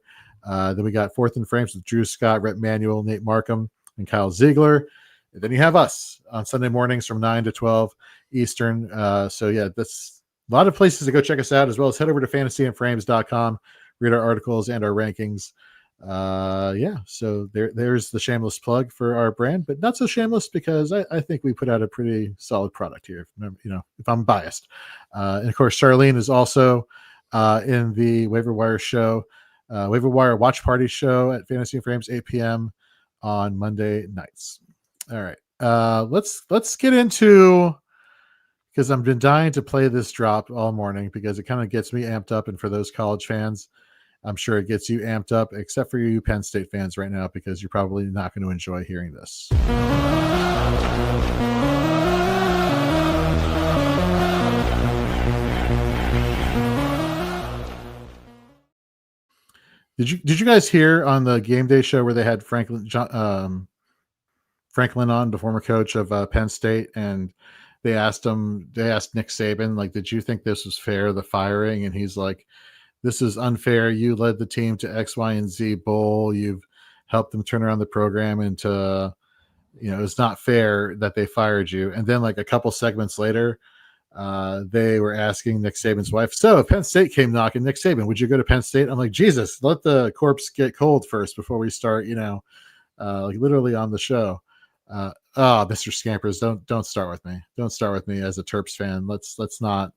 Speaker 2: Then we got Fourth and Frames with Drew Scott, Rhett Manuel, Nate Marcum, and Kyle Ziegler. And then you have us on Sunday mornings from 9 to 12 Eastern. So, yeah, that's a lot of places to go check us out, as well as head over to fantasyandframes.com, read our articles and our rankings. So there's the shameless plug for our brand, but not so shameless because I think we put out a pretty solid product here, if I'm biased. And, of course, Charlene is also in the Waiver Wire show, Waiver Wire Watch Party show at Fantasy and Frames, 8 p.m. on Monday nights. All right. Let's get into, because I've been dying to play this drop all morning because it kind of gets me amped up. And for those college fans, I'm sure it gets you amped up, except for you Penn State fans right now, because you're probably not going to enjoy hearing this. Did you guys hear on the game day show where they had Franklin on, the former coach of Penn State, and they asked Nick Saban, like, did you think this was fair, the firing? And he's like, this is unfair. You led the team to X, Y, and Z bowl. You've helped them turn around the program into, it's not fair that they fired you. And then, like, a couple segments later, they were asking Nick Saban's wife, so if Penn State came knocking, Nick Saban, would you go to Penn State? I'm like, Jesus, let the corpse get cold first before we start, like literally on the show. Mr. Scampers, don't start with me. Don't start with me as a Terps fan. Let's not.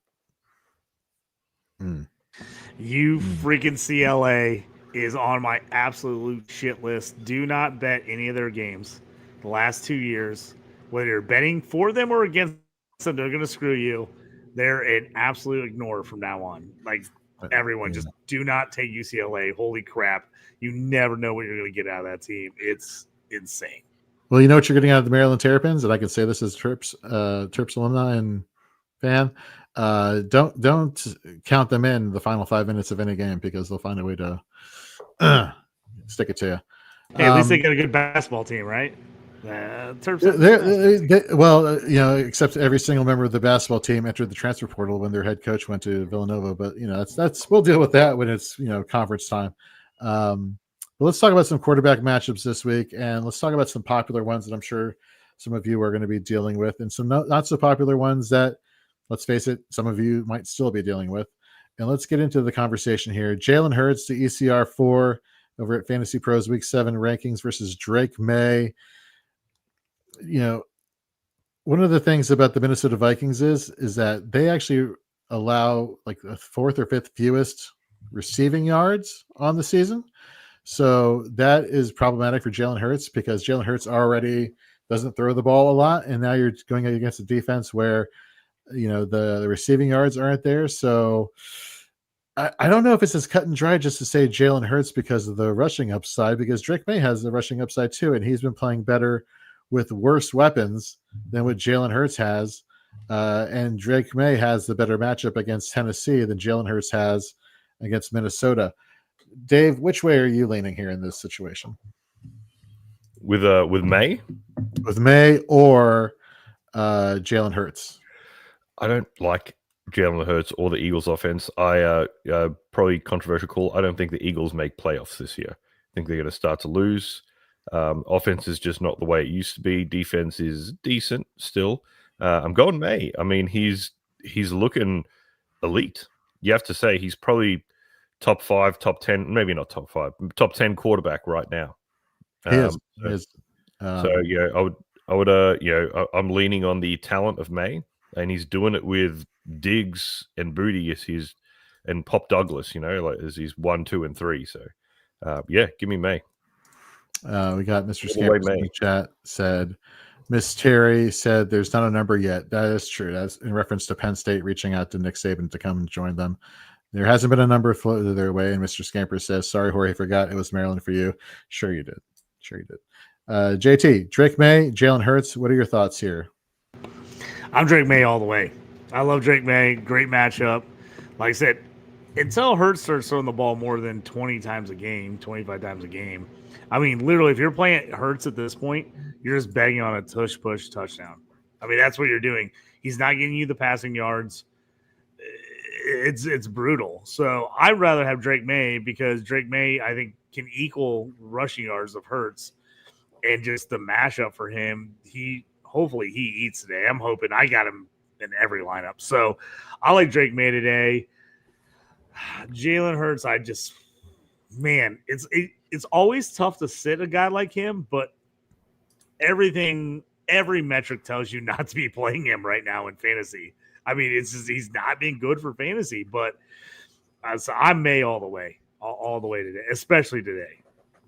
Speaker 3: You freaking CLA is on my absolute shit list. Do not bet any of their games the last 2 years. Whether you're betting for them or against them, they're going to screw you. They're an absolute ignore from now on. Like, everyone, just do not take UCLA. Holy crap. You never know what you're going to get out of that team. It's insane.
Speaker 2: Well, you know what you're getting out of the Maryland Terrapins? And I can say this as Terps alumni and fan. Don't count them in the final 5 minutes of any game, because they'll find a way to stick it to you.
Speaker 3: Hey, at least they got a good basketball team, right? Terps.
Speaker 2: Except every single member of the basketball team entered the transfer portal when their head coach went to Villanova. But that's we'll deal with that when it's conference time. But let's talk about some quarterback matchups this week, and let's talk about some popular ones that I'm sure some of you are going to be dealing with, and some not so popular ones that, let's face it, some of you might still be dealing with. And let's get into the conversation here. Jalen Hurts to ECR 4 over at Fantasy Pros Week 7 rankings versus Drake May. One of the things about the Minnesota Vikings is that they actually allow like the 4th or 5th fewest receiving yards on the season. So that is problematic for Jalen Hurts, because Jalen Hurts already doesn't throw the ball a lot. And now you're going against a defense where, the receiving yards aren't there. So I don't know if it's as cut and dry just to say Jalen Hurts because of the rushing upside, because Drake May has the rushing upside too. And he's been playing better with worse weapons than what Jalen Hurts has. And Drake May has the better matchup against Tennessee than Jalen Hurts has against Minnesota. Dave, which way are you leaning here in this situation?
Speaker 4: With May?
Speaker 2: With May or Jalen Hurts?
Speaker 4: I don't like Jalen Hurts or the Eagles offense. I probably controversial call. I don't think the Eagles make playoffs this year. I think they're going to start to lose. Offense is just not the way it used to be. Defense is decent still. I'm going May. I mean, he's looking elite. You have to say he's probably top 5, top 10, maybe not top 5, top 10 quarterback right now.
Speaker 2: He is.
Speaker 4: I would I'm leaning on the talent of May. and he's doing it with Diggs and Booty and Pop Douglas, as he's 1, 2, and 3. So, give me May.
Speaker 2: We got Mr.
Speaker 4: All the way
Speaker 2: Scampers in
Speaker 4: May.
Speaker 2: the chat said, Miss Terry said there's not a number yet. That is true. That's in reference to Penn State reaching out to Nick Saban to come and join them. There hasn't been a number floated their way. And Mr. Scamper says, sorry, Jorge, forgot it was Maryland for you. Sure you did. JT, Drake May, Jalen Hurts. What are your thoughts here?
Speaker 3: I'm Drake May all the way. I love Drake May. Great matchup. Like I said, until Hurts starts throwing the ball more than 20 times a game, 25 times a game, I mean, literally, if you're playing Hurts at this point, you're just begging on a tush-push touchdown. I mean, that's what you're doing. He's not getting you the passing yards. It's brutal. So I'd rather have Drake May because Drake May, I think, can equal rushing yards of Hurts. And just the mashup for him, hopefully he eats today. I'm hoping. I got him in every lineup. So I like Drake May today. Jalen Hurts, it's always tough to sit a guy like him, but every metric tells you not to be playing him right now in fantasy. I mean, it's just he's not being good for fantasy, but so I'm May all the way today, especially today.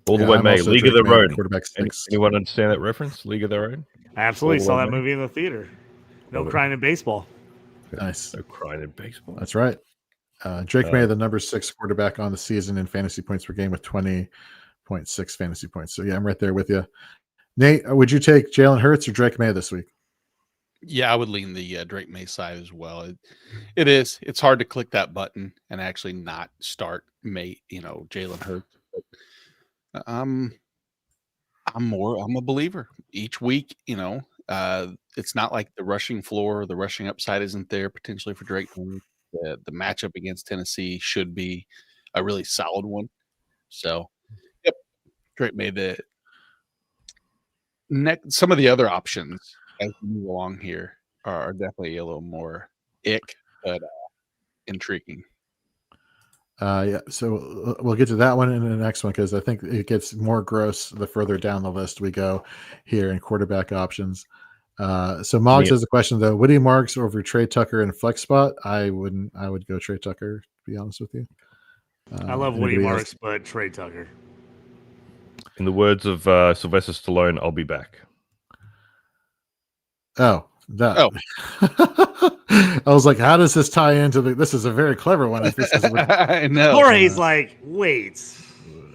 Speaker 4: All the way May. League of Their Own.
Speaker 2: Quarterback 6.
Speaker 4: Anyone understand that reference? League of Their Own?
Speaker 3: I absolutely saw that
Speaker 4: May.
Speaker 3: movie in the theater. No crying in baseball.
Speaker 2: Nice.
Speaker 4: No crying in baseball.
Speaker 2: That's right. Drake May, the number 6 quarterback on the season in fantasy points per game with 20.6 fantasy points. So, yeah, I'm right there with you. Nate, would you take Jalen Hurts or Drake May this week?
Speaker 1: Yeah, I would lean the Drake May side as well. It's hard to click that button and actually not start Jalen Hurts. But I'm a believer each week. It's not like the rushing floor, the rushing upside isn't there potentially for Drake. The matchup against Tennessee should be a really solid one. So, yep, Drake May. Some of the other options as we move along here are definitely a little more but intriguing.
Speaker 2: Yeah, so we'll get to that one in the next one because I think it gets more gross the further down the list we go here in quarterback options. So Moggs has a question though: Woody Marks over Trey Tucker in flex spot? I would go Trey Tucker, to be honest with you.
Speaker 3: I love Woody Marks, but Trey Tucker.
Speaker 4: In the words of Sylvester Stallone, I'll be back.
Speaker 2: Oh, that. Oh. I was like, how does this tie into this is a very clever one. If this is
Speaker 1: I know.
Speaker 3: Jorge's like, wait,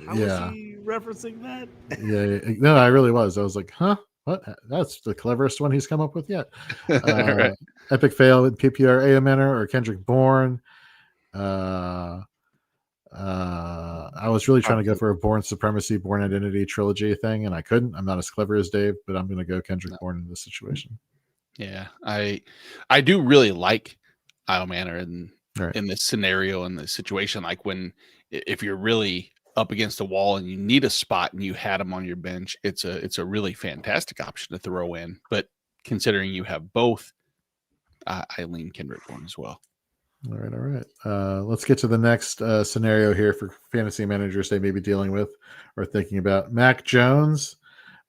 Speaker 3: how was he referencing that?
Speaker 2: Yeah, no, I really was. I was like, huh? What? That's the cleverest one he's come up with yet.
Speaker 1: Right.
Speaker 2: Epic fail in PPR Amanor or Kendrick Bourne. I was really trying to go for a Bourne Supremacy, Bourne Identity trilogy thing, and I couldn't. I'm not as clever as Dave, but I'm going to go Kendrick Bourne in this situation.
Speaker 1: Yeah, I do really like Io Manor in this scenario, in this situation, like if you're really up against a wall and you need a spot and you had him on your bench, it's a really fantastic option to throw in. But considering you have both, I lean Kendrick Bourne as well.
Speaker 2: All right. Let's get to the next scenario here for fantasy managers they may be dealing with or thinking about. Mac Jones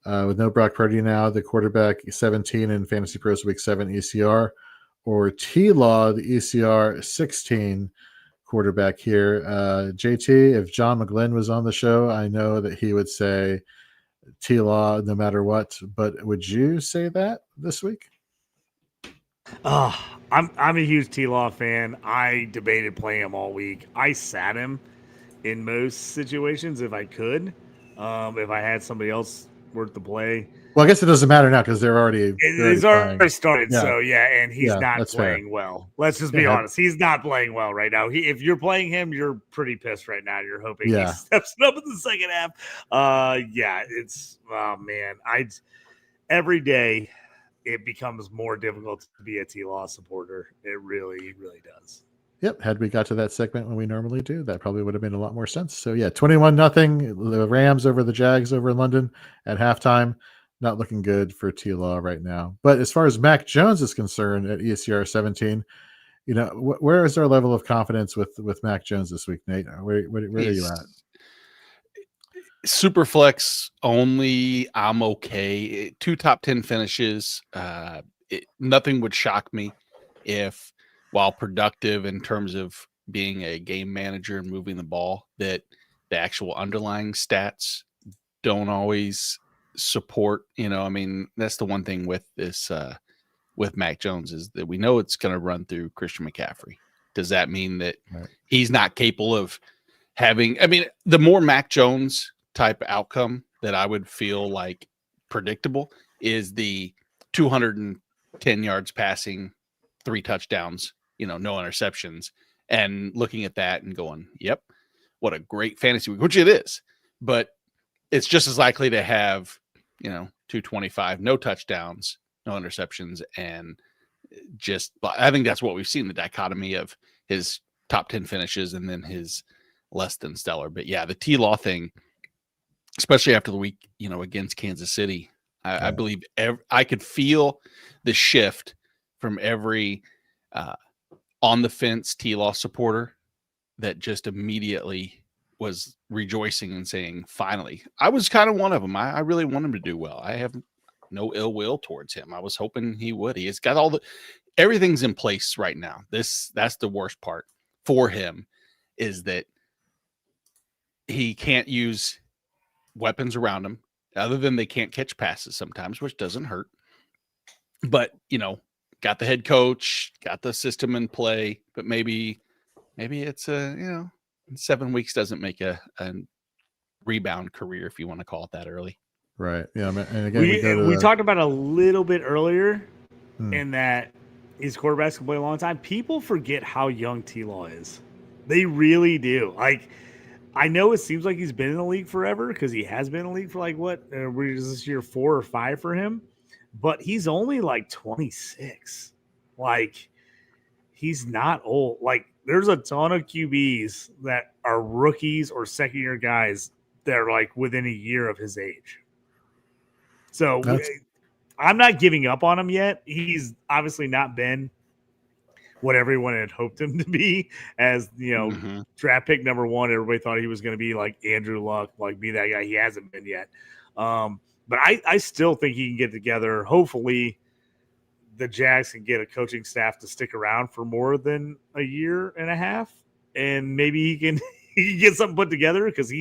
Speaker 2: with no Brock Purdy now, the quarterback 17 in Fantasy Pros Week 7 ECR, or T-Law, the ECR 16 quarterback here. JT, if John McGlynn was on the show, I know that he would say T-Law no matter what, but would you say that this week?
Speaker 3: I'm a huge T-Law fan. I debated playing him all week. I sat him in most situations if I could. If I had somebody else worth the play.
Speaker 2: Well, I guess it doesn't matter now because they're already
Speaker 3: started.
Speaker 2: Yeah.
Speaker 3: So and he's not playing
Speaker 2: fair.
Speaker 3: well. Let's just be honest. He's not playing well right now. If you're playing him, you're pretty pissed right now. You're hoping he steps up in the second half. Every day it becomes more difficult to be a T-Law supporter. It really, really does.
Speaker 2: Yep. Had we got to that segment when we normally do, that probably would have made a lot more sense. So 21-0. The Rams over the Jags over in London at halftime. Not looking good for T-Law right now. But as far as Mac Jones is concerned at ECR 17, where is our level of confidence with Mac Jones this week, Nate? Where are you at?
Speaker 1: Super flex only. I'm okay. 2 top 10 finishes. Nothing would shock me if, while productive in terms of being a game manager and moving the ball, that the actual underlying stats don't always support, I mean, that's the one thing with this, with Mac Jones, is that we know it's going to run through Christian McCaffrey. Does that mean that he's not capable of having, I mean, the more Mac Jones type outcome that I would feel like predictable is the 210 yards passing, 3 touchdowns, no interceptions, and looking at that and going, yep, what a great fantasy week, which it is. But it's just as likely to have, 225, no touchdowns, no interceptions, and just, I think that's what we've seen, the dichotomy of his top 10 finishes and then his less than stellar. But yeah, the T-Law thing, especially after the week, against Kansas City, I believe I could feel the shift from every on the fence T-Law supporter that just immediately was rejoicing and saying, finally. I was kind of one of them. I really want him to do well. I have no ill will towards him. I was hoping he would. He has got everything's in place right now. That's the worst part for him, is that he can't use weapons around him other than they can't catch passes sometimes, which doesn't hurt. But, got the head coach, got the system in play, but maybe it's 7 weeks doesn't make a rebound career, if you want to call it that early.
Speaker 2: Right. Yeah. And again,
Speaker 3: we talked about a little bit earlier in that his quarterbacks can play a long time. People forget how young T-Law is. They really do. Like, I know it seems like he's been in the league forever, because he has been in the league for is this year 4 or 5 for him? But he's only like 26. Like, he's not old. Like, there's a ton of QBs that are rookies or second-year guys that are like within a year of his age. So I'm not giving up on him yet. He's obviously not been what everyone had hoped him to be, as draft pick number 1. Everybody thought he was going to be like Andrew Luck, like be that guy. He hasn't been yet. But I still think he can get together. Hopefully the Jags can get a coaching staff to stick around for more than a year and a half, and maybe he can get something put together, because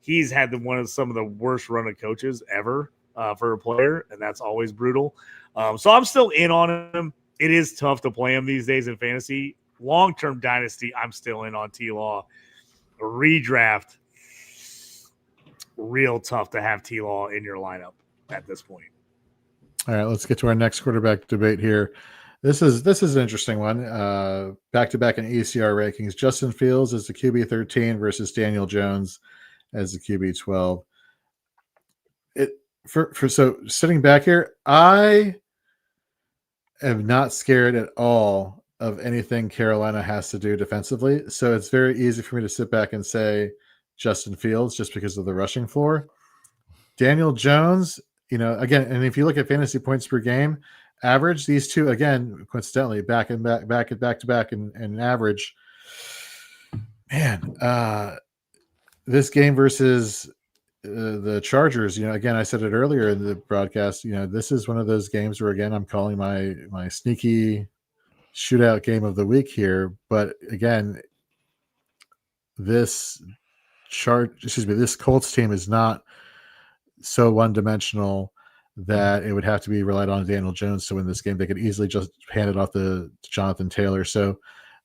Speaker 3: he's had some of the worst run of coaches ever for a player, and that's always brutal. So I'm still in on him. It is tough to play him these days in fantasy. Long-term dynasty, I'm still in on T-Law. Redraft, real tough to have T-Law in your lineup at this point.
Speaker 2: All right, let's get to our next quarterback debate here. This is an interesting one. Back-to-back in ECR rankings. Justin Fields is the QB 13 versus Daniel Jones as the QB 12. So sitting back here, I am not scared at all of anything Carolina has to do defensively. So it's very easy for me to sit back and say Justin Fields just because of the rushing floor. Daniel Jones, again, and if you look at fantasy points per game average, these two, again, coincidentally, back to back and average. Man, this game versus the Chargers, again, I said it earlier in the broadcast, this is one of those games where, again, I'm calling my sneaky shootout game of the week here. But again, this Colts team is not so one-dimensional that it would have to be relied on Daniel Jones to win this game. They could easily just hand it off to Jonathan Taylor. So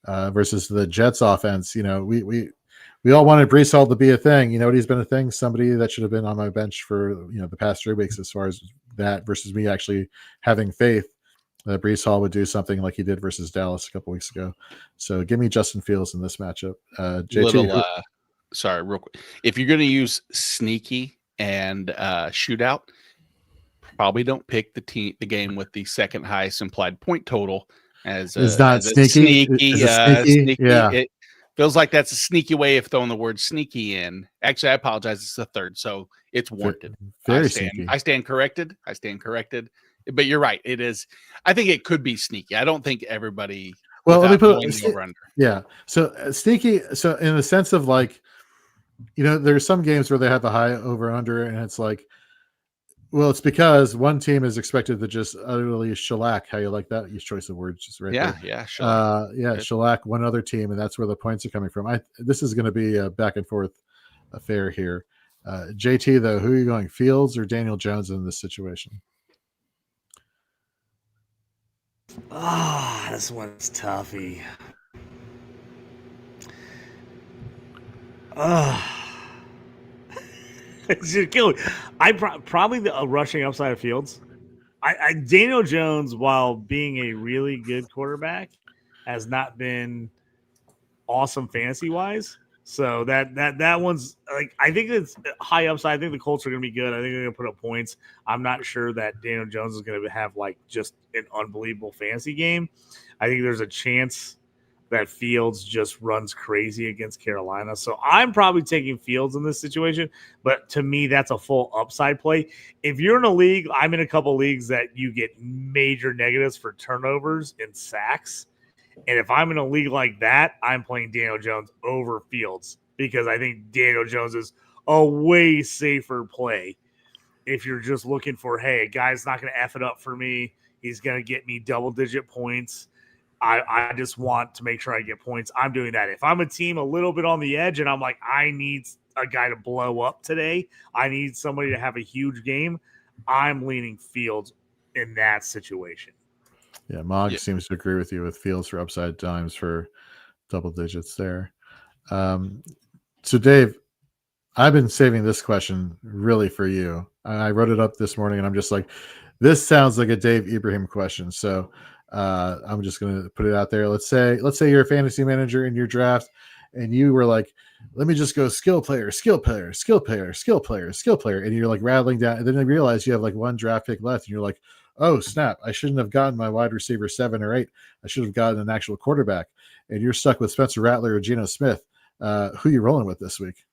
Speaker 2: versus the Jets offense, we all wanted Breece Hall to be a thing. He's been a thing, somebody that should have been on my bench for the past 3 weeks, as far as that, versus me actually having faith that Breece Hall would do something like he did versus Dallas a couple weeks ago. So give me Justin Fields in this matchup. JT,
Speaker 1: sorry, real quick. If you're going to use sneaky and shootout, probably don't pick the game with the second highest implied point total as
Speaker 2: it's not sneaky.
Speaker 1: Sneaky.
Speaker 2: Yeah.
Speaker 1: It feels like that's a sneaky way of throwing the word sneaky in. Actually, I apologize. It's the third, so it's warranted.
Speaker 2: Very sneaky.
Speaker 1: I stand corrected. But you're right. It is. I think it could be sneaky. I don't think everybody.
Speaker 2: Well, let me put
Speaker 1: it.
Speaker 2: Yeah. So sneaky. So in the sense of like, there's some games where they have the high over under, and it's like Well, it's because one team is expected to just utterly shellac. How you like that? Your choice of words, just right there.
Speaker 1: Yeah, sure.
Speaker 2: Shellac one other team, and that's where the points are coming from. This is going to be a back and forth affair here. JT, though, who are you going, Fields or Daniel Jones in this situation?
Speaker 3: This one's toughy. It's just killing me. Probably the rushing upside of Fields. Daniel Jones, while being a really good quarterback, has not been awesome fantasy wise. So that one's like, I think it's high upside. I think the Colts are going to be good. I think they're going to put up points. I'm not sure that Daniel Jones is going to have like just an unbelievable fantasy game. I think there's a chance that Fields just runs crazy against Carolina. So I'm probably taking Fields in this situation, but to me, that's a full upside play. If you're in a league, I'm in a couple leagues that you get major negatives for turnovers and sacks. And if I'm in a league like that, I'm playing Daniel Jones over Fields because I think Daniel Jones is a way safer play. If you're just looking for, hey, a guy's not going to F it up for me. He's going to get me double-digit points. I just want to make sure I get points. I'm doing that. If I'm a team a little bit on the edge and I'm like, I need a guy to blow up today, I need somebody to have a huge game, I'm leaning Fields in that situation.
Speaker 2: Yeah, Mog seems to agree with you with Fields for upside dimes for double digits there. So, Dave, I've been saving this question really for you. I wrote it up this morning, and I'm just like, this sounds like a Dave Ibrahim question. So I'm just going to put it out there. Let's say you're a fantasy manager in your draft, and you were like, let me just go skill player, skill player, skill player, skill player, skill player. And you're like rattling down. And then I realize you have like one draft pick left, and you're like, oh, snap, I shouldn't have gotten my wide receiver 7 or 8. I should have gotten an actual quarterback. And you're stuck with Spencer Rattler or Geno Smith. Who are you rolling with this week?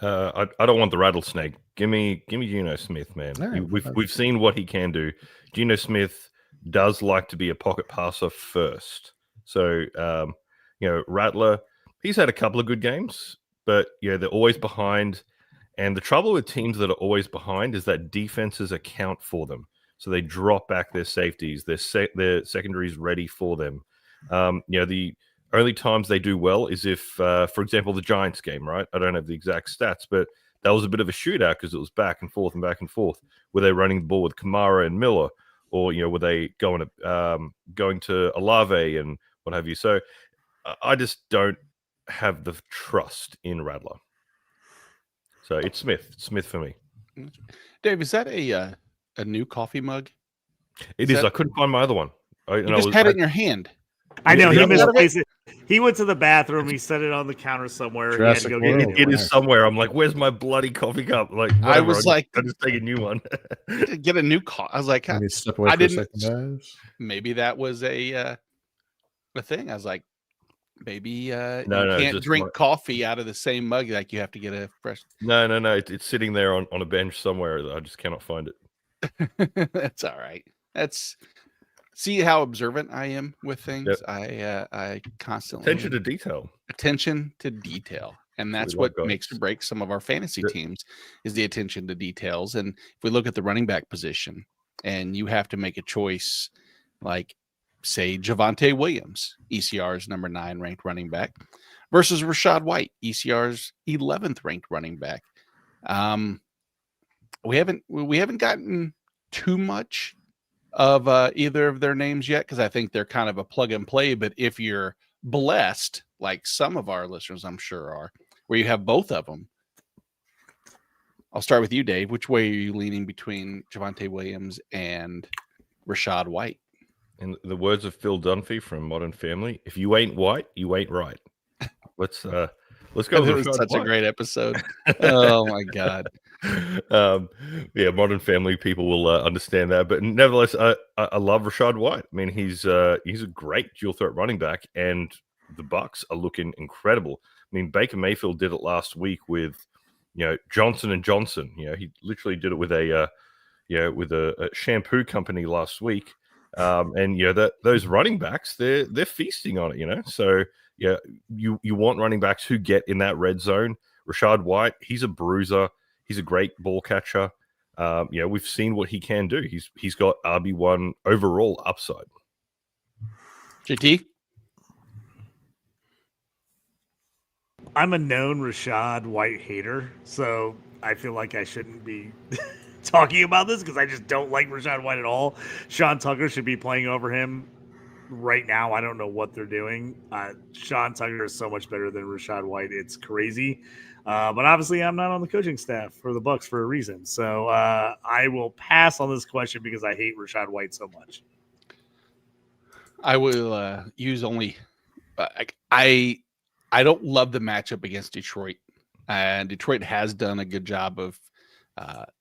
Speaker 4: I don't want the rattlesnake. Give me Geno Smith, man.
Speaker 2: Right.
Speaker 4: We've seen what he can do. Geno Smith does like to be a pocket passer first. So, Rattler, he's had a couple of good games, but they're always behind. And the trouble with teams that are always behind is that defenses account for them. So they drop back their safeties, their secondaries ready for them. The only times they do well is if, for example, the Giants game, right? I don't have the exact stats, but that was a bit of a shootout because it was back and forth. Were they running the ball with Kamara and Miller, or were they going to Olave and what have you? So I just don't have the trust in Rattler. So it's Smith for me.
Speaker 1: Dave, is that a new coffee mug?
Speaker 4: It is. I couldn't find my other one.
Speaker 1: You just had it in your hand.
Speaker 3: I know he misplaced it. He went to the bathroom. He set it on the counter somewhere. He had to go get it.
Speaker 4: It is somewhere. I'm like, where's my bloody coffee cup? Like, whatever.
Speaker 1: I was like,
Speaker 4: I just take a new one.
Speaker 1: Get a new coffee. I was like,
Speaker 2: I didn't.
Speaker 1: Maybe that was a thing. I was like, maybe you can't drink coffee out of the same mug. Like you have to get a fresh.
Speaker 4: No. It's sitting there on a bench somewhere. I just cannot find it.
Speaker 1: That's all right. See how observant I am with things. Yep. I constantly
Speaker 4: attention to detail,
Speaker 1: and that's what makes or breaks some of our fantasy teams is the attention to details. And if we look at the running back position, and you have to make a choice, like say Javonte Williams, ECR's number 9 ranked running back, versus Rachaad White, ECR's 11th ranked running back. We haven't gotten too much of either of their names yet because I think they're kind of a plug and play. But if you're blessed, like some of our listeners I'm sure are, where you have both of them, I'll start with you, Dave. Which way are you leaning between Javonte Williams and Rachaad White?
Speaker 4: In the words of Phil Dunphy from Modern Family, if you ain't white, you ain't right. Let's go.
Speaker 1: It was such a great episode. Oh my God.
Speaker 4: Modern Family people will understand that, but nevertheless, I love Rachaad White. I mean, he's a great dual threat running back, and the Bucs are looking incredible. I mean, Baker Mayfield did it last week with Johnson and Johnson. He literally did it with a shampoo company last week, and those running backs they're feasting on it. So you want running backs who get in that red zone. Rachaad White, he's a bruiser. He's a great ball catcher. We've seen what he can do. He's got RB1 overall upside.
Speaker 1: JT?
Speaker 3: I'm a known Rashad White hater, so I feel like I shouldn't be talking about this because I just don't like Rashad White at all. Sean Tucker should be playing over him right now. I don't know what they're doing. Sean Tucker is so much better than Rashad White. It's crazy. But obviously, I'm not on the coaching staff for the Bucs for a reason. So I will pass on this question because I hate Rashad White so much.
Speaker 1: I will use only. I don't love the matchup against Detroit, and Detroit has done a good job of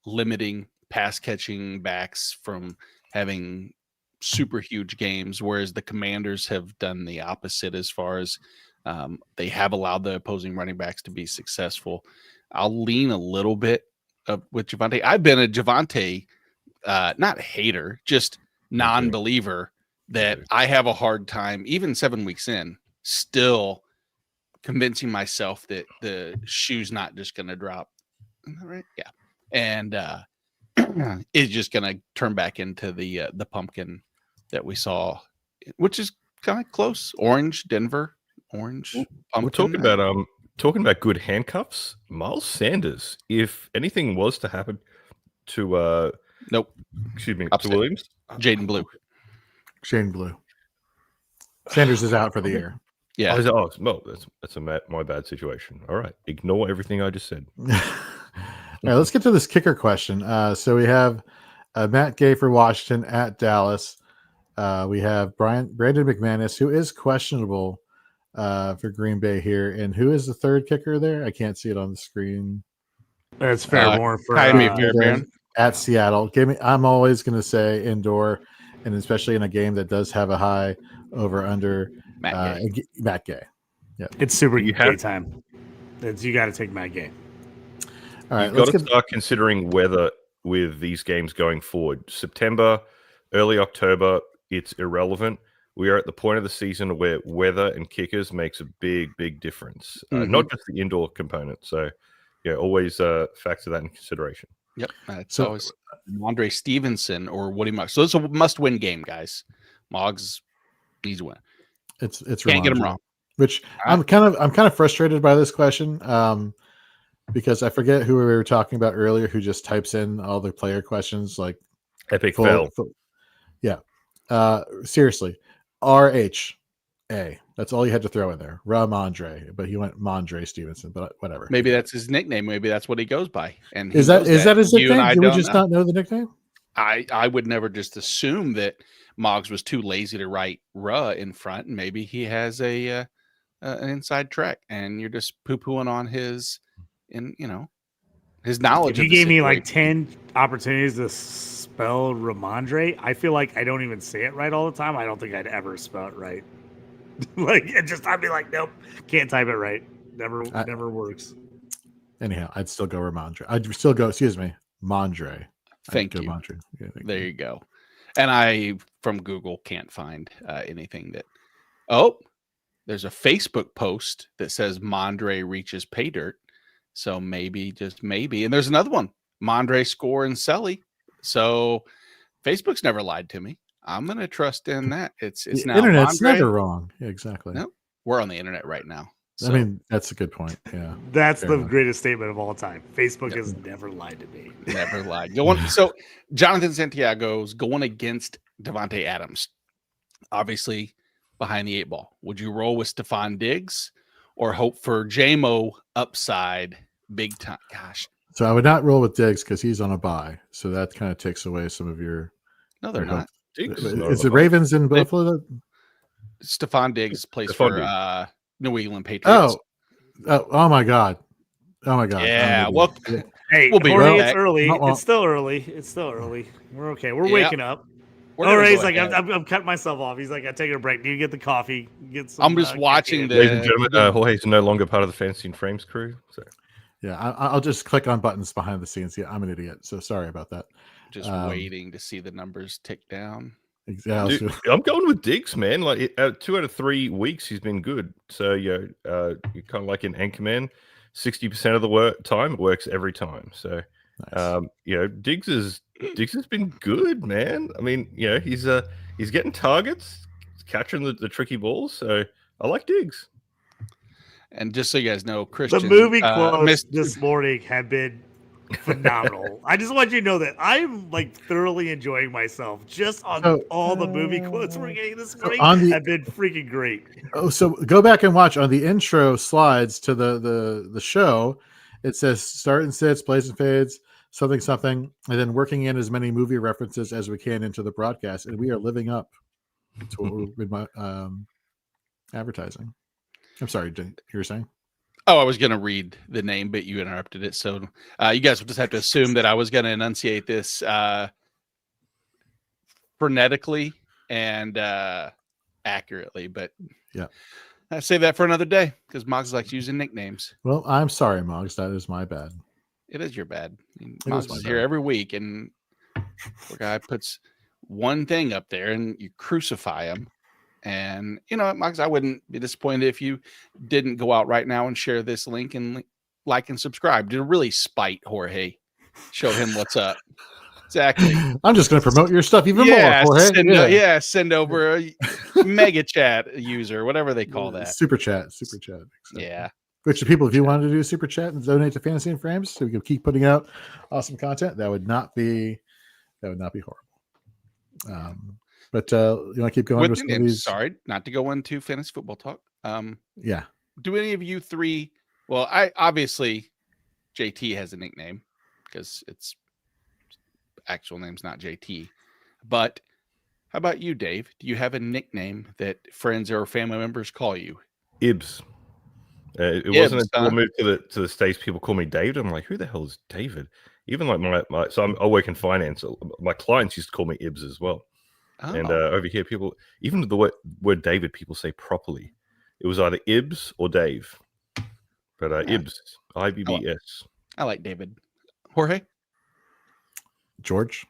Speaker 1: limiting pass catching backs from having super huge games, whereas the Commanders have done the opposite as far as they have allowed the opposing running backs to be successful. I'll lean a little bit with Javonte. I've been a Javonte, not hater, just non-believer that I have a hard time, even 7 weeks in, still convincing myself that the shoe's not just going to drop. Right? Yeah. And it's just going to turn back into the pumpkin that we saw, which is kind of close. Orange, Denver, orange. Pumpkin.
Speaker 4: We're talking about good handcuffs. Miles Sanders, if anything was to happen to
Speaker 1: Upset.
Speaker 4: to Williams,
Speaker 1: Jaden Blue.
Speaker 2: Shane Blue. Sanders is out for the year.
Speaker 1: Yeah.
Speaker 4: That's my bad situation. All right, ignore everything I just said.
Speaker 2: All right, let's get to this kicker question. So we have Matt Gay for Washington at Dallas. We have Brandon McManus, who is questionable for Green Bay here. And who is the third kicker there? I can't see it on the screen.
Speaker 3: It's Fairborn for
Speaker 1: Fairbairn.
Speaker 2: At Seattle. I'm always going to say indoor, and especially in a game that does have a high over-under. Matt Gay. Yeah,
Speaker 3: it's super Gay time. You got to take Matt Gay.
Speaker 4: All right, you've got to start considering weather with these games going forward. September, early October, it's irrelevant. We are at the point of the season where weather and kickers makes a big, big difference, not just the indoor component. So, always factor that in consideration.
Speaker 1: Yep, it's always Andre Stevenson or Woody Moggs. So it's a must-win game, guys. Moggs needs to win.
Speaker 2: It's
Speaker 1: can't get him wrong.
Speaker 2: Which I'm kind of frustrated by this question because I forget who we were talking about earlier who just types in all the player questions like
Speaker 4: epic fail.
Speaker 2: Yeah, seriously, RHA. That's all you had to throw in there. Ramondre, but he went Mondre Stevenson. But whatever.
Speaker 1: Maybe that's his nickname. Maybe that's what he goes by. And
Speaker 2: is that his nickname? Do we just not know the nickname?
Speaker 1: I would never just assume that Moggs was too lazy to write "ruh" in front, and maybe he has an inside track, and you're just poo-pooing on his knowledge.
Speaker 3: If you gave me like 10 opportunities to spell Ramondre, I feel like I don't even say it right all the time. I don't think I'd ever spell it right. I'd be like, nope, can't type it right. Never works.
Speaker 2: Anyhow, I'd still go Ramondre. I'd still go, Mondre.
Speaker 1: Thank you.
Speaker 2: Mondre. Yeah,
Speaker 1: there you go. And I, from Google, can't find anything that. Oh, there's a Facebook post that says Mondre reaches pay dirt. So maybe, just maybe. And there's another one, Mondre score and Selly. So Facebook's never lied to me. I'm going to trust in that. It's now
Speaker 2: internet's
Speaker 1: Mondre.
Speaker 2: Never wrong. Yeah, exactly.
Speaker 1: No, we're on the internet right now.
Speaker 2: So. I mean, that's a good point. Yeah.
Speaker 3: That's the greatest statement of all time. Facebook has never lied to me.
Speaker 1: Never lied. So Jonathan Santiago's going against Devontae Adams. Obviously behind the 8 ball. Would you roll with Stephon Diggs or hope for JMO upside big time? Gosh.
Speaker 2: So I would not roll with Diggs because he's on a bye. So that kind of takes away some of your.
Speaker 1: No, they're not.
Speaker 2: Is it Ravens in Buffalo?
Speaker 1: Stephon Diggs plays for New England Patriots.
Speaker 2: Oh my God.
Speaker 1: Yeah. Well,
Speaker 3: hey,
Speaker 1: we'll be
Speaker 3: right
Speaker 1: back.
Speaker 3: It's early. It's still early. We're okay. We're waking up. He's like, I'm cutting myself off. He's like, I'm taking a break. Do you get the coffee? Get some.
Speaker 1: I'm just watching
Speaker 4: Ladies and gentlemen, Jorge's no longer part of the Fantasy and Frames crew. So.
Speaker 2: Yeah, I'll just click on buttons behind the scenes. Yeah, I'm an idiot. So sorry about that.
Speaker 1: Just waiting to see the numbers tick down.
Speaker 2: Exactly.
Speaker 4: Dude, I'm going with Diggs, man. Like 2 out of 3 weeks, he's been good. So you're kind of like an Anchorman. 60% of the time, it works every time. So
Speaker 2: Nice.
Speaker 4: Diggs has been good, man. I mean, he's getting targets, catching the tricky balls. So I like Diggs.
Speaker 1: And just so you guys know,
Speaker 3: The
Speaker 1: Christian
Speaker 3: movie quotes
Speaker 1: missed
Speaker 3: this morning have been phenomenal. I just want you to know that I'm like thoroughly enjoying myself just on all the movie quotes we're getting this morning have been freaking great.
Speaker 2: So go back and watch on the intro slides to the show. It says start and sits, plays and fades, something, and then working in as many movie references as we can into the broadcast. And we are living up to what we've been advertising. I'm sorry, you were saying?
Speaker 1: Oh, I was going to read the name, but you interrupted it. So you guys will just have to assume that I was going to enunciate this phonetically and accurately. But
Speaker 2: yeah,
Speaker 1: I save that for another day because Moggs likes using nicknames.
Speaker 2: Well, I'm sorry, Moggs. That is my bad.
Speaker 1: It is your bad.
Speaker 2: Moggs
Speaker 1: is here every week, and the guy puts one thing up there, and you crucify him. And you know what, Moggs, I wouldn't be disappointed if you didn't go out right now and share this link and like and subscribe to really spite Jorge. Show him what's up. Exactly.
Speaker 2: I'm just going to promote your stuff even more, Jorge.
Speaker 1: Send over a mega chat user, whatever they call that.
Speaker 2: Super chat. Exactly.
Speaker 1: Yeah.
Speaker 2: Which people, if you wanted to do super chat and donate to Fantasy and Frames, so we can keep putting out awesome content, that would not be horrible. But you want to keep going with some of these?
Speaker 1: Sorry, not to go into fantasy football talk.
Speaker 2: Yeah.
Speaker 1: Do any of you three? Well, I obviously JT has a nickname because its actual name's not JT. But how about you, Dave? Do you have a nickname that friends or family members call you?
Speaker 4: Ibs. It wasn't until I moved to the States, people call me David. I'm like, who the hell is David? Even like I work in finance. My clients used to call me Ibs as well. Oh. And over here, people, even the word David, people say properly. It was either Ibs or Dave. But Ibs, IBBS.
Speaker 1: I like David. Jorge?
Speaker 2: George?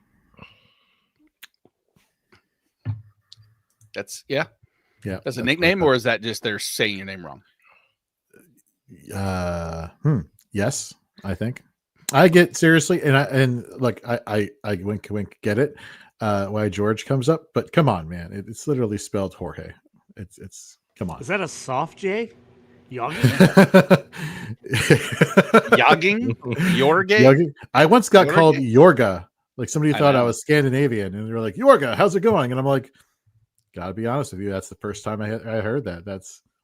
Speaker 1: That's That's a nickname, or is that just they're saying your name wrong?
Speaker 2: Yes, I think. I get seriously, and I wink get it. Why George comes up, but come on, man, it's literally spelled Jorge. It's come on.
Speaker 3: Is that a soft J? Yogging?
Speaker 1: Jorge?
Speaker 2: I once got called Yorga. Like somebody thought I was Scandinavian, and they were like, "Yorga, how's it going?" And I'm like, "Gotta be honest with you, that's the first time I heard that."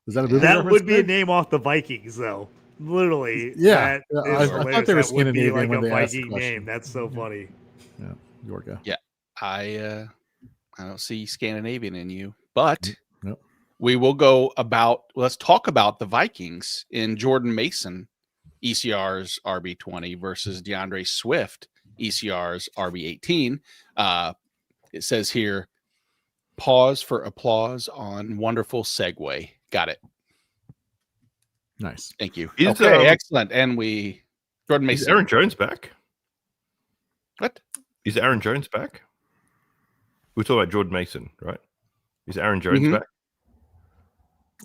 Speaker 2: Was that a movie?
Speaker 3: That would be a name off the Vikings, though. Literally,
Speaker 2: yeah. I thought they were Scandinavian
Speaker 3: like
Speaker 2: when
Speaker 3: a
Speaker 2: they asked the
Speaker 3: Viking
Speaker 2: question.
Speaker 3: name. That's so funny.
Speaker 2: Yeah, Yorga.
Speaker 1: Yeah, I don't see Scandinavian in you, but we will go about. Let's talk about the Vikings in Jordan Mason, ECR's RB20 versus DeAndre Swift, ECR's RB18. It says here, pause for applause on wonderful segue. Got it.
Speaker 2: Nice.
Speaker 1: Thank you. Okay, excellent. And Jordan Mason.
Speaker 4: Is Aaron Jones back?
Speaker 1: What?
Speaker 4: Is Aaron Jones back? We're talking about Jordan Mason, right? Is Aaron Jones back?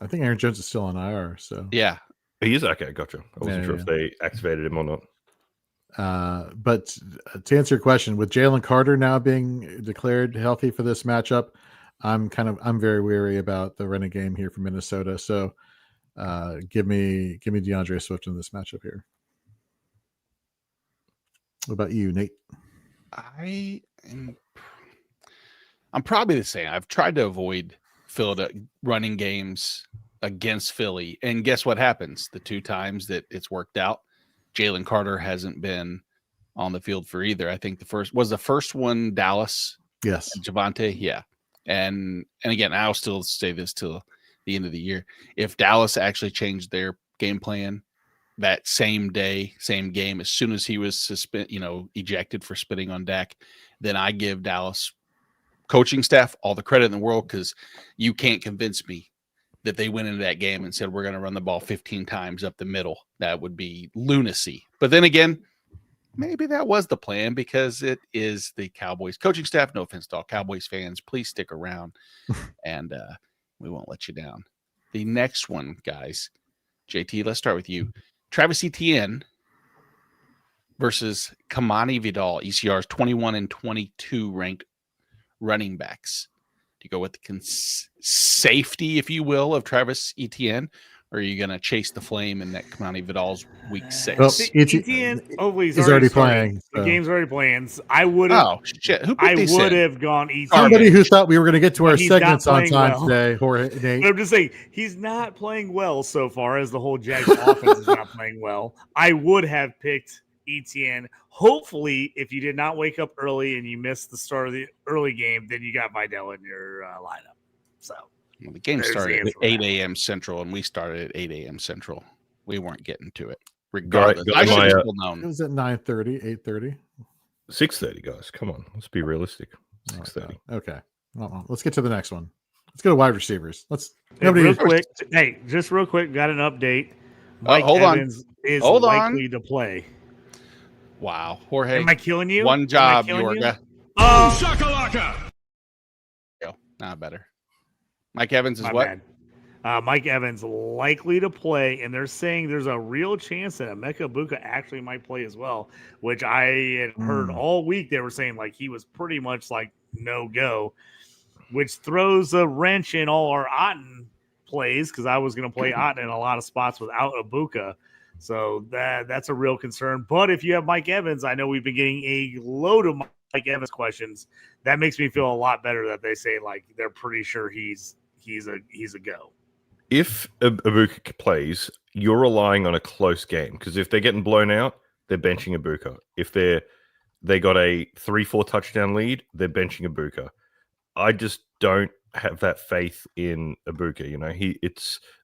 Speaker 2: I think Aaron Jones is still on IR. So
Speaker 1: yeah,
Speaker 4: he is. Okay, gotcha. I wasn't sure if they activated him or not.
Speaker 2: But to answer your question, with Jalen Carter now being declared healthy for this matchup, I'm very weary about the running game here for Minnesota. So give me DeAndre Swift in this matchup here. What about you, Nate?
Speaker 1: I'm probably the same. I've tried to avoid running games against Philly, and guess what happens? The two times that it's worked out, Jalen Carter hasn't been on the field for either. I think the first one Dallas.
Speaker 2: Yes.
Speaker 1: Javonte. Yeah. And again, I'll still say this till the end of the year. If Dallas actually changed their game plan that same day, same game, as soon as he was ejected for spitting on Dak, then I give Dallas coaching staff all the credit in the world, because you can't convince me that they went into that game and said, we're going to run the ball 15 times up the middle. That would be lunacy. But then again, maybe that was the plan, because it is the Cowboys coaching staff. No offense to all Cowboys fans. Please stick around, and we won't let you down. The next one, guys, JT, let's start with you. Travis Etienne versus Kamani Vidal, ECR's 21 and 22 ranked running backs. Do you go with the safety, if you will, of Travis Etienne, or are you going to chase the flame in that Kamani Vidal's week 6?
Speaker 2: Well,
Speaker 3: Etienne, he's
Speaker 2: already
Speaker 3: starting.
Speaker 2: playing.
Speaker 3: The
Speaker 2: So.
Speaker 3: game's already playing. So I would have.
Speaker 1: Oh shit! Who put
Speaker 3: I
Speaker 1: these
Speaker 3: would
Speaker 1: in?
Speaker 3: have gone Etienne.
Speaker 2: Somebody who thought we were going to get to
Speaker 3: But
Speaker 2: our
Speaker 3: he's not
Speaker 2: segments on
Speaker 3: playing
Speaker 2: time
Speaker 3: well.
Speaker 2: today, Jorge Nate.
Speaker 3: But I'm just saying he's not playing well so far, as the whole Jags offense is not playing well. I would have picked Etienne. Hopefully, if you did not wake up early and you missed the start of the early game, then you got Vidal in your lineup. So
Speaker 1: Well, the game
Speaker 3: there's the
Speaker 1: started at
Speaker 3: answer
Speaker 1: 8
Speaker 3: for that.
Speaker 1: a.m. Central, and we started at 8 a.m. Central. We weren't getting to it. Regardless,
Speaker 4: Got
Speaker 1: I should
Speaker 4: my,
Speaker 1: have still
Speaker 2: It
Speaker 1: known.
Speaker 2: was at 9:30, 8:30.
Speaker 4: 6:30, guys. Come on, let's be realistic. 6:30.
Speaker 2: Okay. Well, let's get to the next one. Let's go to wide receivers.
Speaker 3: Hey, real quick, just real quick, got an update. Mike
Speaker 1: hold on.
Speaker 3: Evans is
Speaker 1: Hold on.
Speaker 3: likely to play.
Speaker 1: Wow, Jorge,
Speaker 3: Am I killing you?
Speaker 1: one
Speaker 3: Am I
Speaker 1: job,
Speaker 3: killing you?
Speaker 1: Yorga.
Speaker 3: Oh,
Speaker 5: Shakalaka!
Speaker 1: Not better. Mike Evans is
Speaker 3: my
Speaker 1: what?
Speaker 3: bad. Mike Evans likely to play, and they're saying there's a real chance that Emeka Buka actually might play as well, which I had heard all week. They were saying like he was pretty much like no go, which throws a wrench in all our Otten plays because I was going to play Otten in a lot of spots without Ibuka. So that's a real concern. But if you have Mike Evans, I know we've been getting a load of Mike Evans questions. That makes me feel a lot better that they say like they're pretty sure he's a go.
Speaker 4: If Ibuka plays, you're relying on a close game because if they're getting blown out, they're benching Ibuka. If they got a 3-4 touchdown lead, they're benching Ibuka. I just don't have that faith in Ibuka. You know,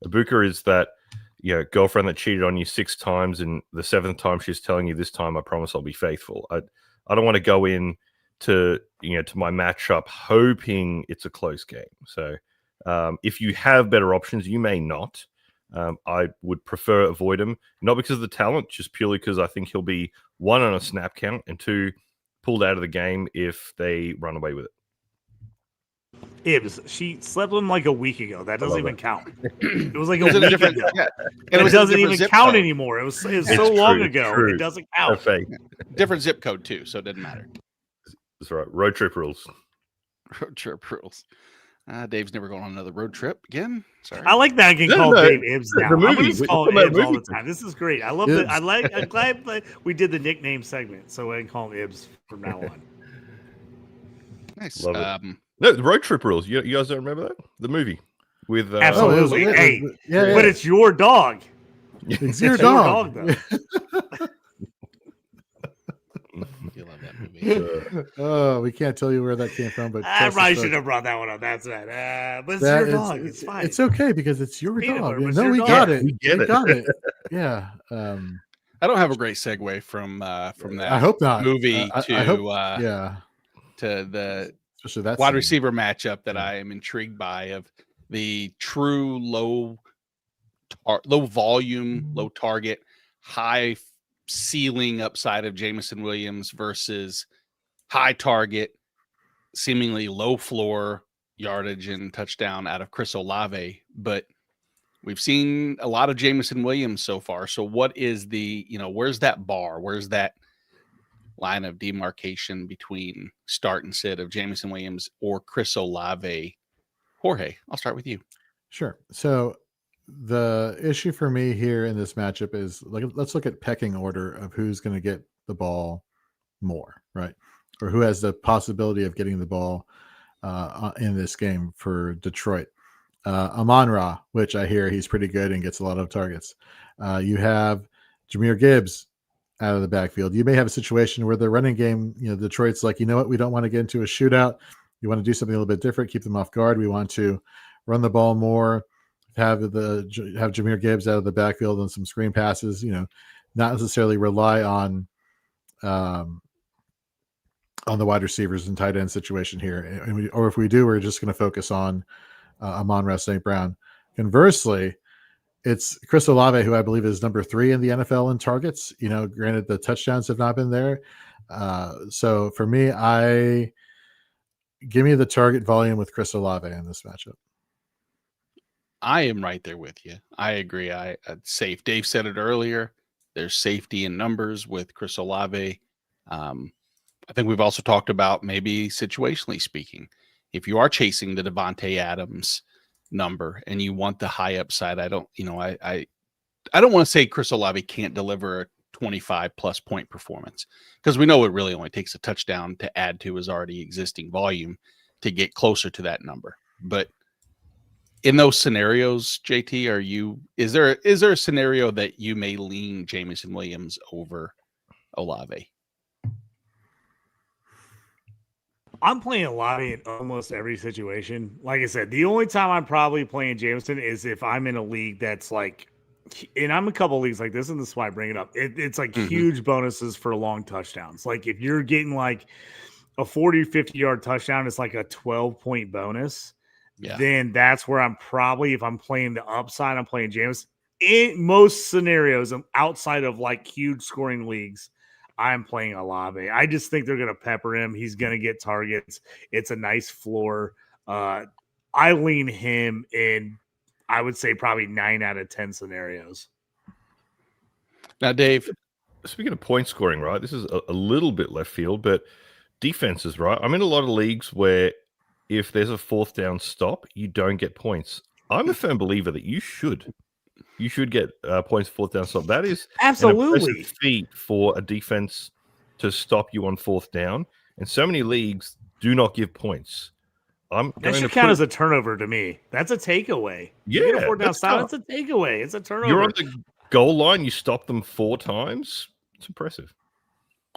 Speaker 4: Ibuka is that girlfriend that cheated on you 6 times, and the 7th time she's telling you, this time I promise I'll be faithful. I don't want to go in to my matchup hoping it's a close game. So if you have better options, you may not. I would prefer avoid him, not because of the talent, just purely because I think he'll be 1 on a snap count and 2 pulled out of the game if they run away with it.
Speaker 3: Ibs, she slept with him like a week ago. That doesn't even count. It was like a
Speaker 1: It was
Speaker 3: week
Speaker 1: different-
Speaker 3: ago.
Speaker 1: yeah.
Speaker 3: And it
Speaker 1: was a
Speaker 3: doesn't
Speaker 1: different
Speaker 3: even
Speaker 1: zip
Speaker 3: count
Speaker 1: code.
Speaker 3: anymore. It was so
Speaker 4: It's
Speaker 3: long
Speaker 4: true,
Speaker 3: ago.
Speaker 4: true.
Speaker 3: It doesn't
Speaker 4: Have
Speaker 3: count.
Speaker 4: faith.
Speaker 1: Different zip code too, so it doesn't matter.
Speaker 4: That's right. Road trip rules.
Speaker 1: Road trip rules. Dave's never going on another road trip again. Sorry.
Speaker 3: I like that I can
Speaker 4: No,
Speaker 3: call
Speaker 4: no,
Speaker 3: Dave Ibs
Speaker 4: the
Speaker 3: now. I'm
Speaker 4: movie.
Speaker 3: going to call
Speaker 4: We're
Speaker 3: him
Speaker 4: talking about
Speaker 3: Ibs all the
Speaker 4: movie.
Speaker 3: time. This is great. I love it.
Speaker 2: Ibs.
Speaker 3: I'm glad that we did the nickname segment, so I can call him Ibs from now on.
Speaker 1: Nice.
Speaker 4: Love it. No, the road trip rules. You guys don't remember that? The movie with
Speaker 3: Absolutely. Hey,
Speaker 2: yeah.
Speaker 3: But it's your dog.
Speaker 2: It's your
Speaker 3: It's your
Speaker 2: dog.
Speaker 3: dog,
Speaker 1: You love that movie.
Speaker 2: Oh, we can't tell you where that came from, but
Speaker 3: I
Speaker 2: trust
Speaker 3: probably
Speaker 2: us,
Speaker 3: shouldn't have brought that one up. That's right. But it's
Speaker 2: that
Speaker 3: your
Speaker 2: is-
Speaker 3: dog. It's fine.
Speaker 2: It's okay because it's your
Speaker 3: Peanut
Speaker 2: dog.
Speaker 3: butter, but it's
Speaker 2: No,
Speaker 3: your
Speaker 2: we
Speaker 3: dog.
Speaker 2: got it.
Speaker 4: We get it.
Speaker 2: got it. Yeah.
Speaker 1: I don't have a great segue from that
Speaker 2: I hope not.
Speaker 1: movie
Speaker 2: I hope,
Speaker 1: to
Speaker 2: yeah.
Speaker 1: to the
Speaker 2: Especially that
Speaker 1: wide
Speaker 2: scene.
Speaker 1: receiver matchup that I am intrigued by, of the true low volume, low target, high ceiling upside of Jamison Williams versus high target, seemingly low floor yardage and touchdown out of Chris Olave. But we've seen a lot of Jamison Williams so far. So what is where's that bar? Where's that line of demarcation between start and sit of Jamison Williams or Chris Olave? Jorge, I'll start with you.
Speaker 2: Sure. So the issue for me here in this matchup is let's look at pecking order of who's going to get the ball more, right? Or who has the possibility of getting the ball in this game for Detroit. Amon-Ra, which I hear he's pretty good and gets a lot of targets. You have Jahmyr Gibbs out of the backfield. You may have a situation where the running game, Detroit's like, you know what, we don't want to get into a shootout. You want to do something a little bit different, keep them off guard. We want to run the ball more, have Jahmyr Gibbs out of the backfield and some screen passes, not necessarily rely on the wide receivers and tight end situation here. Or if we do, we're just going to focus on Amon-Ra St. Brown. Conversely, it's Chris Olave, who I believe is number 3 in the NFL in targets. Granted, the touchdowns have not been there. So for me, give me the target volume with Chris Olave in this matchup.
Speaker 1: I am right there with you. I agree. I'd safe. Dave said it earlier. There's safety in numbers with Chris Olave. I think we've also talked about maybe situationally speaking, if you are chasing the Devontae Adams number and you want the high upside, I don't want to say Chris Olave can't deliver a 25 plus point performance, because we know it really only takes a touchdown to add to his already existing volume to get closer to that number. But in those scenarios, JT, is there a scenario that you may lean Jameson Williams over Olave?
Speaker 3: I'm playing Olave in almost every situation. Like I said, the only time I'm probably playing Jameson is if I'm in a league that's like, and I'm a couple leagues like this, and this is why I bring it up. It's like huge bonuses for long touchdowns. Like if you're getting like a 40, 50-yard touchdown, it's like a 12-point bonus. Yeah. Then that's where I'm probably, if I'm playing the upside, I'm playing Jameson. In most scenarios, outside of like huge scoring leagues, I'm playing Olave. I just think they're going to pepper him. He's going to get targets. It's a nice floor. I lean him in, I would say, probably 9 out of 10 scenarios.
Speaker 1: Now, Dave,
Speaker 4: speaking of point scoring, right? This is a little bit left field, but defenses, right? I'm in a lot of leagues where if there's a 4th down stop, you don't get points. I'm a firm believer that you should get points 4th down stop. That is
Speaker 3: absolutely
Speaker 4: an impressive feat for a defense to stop you on 4th down. And so many leagues do not give points.
Speaker 3: That should count as a turnover to me. That's a takeaway.
Speaker 4: Yeah,
Speaker 3: you get a 4th down stop. It's a takeaway. It's a turnover.
Speaker 4: You're on the goal line. You stop them 4 times. It's impressive.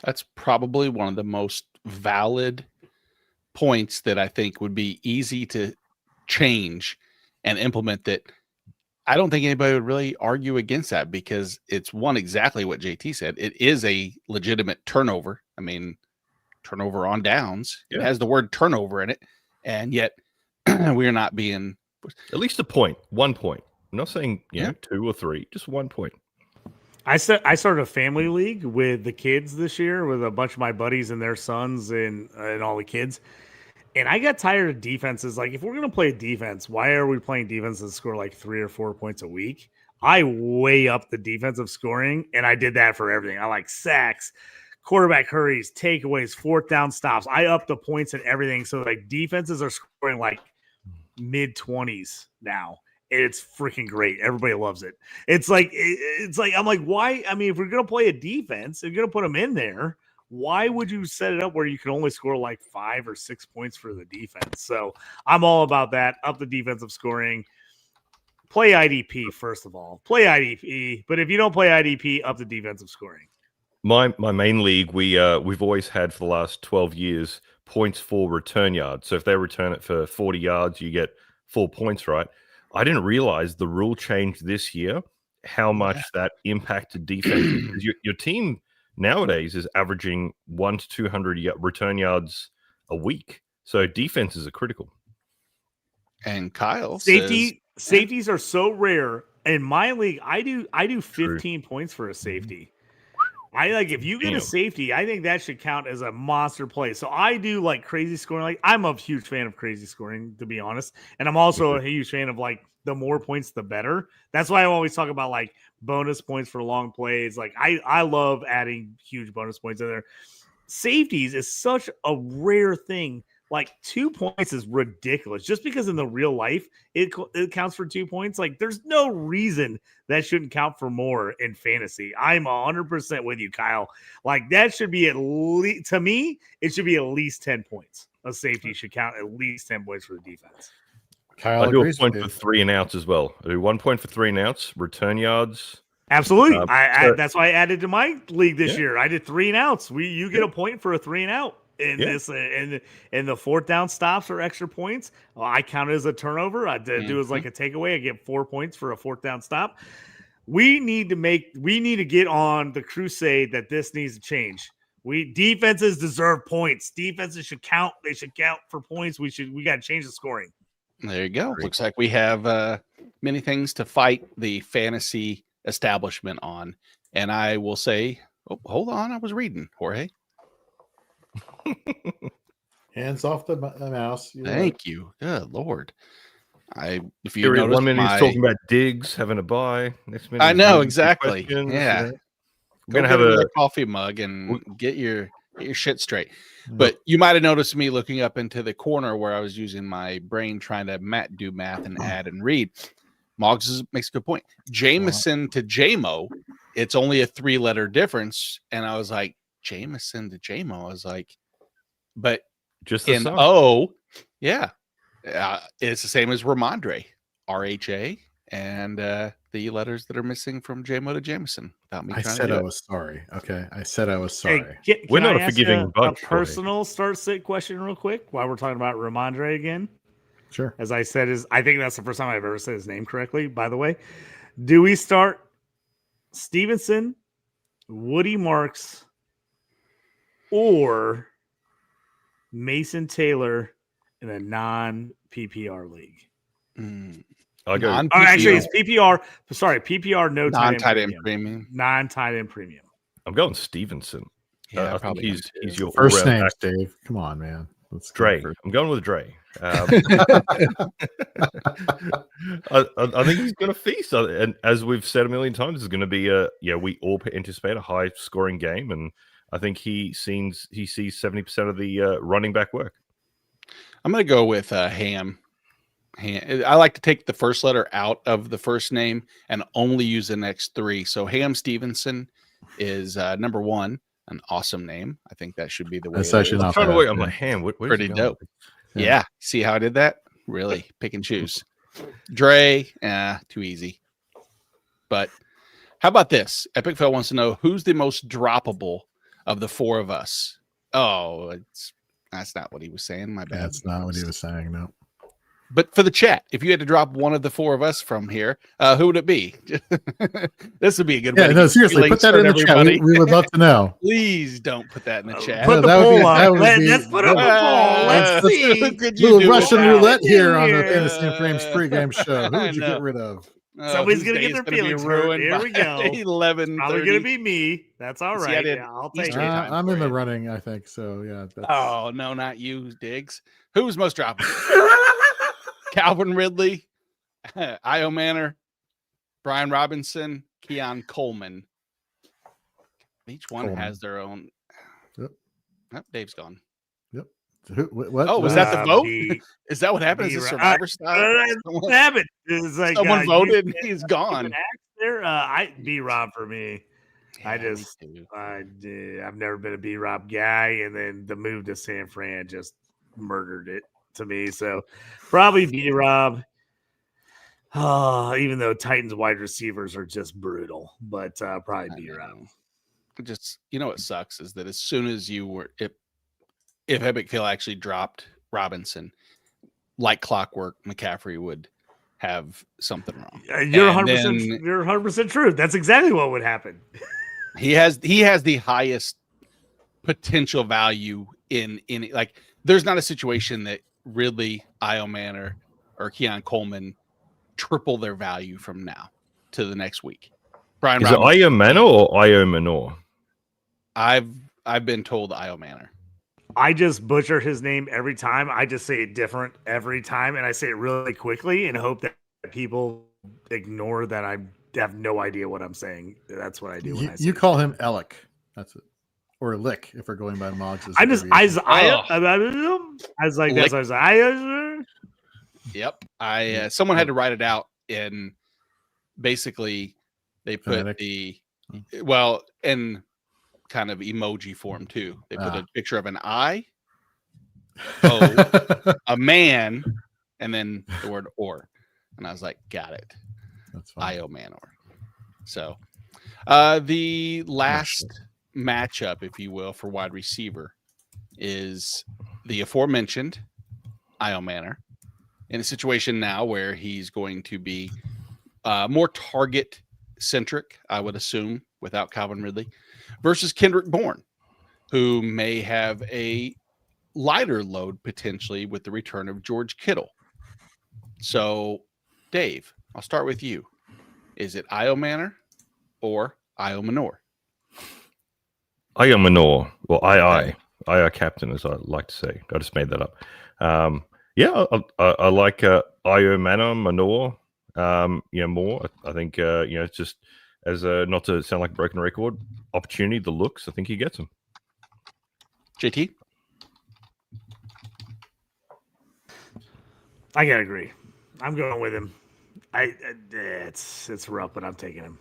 Speaker 1: That's probably one of the most valid points that I think would be easy to change and implement, that I don't think anybody would really argue against that, because it's exactly what JT said. It is a legitimate turnover. I mean, turnover on downs. Yeah. It has the word turnover in it. And yet we are not being
Speaker 4: at least a point, 1 point. I'm not saying 2 or 3, just 1 point.
Speaker 3: I started a family league with the kids this year with a bunch of my buddies and their sons and all the kids. And I got tired of defenses. Like, if we're going to play defense, why are we playing defense that score like 3 or 4 points a week? I weigh up the defensive scoring, and I did that for everything. I like sacks, quarterback hurries, takeaways, 4th down stops. I up the points and everything. So, like, defenses are scoring like mid-20s now. It's freaking great. Everybody loves it. It's like I'm like, why? I mean, if we're going to play a defense, if you're going to put them in there, why would you set it up where you can only score like 5 or 6 points for the defense? So I'm all about that. Up the defensive scoring. Play IDP, first of all. Play IDP. But if you don't play IDP, up the defensive scoring.
Speaker 4: My main league, we've always had for the last 12 years points for return yards. So if they return it for 40 yards, you get 4 points, right? I didn't realize the rule changed this year, how much that impacted defense. Because your team nowadays is averaging 100 to 200 return yards a week. So defenses are critical.
Speaker 1: And Kyle
Speaker 3: safeties are so rare. In my league, I do 15 points for a safety. If you get a safety, I think that should count as a monster play. So I do like crazy scoring. Like, I'm a huge fan of crazy scoring, to be honest. And I'm also a huge fan of like the more points, the better. That's why I always talk about like bonus points for long plays. Like I love adding huge bonus points in there. Safeties is such a rare thing. Like 2 points is ridiculous. Just because in the real life it counts for 2 points. Like, there's no reason that shouldn't count for more in fantasy. I'm 100% with you, Kyle. Like, that should be at least, to me, it should be at least 10 points. A safety should count at least 10 points for the defense.
Speaker 2: Kyle,
Speaker 4: I do a point for 3 and outs as well. I do 1 point for 3 and outs, return yards.
Speaker 3: Absolutely. That's why I added to my league this year. I did 3 and outs. You get a point for a 3 and out. In this, and the 4th down stops are extra points. I count it as a turnover. I do as like a takeaway. I get 4 points for a 4th down stop. We need to get on the crusade that this needs to change. Defenses deserve points. Defenses should count. They should count for points. We got to change the scoring.
Speaker 1: There you go. Looks like we have many things to fight the fantasy establishment on. And I will say, hold on. I was reading, Jorge.
Speaker 2: Hands off the mouse.
Speaker 1: Thank you. Good Lord. If you
Speaker 4: Period.
Speaker 1: notice,
Speaker 4: 1 minute he's talking about Diggs having a bye. Next minute,
Speaker 1: I know exactly. Yeah.
Speaker 4: We're
Speaker 1: Go
Speaker 4: gonna
Speaker 1: get
Speaker 4: have
Speaker 1: a
Speaker 4: a
Speaker 1: coffee mug and get your shit straight. But you might have noticed me looking up into the corner where I was using my brain trying to do math and add and read. Moggs makes a good point. Jameson to JMO, it's only a 3-letter difference. And I was like, Jameson to JMO. I was like, but
Speaker 4: just the
Speaker 1: in
Speaker 4: song.
Speaker 1: O, yeah, it's the same as Ramondre, RHA, and the letters that are missing from JMO to Jameson. Without me
Speaker 2: I
Speaker 1: trying
Speaker 2: said
Speaker 1: to do
Speaker 2: I
Speaker 1: it.
Speaker 2: was sorry. Okay, I said I was
Speaker 3: Hey,
Speaker 2: sorry.
Speaker 4: We're
Speaker 3: can
Speaker 4: not
Speaker 3: I
Speaker 4: a
Speaker 3: ask
Speaker 4: forgiving bunch,
Speaker 3: a
Speaker 4: Jorge.
Speaker 3: personal start sit question real quick while we're talking about Ramondre again?
Speaker 2: Sure.
Speaker 3: As I said, I think that's the first time I've ever said his name correctly, by the way. Do we start Stevenson, Woody Marks, or Mason Taylor in a non-PPR league?
Speaker 4: I go.
Speaker 1: Non-PPR.
Speaker 3: Oh, actually, it's PPR. Sorry, PPR, no tight end
Speaker 1: Non-tight end
Speaker 3: premium.
Speaker 1: premium.
Speaker 3: Non-tight end premium.
Speaker 4: I'm going Stevenson.
Speaker 1: Yeah,
Speaker 4: I think
Speaker 1: probably
Speaker 4: he's your
Speaker 2: First
Speaker 4: all-round
Speaker 2: names,
Speaker 4: back.
Speaker 2: Dave. Come on, man. Let's go
Speaker 4: Dre.
Speaker 2: first.
Speaker 4: I'm going with Dre. I think he's going to feast, and as we've said a million times, it's going to be we all anticipate a high-scoring game, and I think he sees 70% of the running back work.
Speaker 1: I'm going to go with Ham. I like to take the first letter out of the first name and only use the next 3. So Ham Stevenson is number 1. An awesome name. I think that should be the way.
Speaker 2: That's
Speaker 1: it
Speaker 2: actually
Speaker 1: is.
Speaker 2: not
Speaker 4: I'm trying to
Speaker 2: bad,
Speaker 4: work. I'm
Speaker 2: yeah.
Speaker 4: like, Ham, where's
Speaker 1: Pretty
Speaker 4: he going?
Speaker 1: dope.
Speaker 2: Yeah.
Speaker 1: Yeah. See how I did that? Really pick and choose. Dre, too easy. But how about this? Epic Phil wants to know who's the most droppable of the 4 of us. Oh, that's not what he was saying. My bad.
Speaker 2: That's not what he was saying. No.
Speaker 1: But for the chat, if you had to drop one of the 4 of us from here, who would it be? This would be a good
Speaker 2: Yeah,
Speaker 1: way.
Speaker 2: no, seriously, put that in the chat. We would love to know.
Speaker 1: Please don't put that in the chat.
Speaker 3: Put the
Speaker 2: that would be-
Speaker 3: poll
Speaker 2: that
Speaker 3: up.
Speaker 2: would be-
Speaker 3: Let's put up a poll. Let's see.
Speaker 1: Could you
Speaker 2: Little
Speaker 1: do
Speaker 2: Russian
Speaker 1: without?
Speaker 2: roulette here on the
Speaker 3: Yeah.
Speaker 2: Fantasy and Frames pregame show. Who
Speaker 1: I
Speaker 2: would you
Speaker 1: know.
Speaker 2: get rid of?
Speaker 3: Somebody's
Speaker 1: whose
Speaker 3: gonna
Speaker 1: day
Speaker 3: get
Speaker 1: is
Speaker 3: their
Speaker 1: gonna be
Speaker 3: feelings hurt.
Speaker 1: ruined
Speaker 3: Here
Speaker 1: by
Speaker 3: we go.
Speaker 1: 11:30.
Speaker 3: Probably gonna be me. That's all
Speaker 1: See, I
Speaker 3: right.
Speaker 1: did
Speaker 3: Yeah, I'll take
Speaker 1: Eastern
Speaker 3: it.
Speaker 1: time.
Speaker 2: I'm
Speaker 1: for
Speaker 2: in the
Speaker 1: you.
Speaker 2: running, I think. So, yeah. That's...
Speaker 1: Oh, no, not you, Diggs. Who's most droppable? Calvin Ridley, Io Manor, Brian Robinson, Keon Coleman. Each one
Speaker 2: Coleman.
Speaker 1: has their own.
Speaker 2: Yep.
Speaker 1: Oh, Dave's gone.
Speaker 2: What?
Speaker 1: Oh, was that the vote?
Speaker 3: B-
Speaker 1: Is that what happened? Is
Speaker 3: B-
Speaker 1: this Survivor style?
Speaker 3: What happened? It's like,
Speaker 1: Someone
Speaker 3: you
Speaker 1: voted and
Speaker 3: can't
Speaker 1: he's
Speaker 3: keep
Speaker 1: gone.
Speaker 3: an axe there. B Rob for me. I
Speaker 1: Yeah, me
Speaker 3: just,
Speaker 1: too.
Speaker 3: I've never been a B Rob guy, and then the move to San Fran just murdered it to me. So probably B Rob. Even though Titans wide receivers are just brutal, but probably B Rob.
Speaker 1: Just what sucks is that as soon as you were if Epic Phil actually dropped Robinson, like clockwork, McCaffrey would have something wrong.
Speaker 3: You're
Speaker 1: And
Speaker 3: 100%.
Speaker 1: then-
Speaker 3: You're 100% true. That's exactly what would happen.
Speaker 1: He has the highest potential value in like. There's not a situation that Ridley, Io Manor, or Keon Coleman triple their value from now to the next week. Brian,
Speaker 4: Is it
Speaker 1: Robinson,
Speaker 4: Io Manor or Io Manor?
Speaker 1: I've been told Io Manor.
Speaker 3: I just butcher his name every time. I just say it different every time, and I say it really quickly and hope that people ignore that I have no idea what I'm saying. That's what I do. When I say
Speaker 2: You
Speaker 3: it.
Speaker 2: call him Alec. That's it. Or Lick, if we're going by Moggs.
Speaker 3: I was like, that's what I was
Speaker 1: Yep. Someone had to write it out, and basically they put
Speaker 2: Phonetic.
Speaker 1: in kind of emoji form too. They put a picture of an eye, a man, and then the word or. And I was like, got it.
Speaker 2: That's fine.
Speaker 1: Io Manor. So the last matchup, if you will, for wide receiver is the aforementioned Io Manor in a situation now where he's going to be more target centric, I would assume, without Calvin Ridley, versus Kendrick Bourne, who may have a lighter load potentially with the return of George Kittle. So, Dave, I'll start with you. Is it Io Manor or Io Manor?
Speaker 4: Io Manor. Well, II captain, as I like to say. I just made that up. I like Io Manor more. More. I think it's just as a, not to sound like a broken record, opportunity, the looks, I think he gets them.
Speaker 1: JT?
Speaker 3: I gotta agree. I'm going with him. It's rough, but I'm taking him.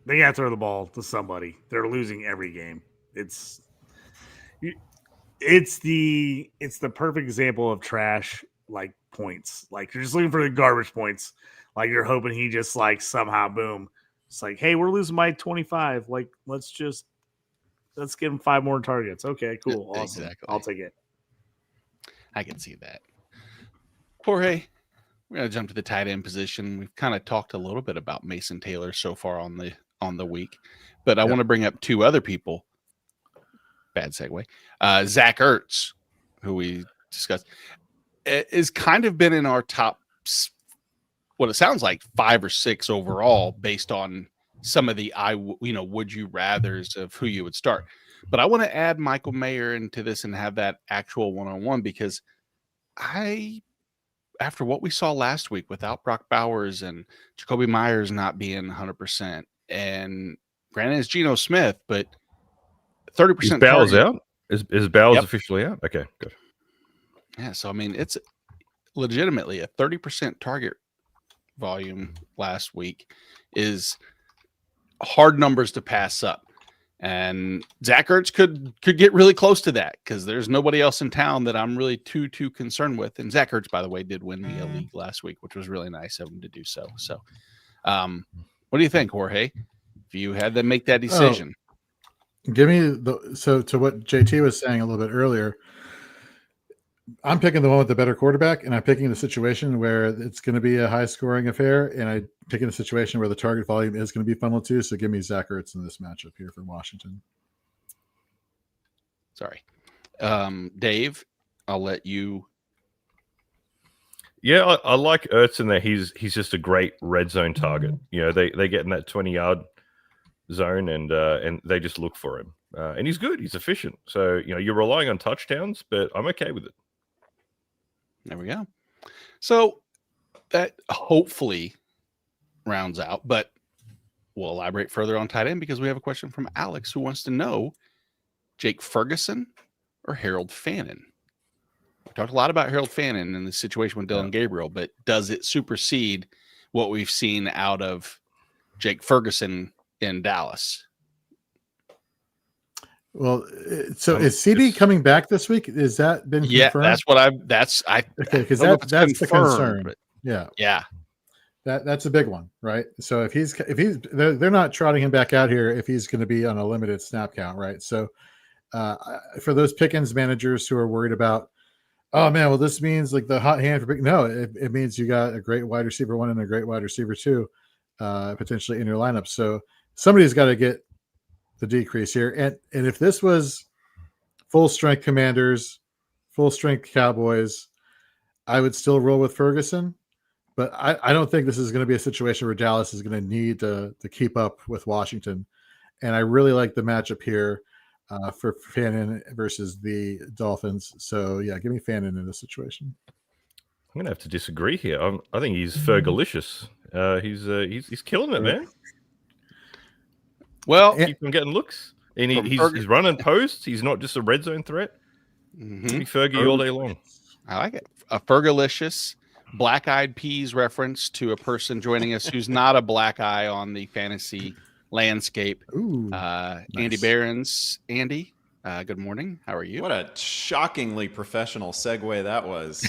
Speaker 3: They gotta throw the ball to somebody. They're losing every game. It's the perfect example of trash like points. Like you're just looking for the garbage points. Like you're hoping he just like somehow boom. It's like, hey, we're losing by 25. Like let's give him 5 more targets. Okay, cool, awesome.
Speaker 1: Exactly.
Speaker 3: I'll take it.
Speaker 1: I can see that. Jorge, we're gonna jump to the tight end position. We've kind of talked a little bit about Mason Taylor so far on the week, but I want to bring up 2 other people. Bad segue. Zach Ertz, who we discussed, is kind of been in our top, what it sounds like 5 or 6 overall, based on some of the would you rathers of who you would start. But I want to add Michael Mayer into this and have that actual one-on-one, because after what we saw last week without Brock Bowers and Jacoby Myers not being 100%, and granted it's Geno Smith, but 30%
Speaker 4: Is Bowers out? Is Bowers officially out? Okay, good.
Speaker 1: Yeah, so I mean, it's legitimately a 30% target volume last week is hard numbers to pass up. And Zach Ertz could get really close to that, because there's nobody else in town that I'm really too concerned with. And Zach Ertz, by the way, did win the league last week, which was really nice of him to do so. So, what do you think, Jorge? If you had to make that decision,
Speaker 2: give me to what JT was saying a little bit earlier. I'm picking the one with the better quarterback, and I'm picking the situation where it's going to be a high-scoring affair, and I'm picking a situation where the target volume is going to be funneled too. So give me Zach Ertz in this matchup here from Washington.
Speaker 1: Sorry. Dave, I'll let you.
Speaker 4: Yeah, I like Ertz in there. He's just a great red zone target. You know, they get in that 20-yard zone and they just look for him. And he's good. He's efficient. So, you know, you're relying on touchdowns, but I'm okay with it.
Speaker 1: There we go. So that hopefully rounds out, but we'll elaborate further on tight end, because we have a question from Alex, who wants to know Jake Ferguson or Harold Fannin. We talked a lot about Harold Fannin in the situation with Dylan Gabriel, but does it supersede what we've seen out of Jake Ferguson in Dallas?
Speaker 2: Well, so is CD coming back this week? Is that been confirmed?
Speaker 1: Yeah, that's I
Speaker 2: okay, because that's the concern.
Speaker 1: But
Speaker 2: yeah. That's a big one, right? So if he's they're not trotting him back out here if he's going to be on a limited snap count, right? So for those Pickens managers who are worried about, oh man, well this means like the hot hand for Pickens. No, it means you got a great wide receiver 1 and a great wide receiver 2 potentially in your lineup. So somebody's got to get the decrease here. And if this was full strength Commanders, full strength Cowboys, I would still roll with Ferguson. But I don't think this is going to be a situation where Dallas is going to need to keep up with Washington. And I really like the matchup here for Fannin versus the Dolphins. So, yeah, give me Fannin in this situation.
Speaker 4: I'm going to have to disagree here. I think he's Fergalicious. He's killing it, man.
Speaker 1: Well,
Speaker 4: keep him getting looks. And he's running posts. He's not just a red zone threat.
Speaker 1: Mm-hmm.
Speaker 4: Fergie all day long.
Speaker 1: I like it. A Fergalicious Black Eyed Peas reference to a person joining us who's not a black eye on the fantasy landscape.
Speaker 2: Ooh,
Speaker 1: nice. Andy Behrens. Andy, good morning. How are you?
Speaker 6: What a shockingly professional segue that was.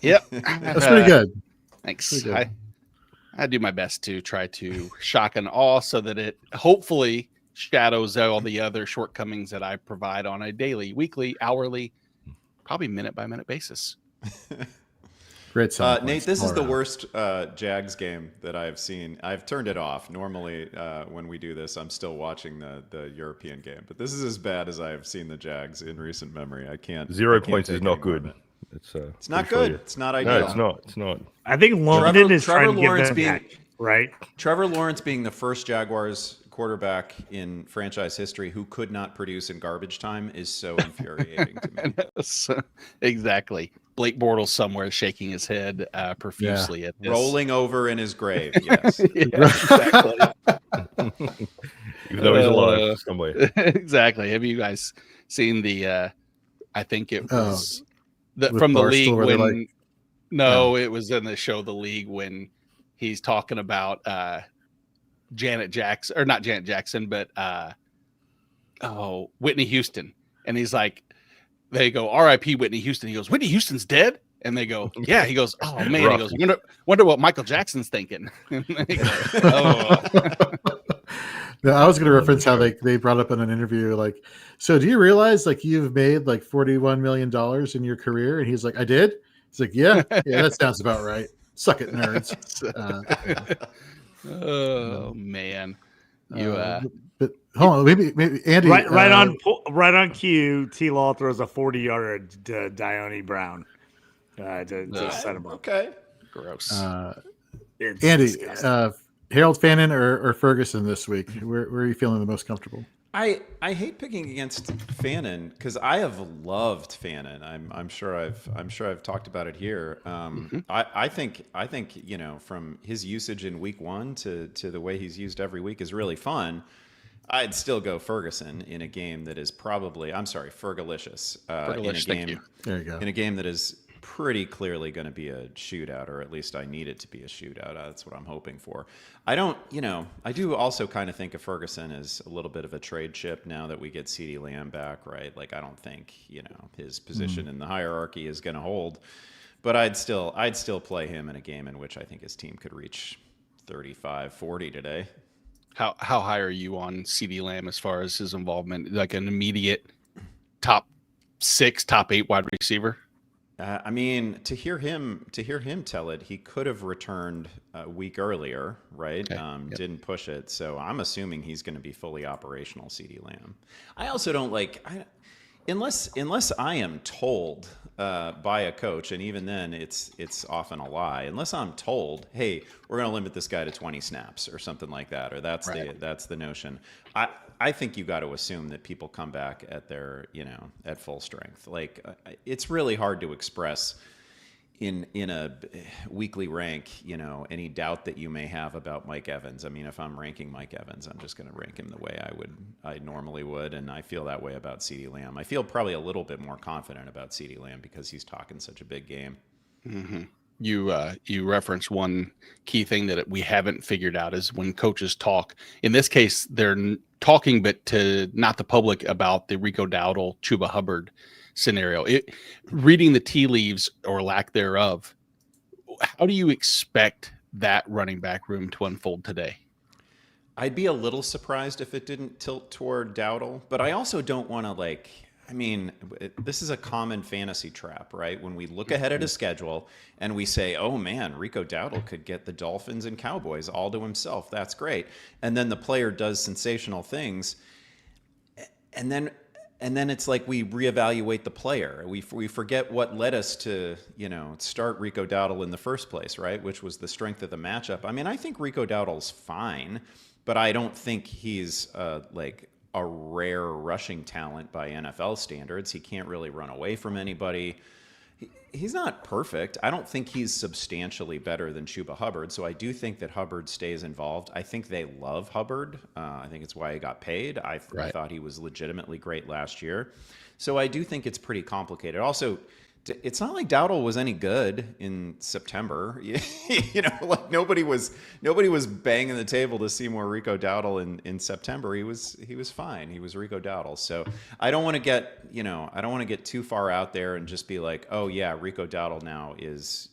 Speaker 1: Yep.
Speaker 2: That's pretty good.
Speaker 1: Thanks.
Speaker 2: Pretty good.
Speaker 1: I do my best to try to shock and awe so that it hopefully shadows all the other shortcomings that I provide on a daily, weekly, hourly, probably minute-by-minute basis.
Speaker 2: Great
Speaker 6: Nate, this is the worst Jags game that I've seen. I've turned it off. Normally, when we do this, I'm still watching the European game. But this is as bad as I've seen the Jags in recent memory. I can't.
Speaker 4: 0 points is not good.
Speaker 6: It's not good. It's not ideal.
Speaker 4: No, it's not.
Speaker 3: I think London is
Speaker 6: Trevor
Speaker 3: trying to
Speaker 6: Lawrence
Speaker 3: get them back, right?
Speaker 6: Trevor Lawrence being the first Jaguars quarterback in franchise history who could not produce in garbage time is so infuriating to me.
Speaker 1: Exactly. Blake Bortles somewhere shaking his head profusely at this.
Speaker 6: Rolling over in his grave. Yes.
Speaker 1: Yeah, exactly.
Speaker 4: Even though he's alive somewhere.
Speaker 1: Exactly. Have you guys seen the? I think it was from the
Speaker 2: Barstool
Speaker 1: league
Speaker 2: where they're
Speaker 1: when.
Speaker 2: like-
Speaker 1: No, it was in the show The League when he's talking about Janet Jackson, or not Janet Jackson, but Whitney Houston, and he's like, they go R.I.P. Whitney Houston. He goes, Whitney Houston's dead. And they go, yeah. He goes, oh man.
Speaker 4: Rough.
Speaker 1: He goes, wonder what Michael Jackson's thinking. And he goes, oh.
Speaker 2: No, I was going to reference how they brought up in an interview, like, so do you realize like you've made like $41 million in your career? And he's like, I did. He's like, yeah, that sounds about right. Suck it, nerds.
Speaker 1: Oh man,
Speaker 2: but hold on, maybe Andy.
Speaker 3: Right on cue. T. Law throws a 40-yarder to Dione Brown to set him up.
Speaker 6: Okay.
Speaker 1: gross.
Speaker 3: It's
Speaker 2: Andy,
Speaker 3: disgusting.
Speaker 2: Harold Fannin or Ferguson this week? Where are you feeling the most comfortable?
Speaker 6: I hate picking against Fannin because I have loved Fannin. I'm sure I've talked about it here. I think from his usage in week 1 to the way he's used every week is really fun. I'd still go Ferguson in a game that is probably Fergalicious in a game.
Speaker 2: There you go.
Speaker 6: In a game that is pretty clearly going to be a shootout, or at least I need it to be a shootout. That's what I'm hoping for. I do also kind of think of Ferguson as a little bit of a trade chip now that we get CeeDee Lamb back, right? Like, I don't think, his position in the hierarchy is going to hold, but I'd still play him in a game in which I think his team could reach 35-40 today.
Speaker 1: How high are you on CeeDee Lamb as far as his involvement, like an immediate top 6, top 8 wide receiver?
Speaker 6: To hear him tell it, he could have returned a week earlier, right?
Speaker 1: Okay.
Speaker 6: Didn't push it, so I'm assuming he's going to be fully operational. CeeDee Lamb. I also don't unless I am told by a coach, and even then it's often a lie. Unless I'm told, hey, we're going to limit this guy to 20 snaps or something like that, or that's the notion. I think you got to assume that people come back at their at full strength. Like, it's really hard to express in a weekly rank any doubt that you may have about Mike Evans. I mean, if I'm ranking Mike Evans, I'm just going to rank him the way I normally would, and I feel that way about CeeDee Lamb. I feel probably a little bit more confident about CeeDee Lamb because he's talking such a big game.
Speaker 1: Mm-hmm. You referenced one key thing that we haven't figured out is when coaches talk. In this case, they're talking, but to not the public, about the Rico Dowdle, Chuba Hubbard scenario. Reading the tea leaves or lack thereof, how do you expect that running back room to unfold today?
Speaker 6: I'd be a little surprised if it didn't tilt toward Dowdle, but I also don't want to this is a common fantasy trap, right? When we look ahead at a schedule and we say, oh man, Rico Dowdle could get the Dolphins and Cowboys all to himself. That's great. And then the player does sensational things. And then it's like we reevaluate the player. We forget what led us to, start Rico Dowdle in the first place, right? Which was the strength of the matchup. I mean, I think Rico Dowdle's fine, but I don't think he's a rare rushing talent by NFL standards. He can't really run away from anybody. He's not perfect. I don't think he's substantially better than Chuba Hubbard. So I do think that Hubbard stays involved. I think they love Hubbard. I think it's why he got paid. I thought he was legitimately great last year. So I do think it's pretty complicated. Also, it's not like Dowdle was any good in September. Like nobody was banging the table to see more Rico Dowdle in September. He was fine. He was Rico Dowdle. So I don't want to get too far out there and just be like, oh yeah, Rico Dowdle now is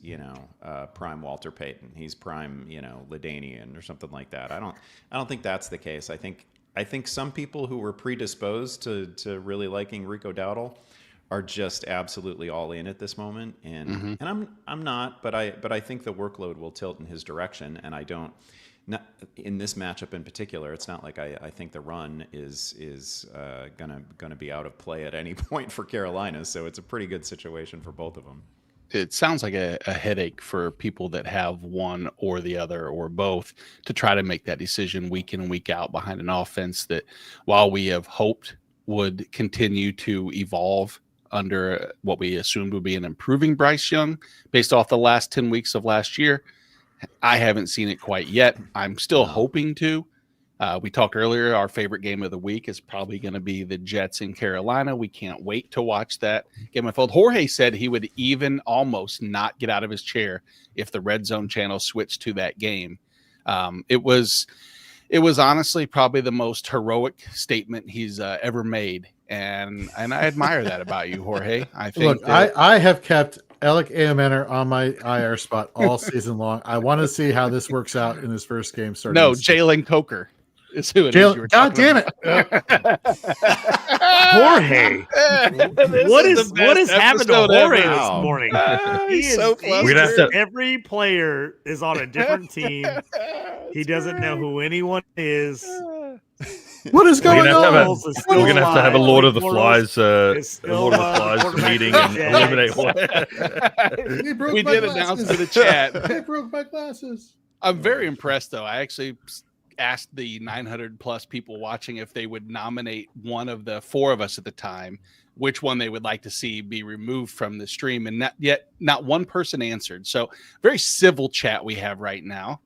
Speaker 6: prime Walter Payton. He's prime LaDainian or something like that. I don't think that's the case. I think some people who were predisposed to really liking Rico Dowdle are just absolutely all in at this moment, and I'm not, but I think the workload will tilt in his direction, and not in this matchup in particular. It's not like I think the run is gonna be out of play at any point for Carolina, so it's a pretty good situation for both of them.
Speaker 1: It sounds like a headache for people that have one or the other or both to try to make that decision week in and week out behind an offense that, while we have hoped would continue to evolve under what we assumed would be an improving Bryce Young based off the last 10 weeks of last year. I haven't seen it quite yet. I'm still hoping to. We talked earlier, our favorite game of the week is probably going to be the Jets in Carolina. We can't wait to watch that game unfold. Jorge said he would even almost not get out of his chair if the Red Zone channel switched to that game. It was honestly probably the most heroic statement he's ever made. And I admire that about you, Jorge. I think
Speaker 2: Look, I have kept Alec Amener on my IR spot all season long. I want to see how this works out in his first game.
Speaker 1: No, Jalen Coker is who it is.
Speaker 2: God damn it.
Speaker 3: Jorge. What has happened to Jorge this morning? He is
Speaker 1: so close.
Speaker 4: We'd have to-
Speaker 3: every player is on a different team. He doesn't know who anyone is.
Speaker 2: What is going on?
Speaker 4: We're going to have to have a Lord of the
Speaker 3: Bortles
Speaker 4: Flies, a
Speaker 3: is still,
Speaker 4: Lord of the Flies
Speaker 3: quarterback
Speaker 4: meeting
Speaker 3: for
Speaker 4: and
Speaker 3: the
Speaker 4: eliminate one.
Speaker 1: We did announce to the chat.
Speaker 2: I broke my glasses.
Speaker 1: I'm very impressed, though. I actually asked the 900 plus people watching if they would nominate one of the four of us at the time, which one they would like to see be removed from the stream, and not one person answered. So very civil chat we have right now.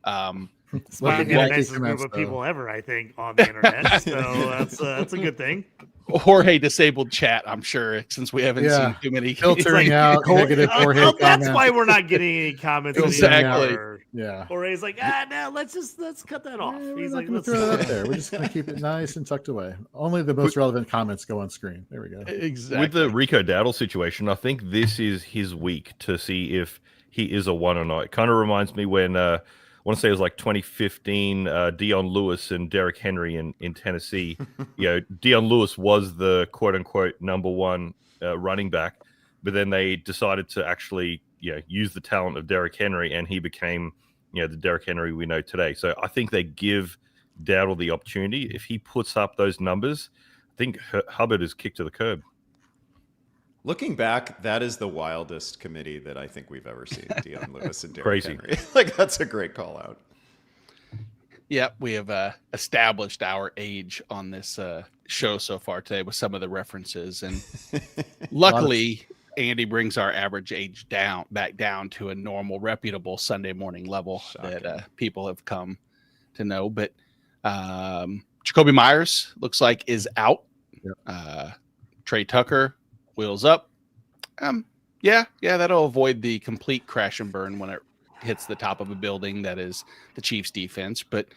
Speaker 3: It's one of the nicest group of people ever, I think, on the internet. So that's a good thing.
Speaker 1: Jorge disabled chat, I'm sure, since we haven't seen too many
Speaker 2: filtering out negative Jorge comments.
Speaker 3: That's why we're not getting any comments.
Speaker 1: Exactly.
Speaker 3: Anymore.
Speaker 2: Yeah.
Speaker 3: Jorge's like, no, let's cut that off.
Speaker 2: Yeah,
Speaker 3: He's like,
Speaker 2: let's throw that up there. We're just gonna keep it nice and tucked away. Only the most relevant comments go on screen. There we go.
Speaker 1: Exactly.
Speaker 4: With the Rico Dowdle situation, I think this is his week to see if he is a one or not. It kind of reminds me when I want to say it was like 2015, Deion Lewis and Derrick Henry in Tennessee. Deion Lewis was the quote unquote number one running back, but then they decided to actually use the talent of Derrick Henry, and he became the Derrick Henry we know today. So I think they give Dowdle the opportunity. If he puts up those numbers, I think Hubbard is kicked to the curb.
Speaker 6: Looking back, that is the wildest committee that I think we've ever seen. Deion Lewis and Derrick
Speaker 4: Crazy.
Speaker 6: Henry. That's a great call out.
Speaker 1: Yep, we have established our age on this show so far today with some of the references, and luckily Andy brings our average age back down to a normal, reputable Sunday morning level that people have come to know. But Jacoby Myers looks like is out. Yep. Trey Tucker wheels up. That'll avoid the complete crash and burn when it hits the top of a building that is the Chiefs defense. But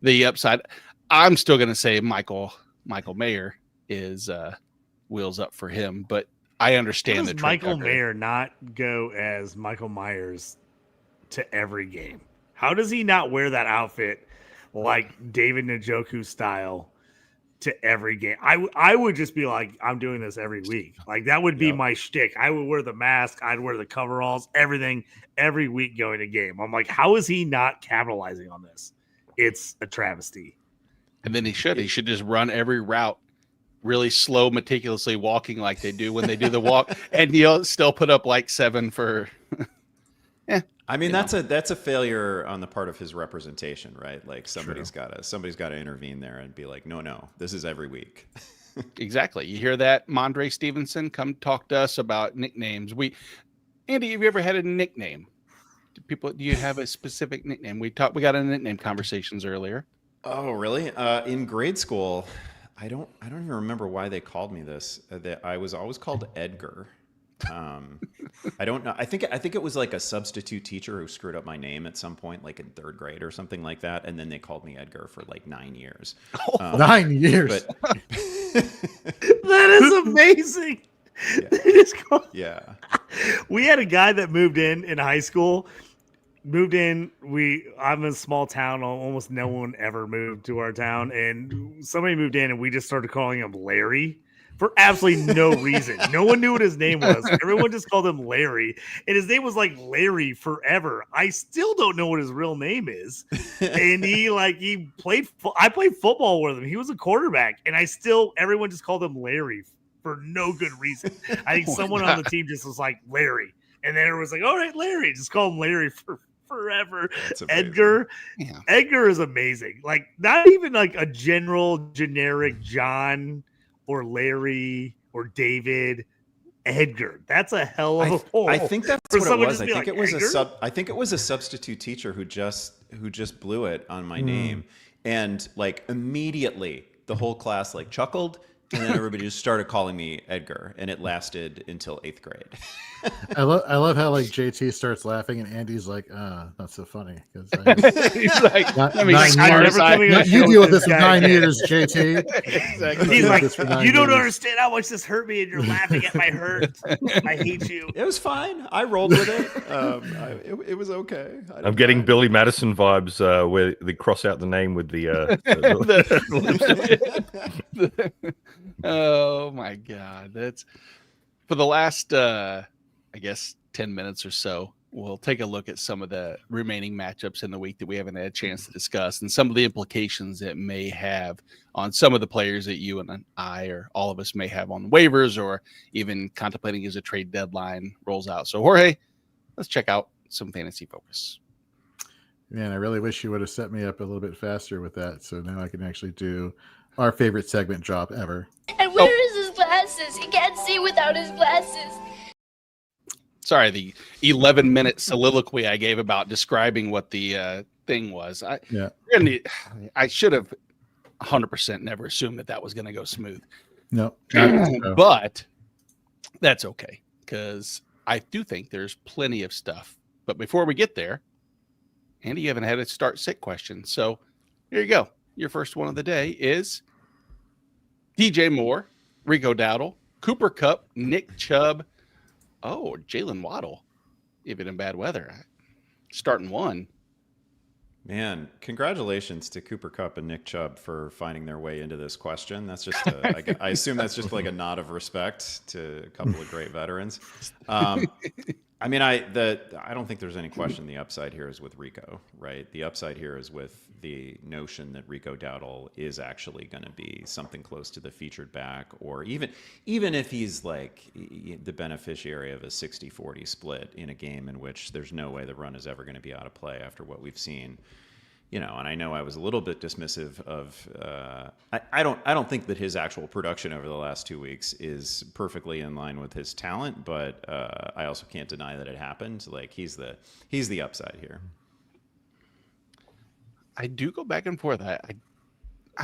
Speaker 1: the upside, I'm still going to say Michael Mayer is wheels up for him, but I understand that
Speaker 3: Michael Mayer not go as Michael Myers to every game. How does he not wear that outfit like David Njoku style to every game? I would just be like, I'm doing this every week. Like that would be my shtick. I would wear the mask. I'd wear the coveralls, everything every week going to game. I'm like, how is he not capitalizing on this? It's a travesty.
Speaker 1: And then he should just run every route really slow, meticulously walking like they do when they do the walk. And he'll still put up like 7 for,
Speaker 6: I mean, that's a failure on the part of his representation, right? Like somebody's got to intervene there and be like, no, this is every week.
Speaker 1: Exactly. You hear that, Mondre Stevenson? Come talk to us about nicknames. Andy, have you ever had a nickname? Do you have a specific nickname? We got into nickname conversations earlier.
Speaker 6: Oh, really? In grade school, I don't even remember why they called me this. I was always called Edgar. I don't know. I think it was like a substitute teacher who screwed up my name at some point, like in 3rd grade or something like that, and then they called me Edgar for like 9 years.
Speaker 2: 9 years.
Speaker 6: But
Speaker 3: that is amazing.
Speaker 6: Yeah.
Speaker 3: We had a guy that moved in high school. I'm in a small town. Almost no one ever moved to our town, and somebody moved in, and we just started calling him Larry for absolutely no reason. No one knew what his name was. Everyone just called him Larry, and his name was like Larry forever. I still don't know what his real name is. And I played football with him. He was a quarterback, and everyone just called him Larry for no good reason. I think someone on the team just was like Larry, and then everyone was like, all right, Larry, just call him Larry for forever. Edgar. Yeah. Edgar is amazing. Like not even like a generic John or Larry or David. Edgar. That's a hell of a pull.
Speaker 6: I think that's
Speaker 3: For
Speaker 6: what it
Speaker 3: someone
Speaker 6: was.
Speaker 3: just
Speaker 6: I
Speaker 3: to be
Speaker 6: think
Speaker 3: like,
Speaker 6: it was
Speaker 3: Edgar?
Speaker 6: I think it was a substitute teacher who just blew it on my name, and like immediately the whole class like chuckled, and then everybody just started calling me Edgar, and it lasted until 8th grade.
Speaker 2: I love how like JT starts laughing and Andy's like, not so funny. Because
Speaker 1: He's like,
Speaker 2: Not-
Speaker 1: let me
Speaker 2: nine
Speaker 1: smart
Speaker 3: years.
Speaker 1: side.
Speaker 3: Never coming
Speaker 2: you
Speaker 3: show
Speaker 2: deal
Speaker 3: with
Speaker 2: with
Speaker 3: this
Speaker 2: this for
Speaker 3: guy
Speaker 2: 9
Speaker 3: again.
Speaker 2: years, JT.
Speaker 1: Exactly.
Speaker 3: He's
Speaker 2: Like
Speaker 3: like,
Speaker 2: this for 9
Speaker 3: you don't
Speaker 2: years.
Speaker 3: understand how much this hurt me, and you're laughing at my hurt. I hate you.
Speaker 6: It was fine. I rolled with it. It was okay.
Speaker 4: I'm getting Billy Madison vibes where they cross out the name with the.
Speaker 1: Oh my God. That's for the last, I guess, 10 minutes or so. We'll take a look at some of the remaining matchups in the week that we haven't had a chance to discuss and some of the implications it may have on some of the players that you and I or all of us may have on waivers or even contemplating as a trade deadline rolls out. So, Jorge, let's check out some fantasy focus.
Speaker 2: Man, I really wish you would have set me up a little bit faster with that. So now I can actually do our favorite segment drop ever.
Speaker 7: And where is his glasses? He can't see without his glasses.
Speaker 1: Sorry, the 11-minute soliloquy I gave about describing what the thing was. I should have 100% never assumed that was going to go smooth.
Speaker 2: No,
Speaker 1: But that's okay because I do think there's plenty of stuff. But before we get there, Andy, you haven't had a start sit question. So here you go. Your first one of the day is DJ Moore, Rico Dowdle, Cooper Kupp, Nick Chubb. Oh, Jalen Waddle, even in bad weather. Starting one.
Speaker 6: Man, congratulations to Cooper Kupp and Nick Chubb for finding their way into this question. That's just, I assume that's just like a nod of respect to a couple of great veterans. I mean, I don't think there's any question the upside here is with Rico, right? The upside here is with the notion that Rico Dowdle is actually going to be something close to the featured back, or even if he's like the beneficiary of a 60-40 split in a game in which there's no way the run is ever going to be out of play after what we've seen. You know, and I know I was a little bit dismissive of. I don't think that his actual production over the last 2 weeks is perfectly in line with his talent, but I also can't deny that it happened. Like he's the upside here.
Speaker 1: I do go back and forth. I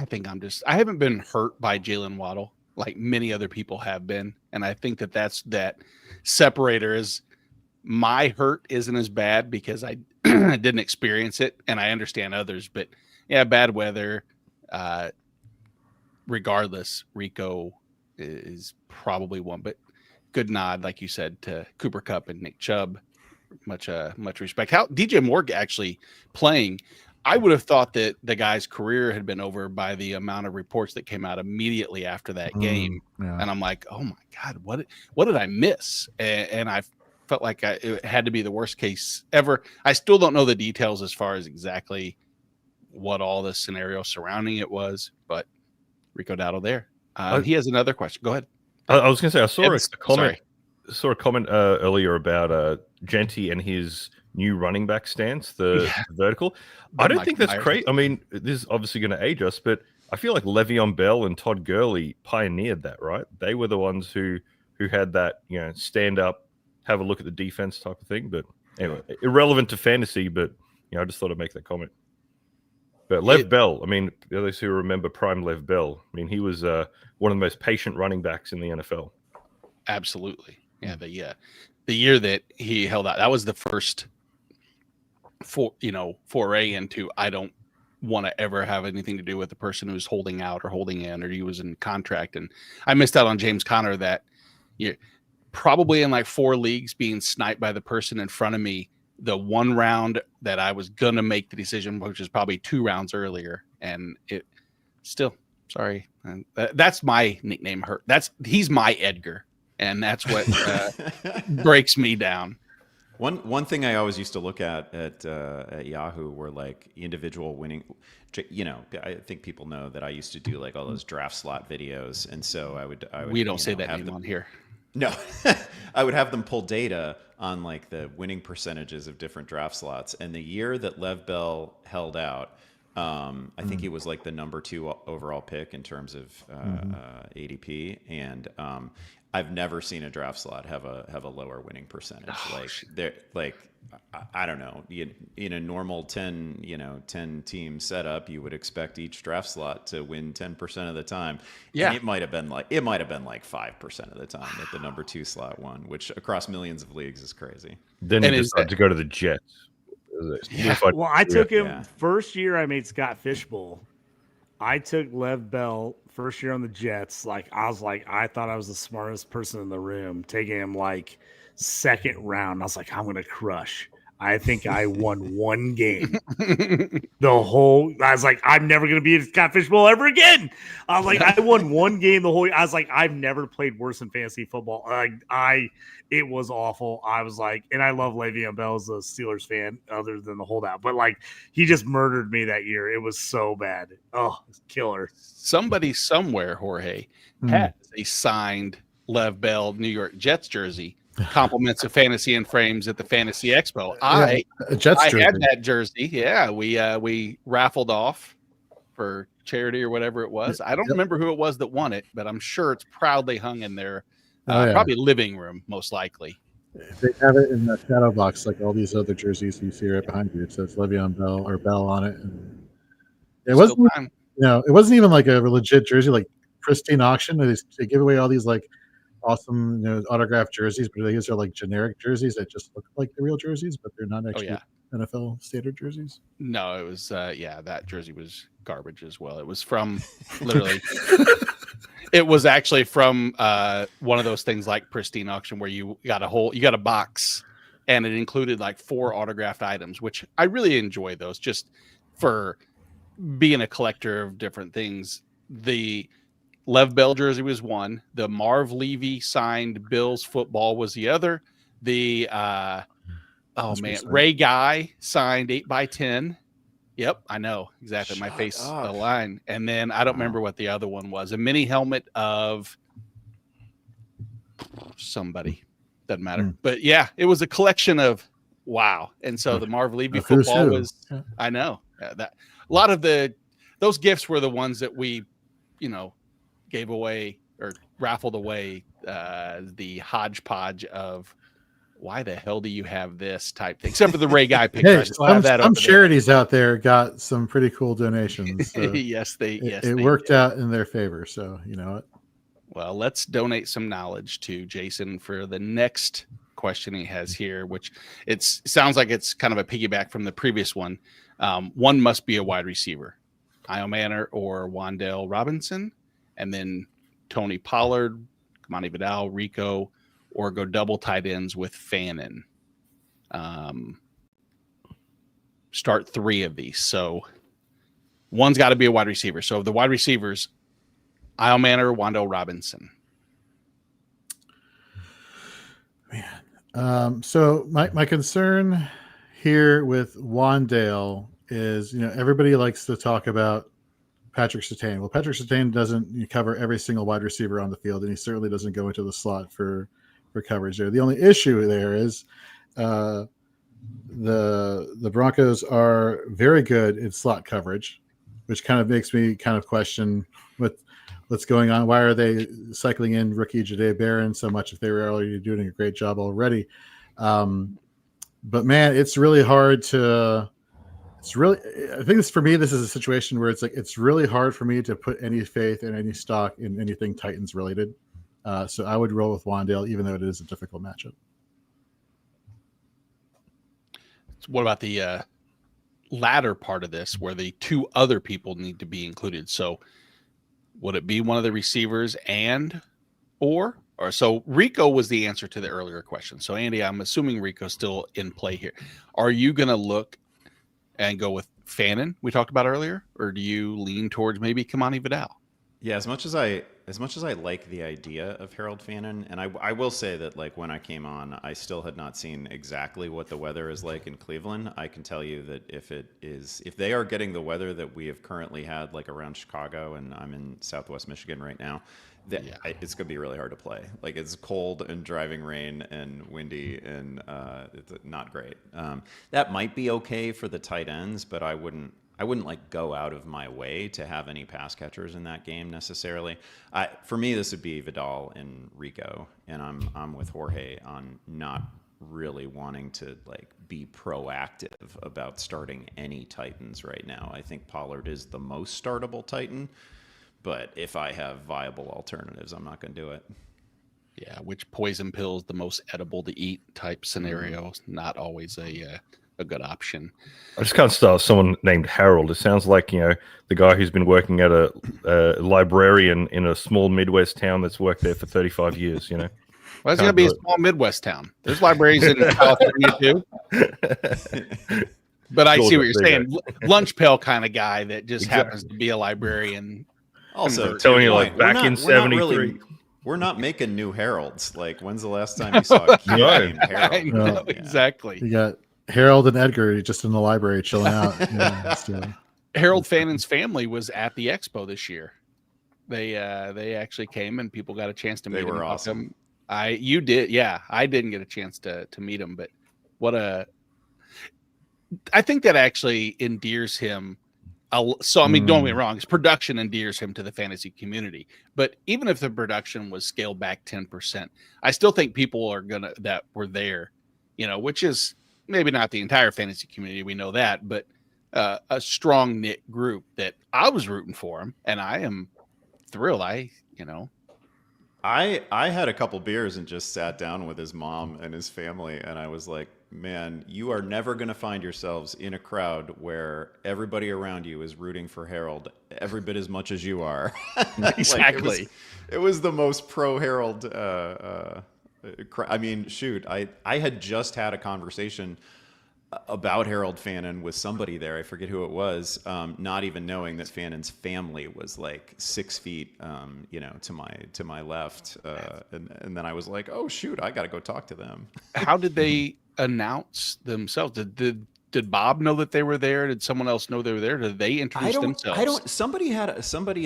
Speaker 1: think I haven't been hurt by Jalen Waddle like many other people have been, and I think that separator is my hurt isn't as bad because I didn't experience it, and I understand others, but yeah, bad weather. Regardless, Rico is probably one, but good nod, like you said, to Cooper Kupp and Nick Chubb. Much respect. How DJ Moore actually playing? I would have thought that the guy's career had been over by the amount of reports that came out immediately after that game, and I'm like, oh my God, what did I miss? And I felt like it had to be the worst case ever. I still don't know the details as far as exactly what all the scenario surrounding it was, but Rico Dowdle there. He has another question. Go ahead.
Speaker 4: I was going to say, I saw a comment earlier about Genty and his new running back stance, the vertical. I don't think that's crazy. I mean, this is obviously going to age us, but I feel like Le'Veon Bell and Todd Gurley pioneered that, right? They were the ones who had that, stand up, have a look at the defense type of thing. But anyway, irrelevant to fantasy, but I just thought I'd make that comment. But Lev Bell, I mean, those who remember prime Lev Bell, I mean, he was one of the most patient running backs in the NFL.
Speaker 1: Absolutely. Yeah, the year that he held out, that was the first foray into I don't want to ever have anything to do with the person who's holding out or holding in, or he was in contract. And I missed out on James Conner that year. Probably in like 4 leagues being sniped by the person in front of me the one round that I was going to make the decision, which is probably 2 rounds earlier. And it still, sorry. And that's my nickname. He's my Edgar. And that's what breaks me down.
Speaker 6: One thing I always used to look at Yahoo were like individual winning. I think people know that I used to do like all those draft slot videos, and so I would
Speaker 1: we don't say that name on here.
Speaker 6: No, I would have them pull data on like the winning percentages of different draft slots. And the year that Lev Bell held out, I think he was like the number 2 overall pick in terms of ADP. And I've never seen a draft slot have a lower winning percentage. I don't know. In a normal 10 team setup, you would expect each draft slot to win 10% of the time.
Speaker 1: Yeah.
Speaker 6: And it might have been like 5% of the time that the number 2 slot won, which across millions of leagues is crazy.
Speaker 4: Then you decide to go to the Jets.
Speaker 3: Yeah. Well, I took him first year I made Scott Fishbowl. I took Lev Bell first year on the Jets. I thought I was the smartest person in the room, taking him second round. I was like, I'm going to crush. I think I won one game. I was like, I'm never going to be a Scott Fishbowl ever again. I was like, I won one game the whole. I was like, I've never played worse in fantasy football. It was awful. I was like, and I love Le'Veon Bell as a Steelers fan, other than the holdout. But he just murdered me that year. It was so bad. Oh, killer.
Speaker 1: Somebody somewhere, Jorge, has a signed Lev Bell New York Jets jersey. Compliments of Fantasy and Frames at the Fantasy Expo. I had that jersey. Yeah, we raffled off for charity or whatever it was. I don't remember who it was that won it, but I'm sure it's proudly hung in their probably living room, most likely.
Speaker 2: They have it in the shadow box, like all these other jerseys you see right behind you. It says Le'Veon Bell or Bell on it. And it wasn't, it wasn't even like a legit jersey, like pristine auction. They give away all these awesome autographed jerseys, but these are generic jerseys that just look like the real jerseys, but they're not actually NFL standard jerseys.
Speaker 1: No, it was that jersey was garbage as well. It was from literally it was actually from one of those things like pristine auction where you got a box and it included 4 autographed items, which I really enjoy those just for being a collector of different things. The Lev Bell jersey was one. The Marv Levy signed Bills football was the other. The Ray Guy signed 8x10. Yep, I know exactly. My face aligned. And then I don't remember what the other one was. A mini helmet of somebody. Doesn't matter. But yeah, it was a collection of wow. And so the Marv Levy football was I know. That a lot of those gifts were the ones that we, gave away or raffled away the hodgepodge of why the hell do you have this type thing, except for the Ray Guy picture.
Speaker 2: Some charities out there got some pretty cool donations. So it worked out in their favor. So you know what?
Speaker 1: Well, let's donate some knowledge to Jason for the next question he has here, which sounds like it's kind of a piggyback from the previous one. One must be a wide receiver, Io Manor or Wan'Dale Robinson. And then Tony Pollard, Kamani Vidal, Rico, or go double tight ends with Fannin. Start 3 of these. So one's got to be a wide receiver. So the wide receivers, Io Manor, Wan'Dale Robinson.
Speaker 2: Man. So my concern here with Wan'Dale is, everybody likes to talk about Patrick Surtain. Well, Patrick Surtain doesn't cover every single wide receiver on the field, and he certainly doesn't go into the slot for coverage there. The only issue there is the Broncos are very good in slot coverage, which kind of makes me kind of question what's going on. Why are they cycling in rookie David Ibrahim so much if they were already doing a great job already? But man, it's really hard to. I think for me, this is a situation where it's really hard for me to put any faith and any stock in anything Titans related. So I would roll with Wan'Dale, even though it is a difficult matchup.
Speaker 1: What about the latter part of this, where the 2 other people need to be included? So would it be one of the receivers or so Rico was the answer to the earlier question. So Andy, I'm assuming Rico's still in play here. Are you going to look and go with Fannin we talked about earlier, or do you lean towards maybe Kamani Vidal?
Speaker 6: Yeah, as much as I like the idea of Harold Fannin, and I will say that when I came on, I still had not seen exactly what the weather is like in Cleveland. I can tell you that if they are getting the weather that we have currently had around Chicago, and I'm in Southwest Michigan right now, it's going to be really hard to play. It's cold and driving rain and windy and it's not great. That might be okay for the tight ends, but I wouldn't I wouldn't like go out of my way to have any pass catchers in that game necessarily. For me, this would be Vidal and Rico, and I'm with Jorge on not really wanting to like be proactive about starting any Titans right now. I think Pollard is the most startable Titan, but if I have viable alternatives, I'm not going to do it.
Speaker 1: Yeah, which poison pill is the most edible to eat type scenario. Not always a good option.
Speaker 4: I just can't start someone named Harold. It sounds like, you know, the guy who's been working at a librarian in a small Midwest town that's worked there for 35 years, you know.
Speaker 1: Well, it's going to be a small Midwest town. There's libraries in California too. But I see what you're saying. Lunch pail kind of guy that just happens to be a librarian.
Speaker 6: Also,
Speaker 4: telling you like back in 73.
Speaker 6: We're not making new Heralds. Like, when's the last time you saw a kid named Harold?
Speaker 1: I know, exactly.
Speaker 2: You got Harold and Edgar just in the library chilling out.
Speaker 1: Harold Fannon's family was at the expo this year. They actually came and people got a chance to meet them.
Speaker 6: They were awesome.
Speaker 1: You did, yeah. I didn't get a chance to meet them, but I think that actually endears him. So, I mean, don't get me wrong, his production endears him to the fantasy community. But even if the production was scaled back 10%, I still think people that were there, you know, which is maybe not the entire fantasy community. We know that, but a strong knit group that I was rooting for him, and I am thrilled. I
Speaker 6: had a couple beers and just sat down with his mom and his family, and I was like, man, you are never going to find yourselves in a crowd where everybody around you is rooting for Harold every bit as much as you are.
Speaker 1: Exactly.
Speaker 6: Like it was the most pro Harold. I mean, shoot, I had just had a conversation about Harold Fannin with somebody there. I forget who it was, not even knowing that Fannon's family was like 6 feet, you know, to my left. And then I was like, oh shoot, I got to go talk to them.
Speaker 1: How did they announce themselves? Did Bob know that they were there? Did someone else know they were there? Did they introduce themselves?
Speaker 6: Somebody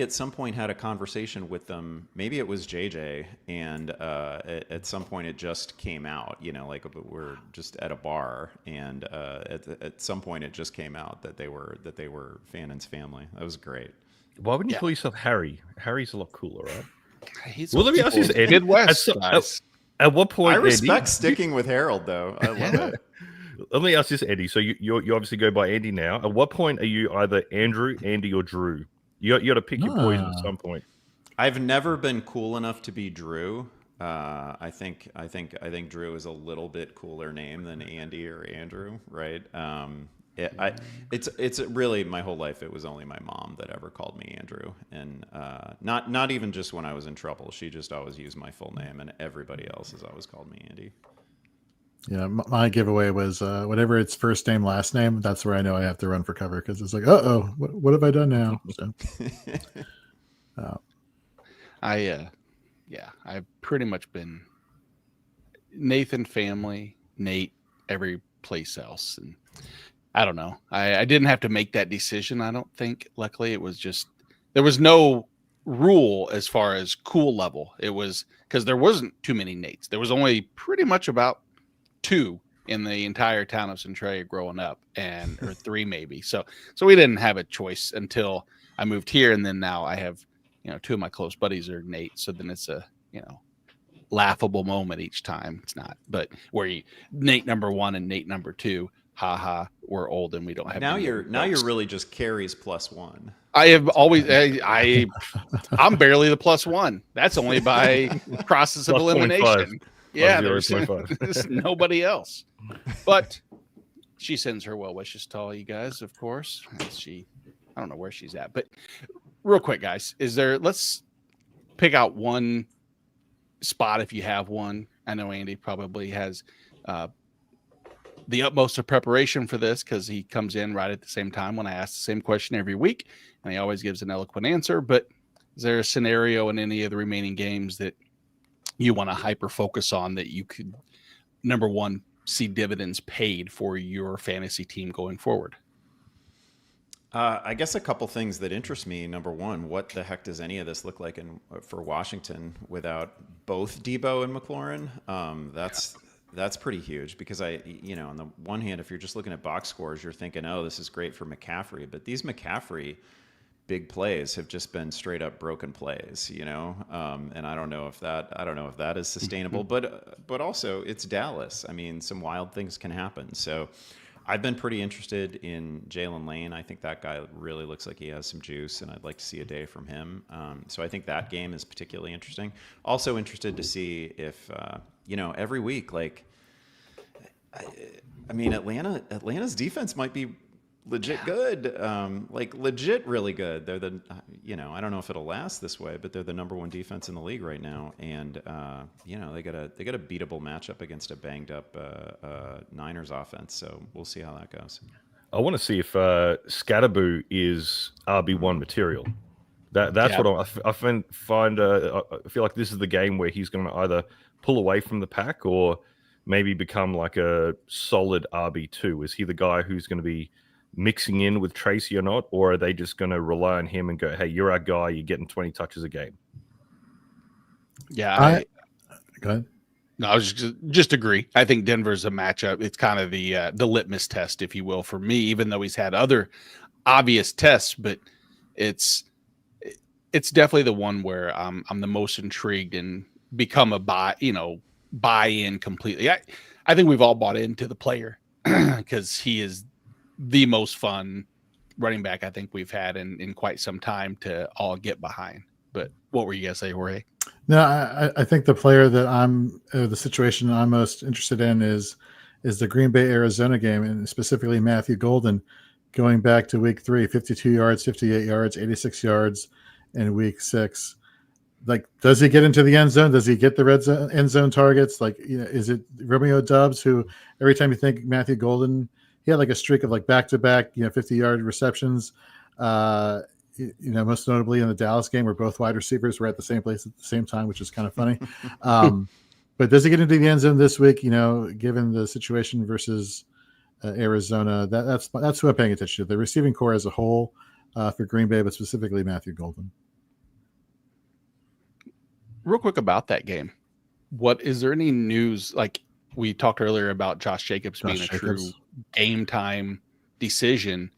Speaker 6: at some point had a conversation with them. Maybe it was JJ, and at some point it just came out. You know, like we're just at a bar, and at some point it just came out that they were Fannon's family. That was great.
Speaker 4: Why wouldn't you call yourself Harry? Harry's a lot cooler, right?
Speaker 1: Well,
Speaker 4: let me ask you this, Eddie.
Speaker 1: Midwest.
Speaker 4: At what point?
Speaker 6: I respect sticking with Harold, though. I love it.
Speaker 4: Let me ask this, Eddie. So you obviously go by Andy now. At what point are you either Andrew, Andy, or Drew? You got to pick your poison at some point.
Speaker 6: I've never been cool enough to be Drew. I think Drew is a little bit cooler name than Andy or Andrew, right? It's really my whole life. It was only my mom that ever called me Andrew, and not even just when I was in trouble. She just always used my full name, and everybody else has always called me Andy.
Speaker 2: Yeah, my giveaway was whatever it's first name, last name. That's where I know I have to run for cover because it's like, what have I done now? So,
Speaker 1: I've pretty much been Nathan family, Nate, every place else, and I don't know. I didn't have to make that decision. I don't think. Luckily, it was just there was no rule as far as cool level. It was because there wasn't too many Nates. There was only pretty much about 2 in the entire town of Centralia growing up, or 3 maybe. So we didn't have a choice until I moved here, and then now I have, 2 of my close buddies are Nate. So then it's a laughable moment each time. It's not, but where Nate number 1 and Nate number 2, haha, we're old and we don't have.
Speaker 6: Now you're really just carries +1.
Speaker 1: I have always I'm barely the +1. That's only by process of elimination. Yeah, there's nobody else. But she sends her well wishes to all you guys, of course. I don't know where she's at, but real quick, guys, let's pick out one spot if you have one. I know Andy probably has the utmost of preparation for this because he comes in right at the same time when I ask the same question every week, and he always gives an eloquent answer. But is there a scenario in any of the remaining games that you want to hyper focus on that you could, number one, see dividends paid for your fantasy team going forward?
Speaker 6: I guess a couple things that interest me. Number one, what the heck does any of this look like for Washington without both Debo and McLaurin? That's pretty huge because on the one hand, if you're just looking at box scores, you're thinking, oh, this is great for McCaffrey. But these McCaffrey big plays have just been straight up broken plays, and I don't know if that is sustainable, but also it's Dallas. I mean, some wild things can happen. So I've been pretty interested in Jalen Lane. I think that guy really looks like he has some juice, and I'd like to see a day from him. So I think that game is particularly interesting. Also interested to see if, every week, like, I mean, Atlanta's defense might be legit good, legit really good. They're I don't know if it'll last this way, but they're the number one defense in the league right now, and they got a beatable matchup against a banged up Niners offense. So we'll see how that goes.
Speaker 4: I want to see if Scatterboo is RB1 material. That's what I find. I feel like this is the game where he's going to either pull away from the pack or maybe become like a solid RB2. Is he the guy who's going to be mixing in with Tracy or not, or are they just going to rely on him and go, hey, you're our guy, you're getting 20 touches a game?
Speaker 1: Yeah.
Speaker 2: Go ahead.
Speaker 1: No, I was just agree. I think Denver's a matchup. It's kind of the litmus test, if you will, for me, even though he's had other obvious tests, but it's definitely the one where I'm the most intrigued and become a buy in completely. I think we've all bought into the player because he is the most fun running back I think we've had in quite some time to all get behind. But what were you gonna say, Jorge?
Speaker 2: No, I think the player that the situation I'm most interested in is the Green Bay Arizona game, and specifically Matthew Golden going back to week 3, 52 yards, 58 yards, 86 yards in week 6. Like, does he get into the end zone? Does he get the end zone targets? Like, is it Romeo Doubs, who every time you think Matthew Golden, he had like a streak of like back-to-back, 50-yard receptions. Most notably in the Dallas game where both wide receivers were at the same place at the same time, which is kind of funny. But does he get into the end zone this week? Given the situation versus Arizona, that's who I'm paying attention to. The receiving core as a whole for Green Bay, but specifically Matthew Golden.
Speaker 1: Real quick about that game. Is there any news? Like we talked earlier about Josh Jacobs being a true game time decision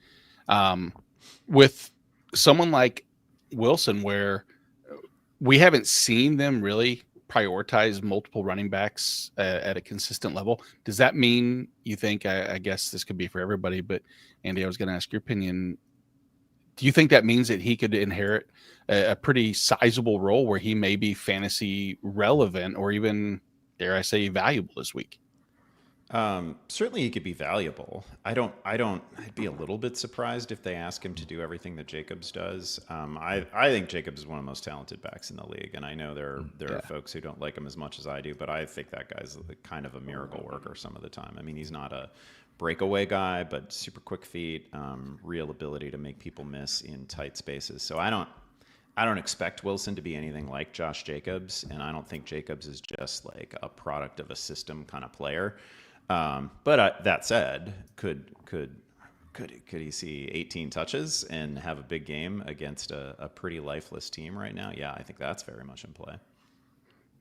Speaker 1: with someone like Wilson, where we haven't seen them really prioritize multiple running backs at a consistent level. Does that mean you think, I guess this could be for everybody, but Andy, I was going to ask your opinion. Do you think that means that he could inherit a pretty sizable role where he may be fantasy relevant or even, dare I say, valuable this week?
Speaker 6: Certainly he could be valuable. I'd be a little bit surprised if they ask him to do everything that Jacobs does. I think Jacobs is one of the most talented backs in the league. And I know there are folks who don't like him as much as I do, but I think that guy's kind of a miracle worker some of the time. I mean, he's not a breakaway guy, but super quick feet, real ability to make people miss in tight spaces. So I don't expect Wilson to be anything like Josh Jacobs. And I don't think Jacobs is just like a product of a system kind of player. But that said, could he see 18 touches and have a big game against a pretty lifeless team right now? Yeah, I think that's very much in play.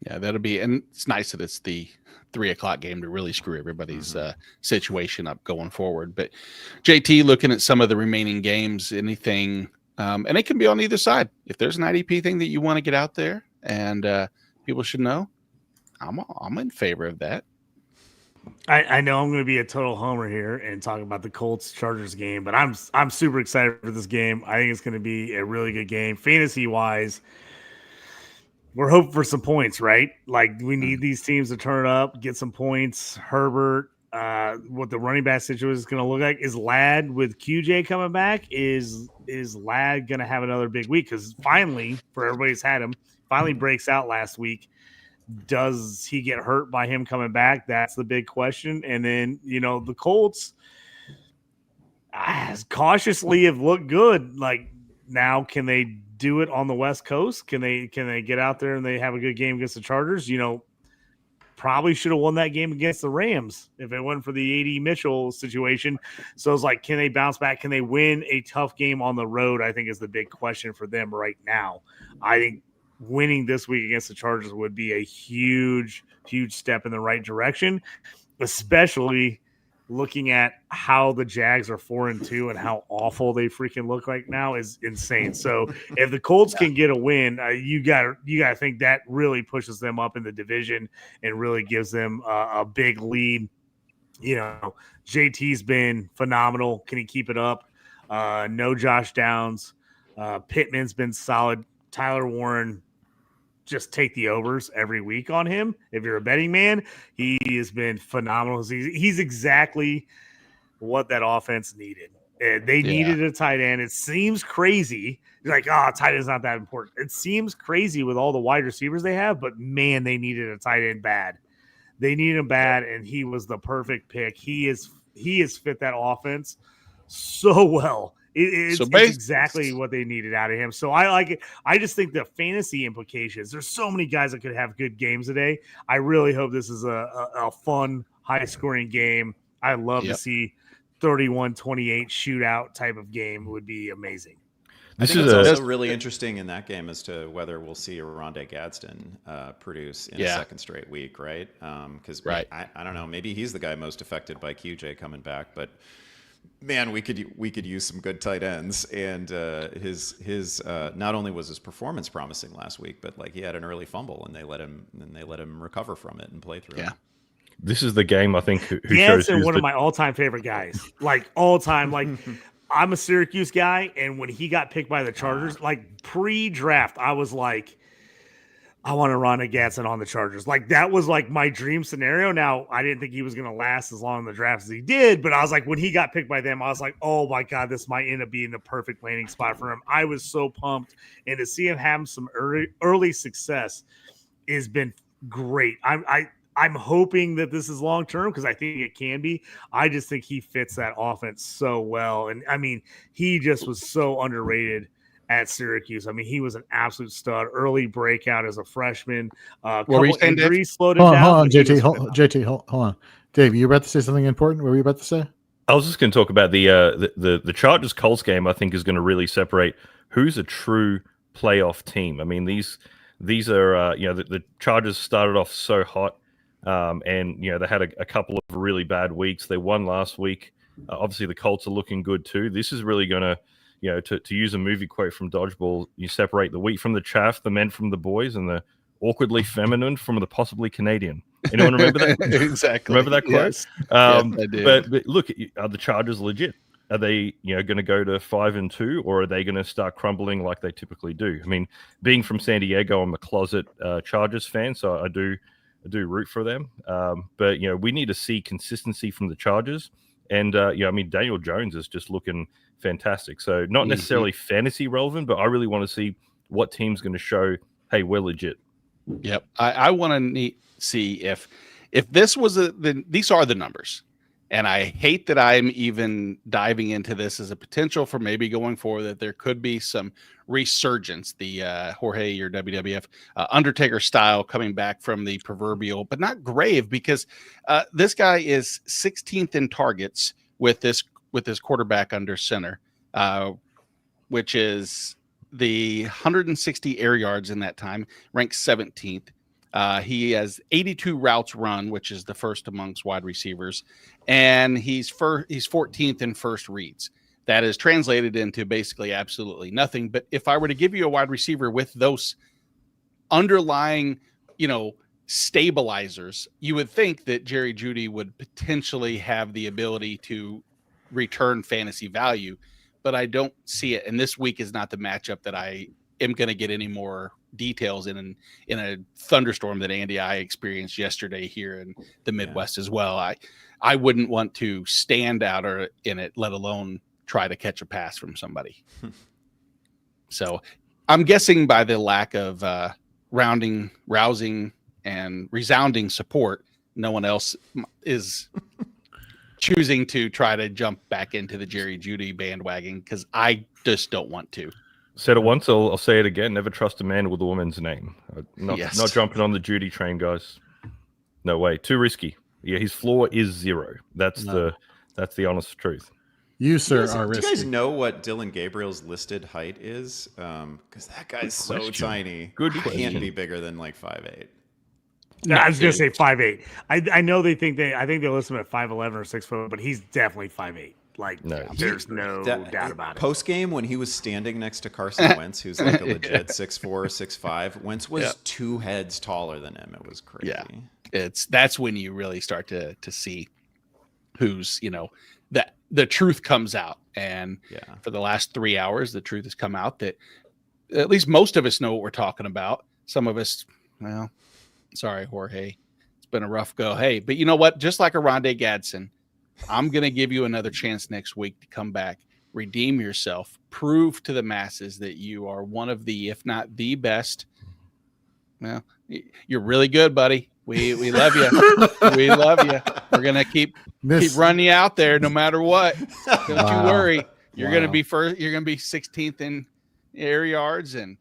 Speaker 1: Yeah, that'll be, and it's nice that it's the 3:00 game to really screw everybody's situation up going forward. But JT, looking at some of the remaining games, anything, and it can be on either side. If there's an IDP thing that you want to get out there and people should know, I'm in favor of that.
Speaker 3: I know I'm going to be a total homer here and talk about the Colts-Chargers game, but I'm super excited for this game. I think it's going to be a really good game. Fantasy-wise, we're hoping for some points, right? Like, we need these teams to turn it up, get some points. Herbert, what the running back situation is going to look like. Is Ladd with QJ coming back? Is Ladd going to have another big week? Because finally, for everybody's had him, finally breaks out last week. Does he get hurt by him coming back? That's the big question. And then, the Colts cautiously have looked good. Like, now, can they do it on the West Coast? Can they get out there and they have a good game against the Chargers? Probably should have won that game against the Rams if it wasn't for the AD Mitchell situation. So it's like, can they bounce back? Can they win a tough game on the road? I think is the big question for them right now. I think winning this week against the Chargers would be a huge step in the right direction, especially looking at how the Jags are 4-2 and how awful they freaking look like now is insane. So if the Colts can get a win, you got to think that really pushes them up in the division and really gives them a big lead. You know, JT's been phenomenal. Can he keep it up? No Josh Downs. Pittman's been solid. Tyler Warren, just take the overs every week on him. If you're a betting man, he has been phenomenal. He's exactly what that offense needed. They needed a tight end. It seems crazy. You're like, tight end's not that important. It seems crazy with all the wide receivers they have, but man, they needed a tight end bad. They needed him bad, and he was the perfect pick. He has fit that offense so well. It's exactly what they needed out of him. So I like it. I just think the fantasy implications, there's so many guys that could have good games today. I really hope this is a fun, high-scoring game. I love to see 31-28 shootout type of game. It would be amazing.
Speaker 6: I think it's also really interesting in that game as to whether we'll see Rondé Gadsden produce in a second straight week, right? Because I don't know, maybe he's the guy most affected by QJ coming back, but man, we could use some good tight ends. And his not only was his performance promising last week, but like he had an early fumble and they let him recover from it and play through it.
Speaker 4: This is the game I think who
Speaker 3: shows one of my all-time favorite guys, like all time. Like I'm a Syracuse guy, and when he got picked by the Chargers, like pre-draft, I was like, I want to run a Gadsden on the Chargers. Like that was like my dream scenario. Now I didn't think he was going to last as long in the draft as he did, but I was like, when he got picked by them, I was like, oh my God, this might end up being the perfect landing spot for him. I was so pumped, and to see him have some early success has been great. I'm hoping that this is long-term because I think it can be. I just think he fits that offense so well. And I mean, he just was so underrated at Syracuse. I mean, he was an absolute stud. Early breakout as a freshman. Injuries slowed him down.
Speaker 2: Hold on, JT, hold on. Dave, you were about to say something important? What were you about to say?
Speaker 4: I was just going to talk about the Chargers Colts game. I think is going to really separate who's a true playoff team. I mean, these are the Chargers started off so hot. And they had a couple of really bad weeks. They won last week. Obviously, the Colts are looking good too. This is really going to, to use a movie quote from Dodgeball, you separate the wheat from the chaff, the men from the boys, and the awkwardly feminine from the possibly Canadian. Anyone remember that?
Speaker 1: Exactly.
Speaker 4: Remember that quote?
Speaker 1: Yes. Yes, I do.
Speaker 4: But look, are the Chargers legit? Are they, going to go to 5-2, or are they going to start crumbling like they typically do? I mean, being from San Diego, I'm a closet Chargers fan, so I do root for them. But, we need to see consistency from the Chargers. And, I mean, Daniel Jones is just looking fantastic. So not necessarily fantasy relevant, but I really want to see what team's going to show, hey, we're legit.
Speaker 1: Yep. I want to see if this was these are the numbers. And I hate that I'm even diving into this as a potential for maybe going forward that there could be some resurgence, the Jorge, your WWF Undertaker style coming back from the proverbial, but not grave, because this guy is 16th in targets with this quarterback under center, which is the 160 air yards in that time, ranked 17th. He has 82 routes run, which is the first amongst wide receivers, and he's 14th in first reads. That is translated into basically absolutely nothing. But if I were to give you a wide receiver with those underlying, stabilizers, you would think that Jerry Jeudy would potentially have the ability to return fantasy value, but I don't see it. And this week is not the matchup that I am going to get any more details in a thunderstorm that Andy I experienced yesterday here in the Midwest as well. I wouldn't want to stand out or in it, let alone try to catch a pass from somebody. So I'm guessing by the lack of rousing and resounding support, no one else is choosing to try to jump back into the Jerry Jeudy bandwagon, because I just don't want to.
Speaker 4: Said it once, I'll say it again. Never trust a man with a woman's name. Not jumping on the Jeudy train, guys. No way. Too risky. Yeah, his floor is 0. That's the honest truth.
Speaker 2: You, sir,
Speaker 6: do
Speaker 2: are
Speaker 6: you guys
Speaker 2: risky.
Speaker 6: know what Dylan Gabriel's listed height is? Because that guy's so
Speaker 4: question.
Speaker 6: tiny.
Speaker 4: Good
Speaker 6: He
Speaker 4: question.
Speaker 6: can't be bigger than like 5'8".
Speaker 3: No, I was gonna say 5'8". I know I think they list him at 5'11" or 6 foot, but he's definitely 5'8". Like,
Speaker 4: No.
Speaker 3: there's no doubt about it.
Speaker 6: Post game, when he was standing next to Carson Wentz, who's like a legit 6'4", 6'5", Wentz was 2 heads taller than him. It was crazy.
Speaker 1: Yeah. That's when you really start to see who's, that the truth comes out. And for the last 3 hours, the truth has come out that at least most of us know what we're talking about. Some of us, well, sorry, Jorge, it's been a rough go. Hey, but you know what? Just like a Rondé Gadsden, I'm going to give you another chance next week to come back, redeem yourself, prove to the masses that you are one of the, if not the best. Well, you're really good, buddy. We love you. We love you. We're going to keep running you out there no matter what. Don't you worry. You're going to be first. You're going to be 16th in air yards and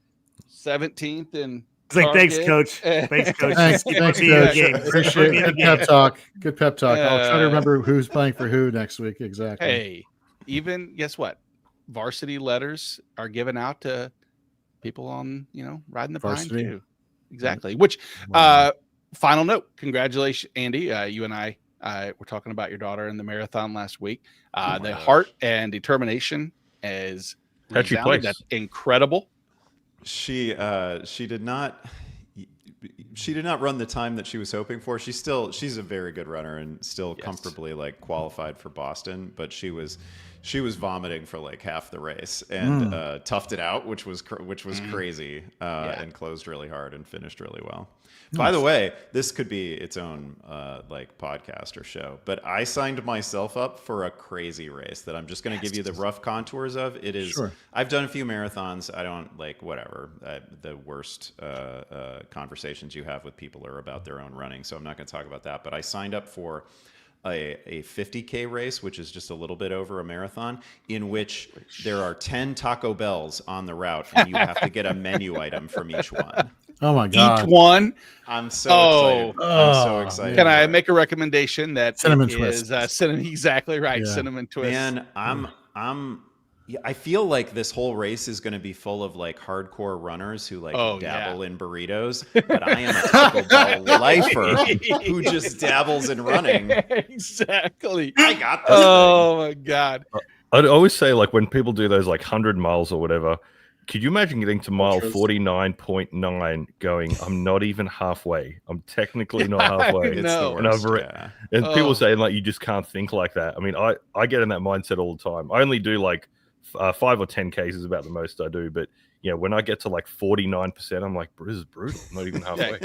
Speaker 1: 17th in.
Speaker 3: It's like, thanks, coach. Thanks, coach.
Speaker 2: Thanks, coach. Appreciate it. Good pep talk. Good pep talk. I'll try to remember who's playing for who next week. Exactly.
Speaker 1: Hey, even guess what? Varsity letters are given out to people on, riding the
Speaker 2: Varsity.
Speaker 1: pine too. Exactly. Which, final note, congratulations, Andy. You and I were talking about your daughter in the marathon last week. The heart and determination is that's incredible.
Speaker 6: She did not run the time that she was hoping for. She's a very good runner and still comfortably like qualified for Boston, but she was vomiting for like half the race and toughed it out, which was crazy, and closed really hard and finished really well. Nice. By the way, this could be its own like podcast or show, but I signed myself up for a crazy race that I'm just going to give you the rough contours of. It is. Sure. I've done a few marathons. I don't like whatever. The worst conversations you have with people are about their own running, so I'm not going to talk about that. But I signed up for a 50K race, which is just a little bit over a marathon, in which there are 10 Taco Bells on the route, and you have to get a menu item from each one.
Speaker 2: Oh my god!
Speaker 1: Each one.
Speaker 6: I'm so excited. I'm so excited.
Speaker 1: Can I make a recommendation that
Speaker 2: cinnamon twist?
Speaker 1: Cinnamon, exactly right.
Speaker 2: Yeah.
Speaker 1: Cinnamon twist.
Speaker 6: Man, I feel like this whole race is going to be full of like hardcore runners who like dabble in burritos, but I am a Taco Bell lifer who just dabbles in running.
Speaker 1: Exactly.
Speaker 6: I got this.
Speaker 1: Oh my god.
Speaker 4: I'd always say, like, when people do those like 100 miles or whatever, could you imagine getting to mile 49.9 going, I'm not even halfway. I'm technicly not halfway.
Speaker 6: It's the worst,
Speaker 4: and people saying like you just can't think like that. I mean, I get in that mindset all the time. I only do like 5 or 10 cases about the most I do, but when I get to like 49%, I'm like, this is brutal. I'm not even halfway.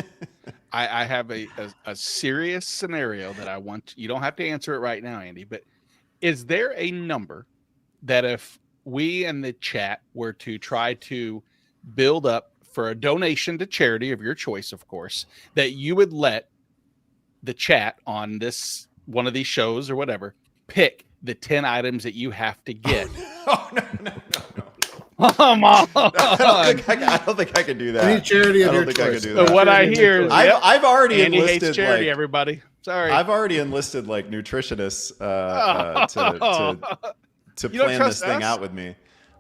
Speaker 1: I have a serious scenario that I want. You don't have to answer it right now, Andy, but is there a number that if we in the chat were to try to build up for a donation to charity of your choice, of course, that you would let the chat on this one of these shows or whatever pick the 10 items that you have to get?
Speaker 6: No.
Speaker 1: Come on.
Speaker 6: I don't think I can do that.
Speaker 2: Any charity of
Speaker 6: I
Speaker 2: your
Speaker 6: don't think
Speaker 2: choice.
Speaker 6: I can do that.
Speaker 1: So what I hear is
Speaker 6: I've already
Speaker 1: Andy
Speaker 6: enlisted
Speaker 1: hates charity,
Speaker 6: like,
Speaker 1: everybody. Sorry.
Speaker 6: I've already enlisted like nutritionists to plan this thing out with me.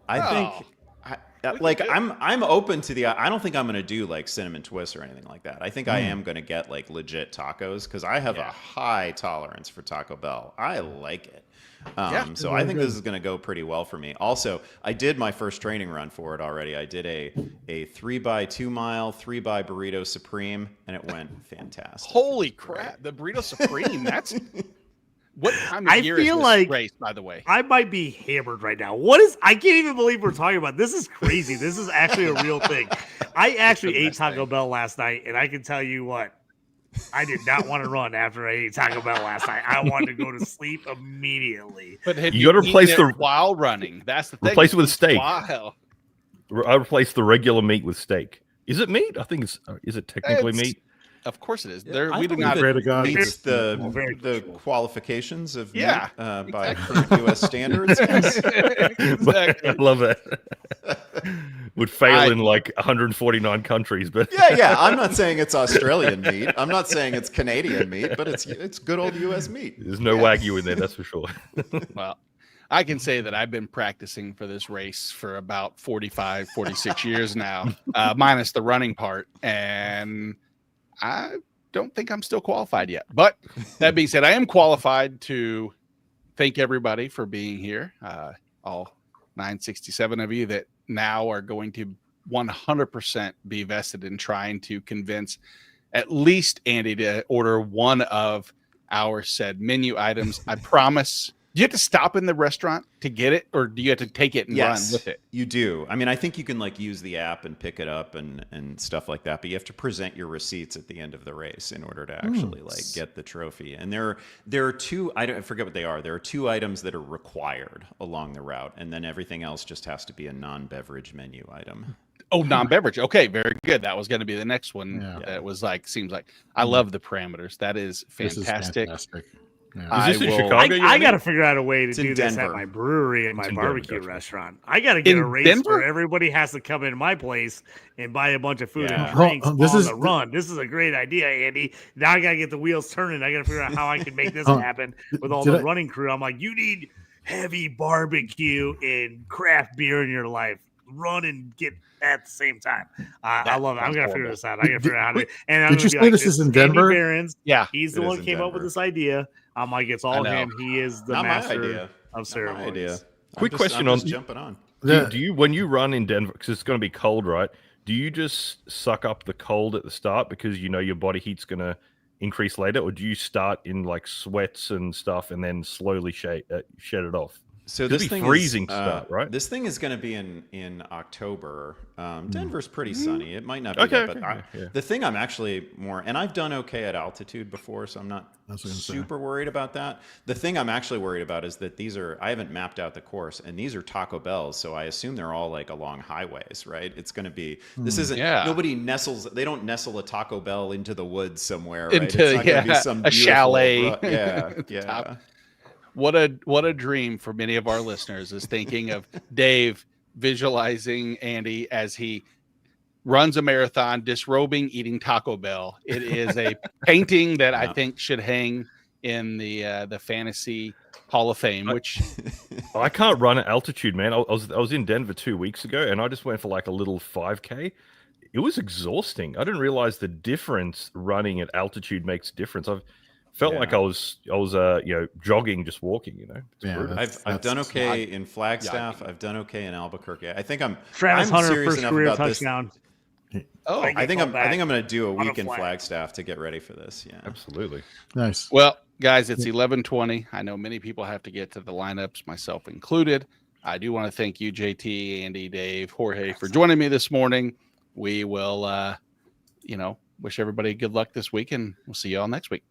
Speaker 6: I think I'm open to I don't think I'm going to do like cinnamon twists or anything like that. I think I am going to get like legit tacos because I have a high tolerance for Taco Bell. I like it. So I think this is going to go pretty well for me. Also, I did my first training run for it already. I did a 3x2 mile, 3x burrito supreme, and it went fantastic.
Speaker 1: Holy crap. The burrito supreme. That's what time of year is this
Speaker 3: like
Speaker 1: race, by the way?
Speaker 3: I might be hammered right now. I can't even believe we're talking about this. Is crazy. This is actually a real thing. I actually ate Taco Bell last night, and I can tell you what, I did not want to run after I ate Taco Bell last night. I wanted to go to sleep immediately.
Speaker 1: But have
Speaker 4: you got to replace the
Speaker 1: while running. That's the thing.
Speaker 4: Replace it with steak.
Speaker 1: Wow.
Speaker 4: I replace the regular meat with steak. Is it meat? I think is it technically meat?
Speaker 1: Of course it is.
Speaker 6: Yeah,
Speaker 1: we do not
Speaker 6: meets the qualifications of meat by current U.S. standards.
Speaker 1: Exactly.
Speaker 4: I love that. Would fail in like 149 countries, but
Speaker 6: yeah. I'm not saying it's Australian meat. I'm not saying it's Canadian meat, but it's good old U.S. meat.
Speaker 4: There's no Wagyu in there, that's for sure.
Speaker 1: Well, I can say that I've been practicing for this race for about 45, 46 years now, minus the running part. And I don't think I'm still qualified yet. But that being said, I am qualified to thank everybody for being here. All 967 of you that now are going to 100% be vested in trying to convince at least Andy to order one of our said menu items. I promise. Do you have to stop in the restaurant to get it, or do you have to take it and run with it?
Speaker 6: You do. I mean, I think you can like use the app and pick it up and stuff like that, but you have to present your receipts at the end of the race in order to actually like get the trophy. And there are two, I forget what they are. There are 2 items that are required along the route, and then everything else just has to be a non-beverage menu item.
Speaker 1: Oh, non-beverage. Okay, very good. That was going to be the next one. Yeah. That was like, seems like I love the parameters. That is fantastic.
Speaker 2: Yeah.
Speaker 4: Is this in Chicago?
Speaker 3: I got to figure out a way to do this
Speaker 6: Denver.
Speaker 3: at my brewery and my
Speaker 4: in
Speaker 3: barbecue
Speaker 4: Denver,
Speaker 3: restaurant. I got to get
Speaker 1: In
Speaker 3: a race
Speaker 1: Denver?
Speaker 3: where everybody has to come into my place and buy a bunch of food
Speaker 6: Yeah.
Speaker 3: and drinks on
Speaker 2: This is
Speaker 3: the run. This is a great idea, Andy. Now I got to get the wheels turning. I got to figure out how I can make this happen with all the running crew. I'm like, you need heavy barbecue and craft beer in your life. Run and get at the same time. I love it. I'm gonna figure this out. I gotta figure out how to. And I'm
Speaker 2: Did you
Speaker 3: gonna be
Speaker 2: say
Speaker 3: like,
Speaker 2: this is in Denver?
Speaker 3: Andy Behrens.
Speaker 1: Yeah,
Speaker 3: He's the
Speaker 6: it
Speaker 3: one
Speaker 6: is
Speaker 3: who
Speaker 6: in
Speaker 3: came up with
Speaker 6: Denver.
Speaker 3: this idea. I'm like, it's all him. He is the
Speaker 6: Not my
Speaker 3: master
Speaker 6: idea.
Speaker 3: of
Speaker 6: Not my
Speaker 3: ceremonies.
Speaker 6: idea.
Speaker 4: Quick
Speaker 6: I'm
Speaker 4: question
Speaker 6: just
Speaker 4: on-
Speaker 6: jumping on.
Speaker 4: Do you when you run in Denver, because it's going to be cold, right? Do you just suck up the cold at the start because you know your body heat's going to increase later, or do you start in like sweats and stuff and then slowly shed it off?
Speaker 6: So
Speaker 4: It'll
Speaker 6: this
Speaker 4: be
Speaker 6: thing
Speaker 4: freezing
Speaker 6: is,
Speaker 4: to start, right?
Speaker 6: This thing is going to be in October. Denver's pretty sunny. It might not be
Speaker 4: Okay,
Speaker 6: that, but
Speaker 4: okay, yeah.
Speaker 6: the thing I'm actually more, and I've done okay at altitude before, so I'm not
Speaker 2: That's what I was gonna say.
Speaker 6: super worried about that. The thing I'm actually worried about is that I haven't mapped out the course, and these are Taco Bells, so I assume they're all like along highways, right? It's going to be, this isn't, nobody they don't nestle a Taco Bell into the woods somewhere, right?
Speaker 1: Into,
Speaker 6: It's not going to be some
Speaker 1: a
Speaker 6: beautiful
Speaker 1: chalet.
Speaker 6: yeah.
Speaker 1: Top. What a dream for many of our listeners is thinking of Dave visualizing Andy as he runs a marathon, disrobing, eating Taco Bell. It is a painting that I think should hang in the fantasy Hall of Fame, which
Speaker 4: I can't run at altitude, man. I was in Denver 2 weeks ago, and I just went for like a little 5K. It was exhausting. I didn't realize the difference running at altitude makes a difference. I've felt like I was jogging, just walking. It's brutal.
Speaker 6: I've done okay in Flagstaff. I've done okay in Albuquerque. I think I'm
Speaker 3: Travis Hunter
Speaker 6: serious
Speaker 3: first
Speaker 6: enough
Speaker 3: career
Speaker 6: about this.
Speaker 3: touchdown.
Speaker 1: oh,
Speaker 6: I think I'm going to do a
Speaker 3: on a
Speaker 6: week in
Speaker 3: flag.
Speaker 6: Flagstaff to get ready for this. Yeah,
Speaker 4: Absolutely.
Speaker 2: Nice.
Speaker 1: well, guys, it's 11:20. I know many people have to get to the lineups, myself included. I do want to thank you, JT, Andy, Dave, Jorge, for joining me this morning. We will, wish everybody good luck this week, and we'll see you all next week.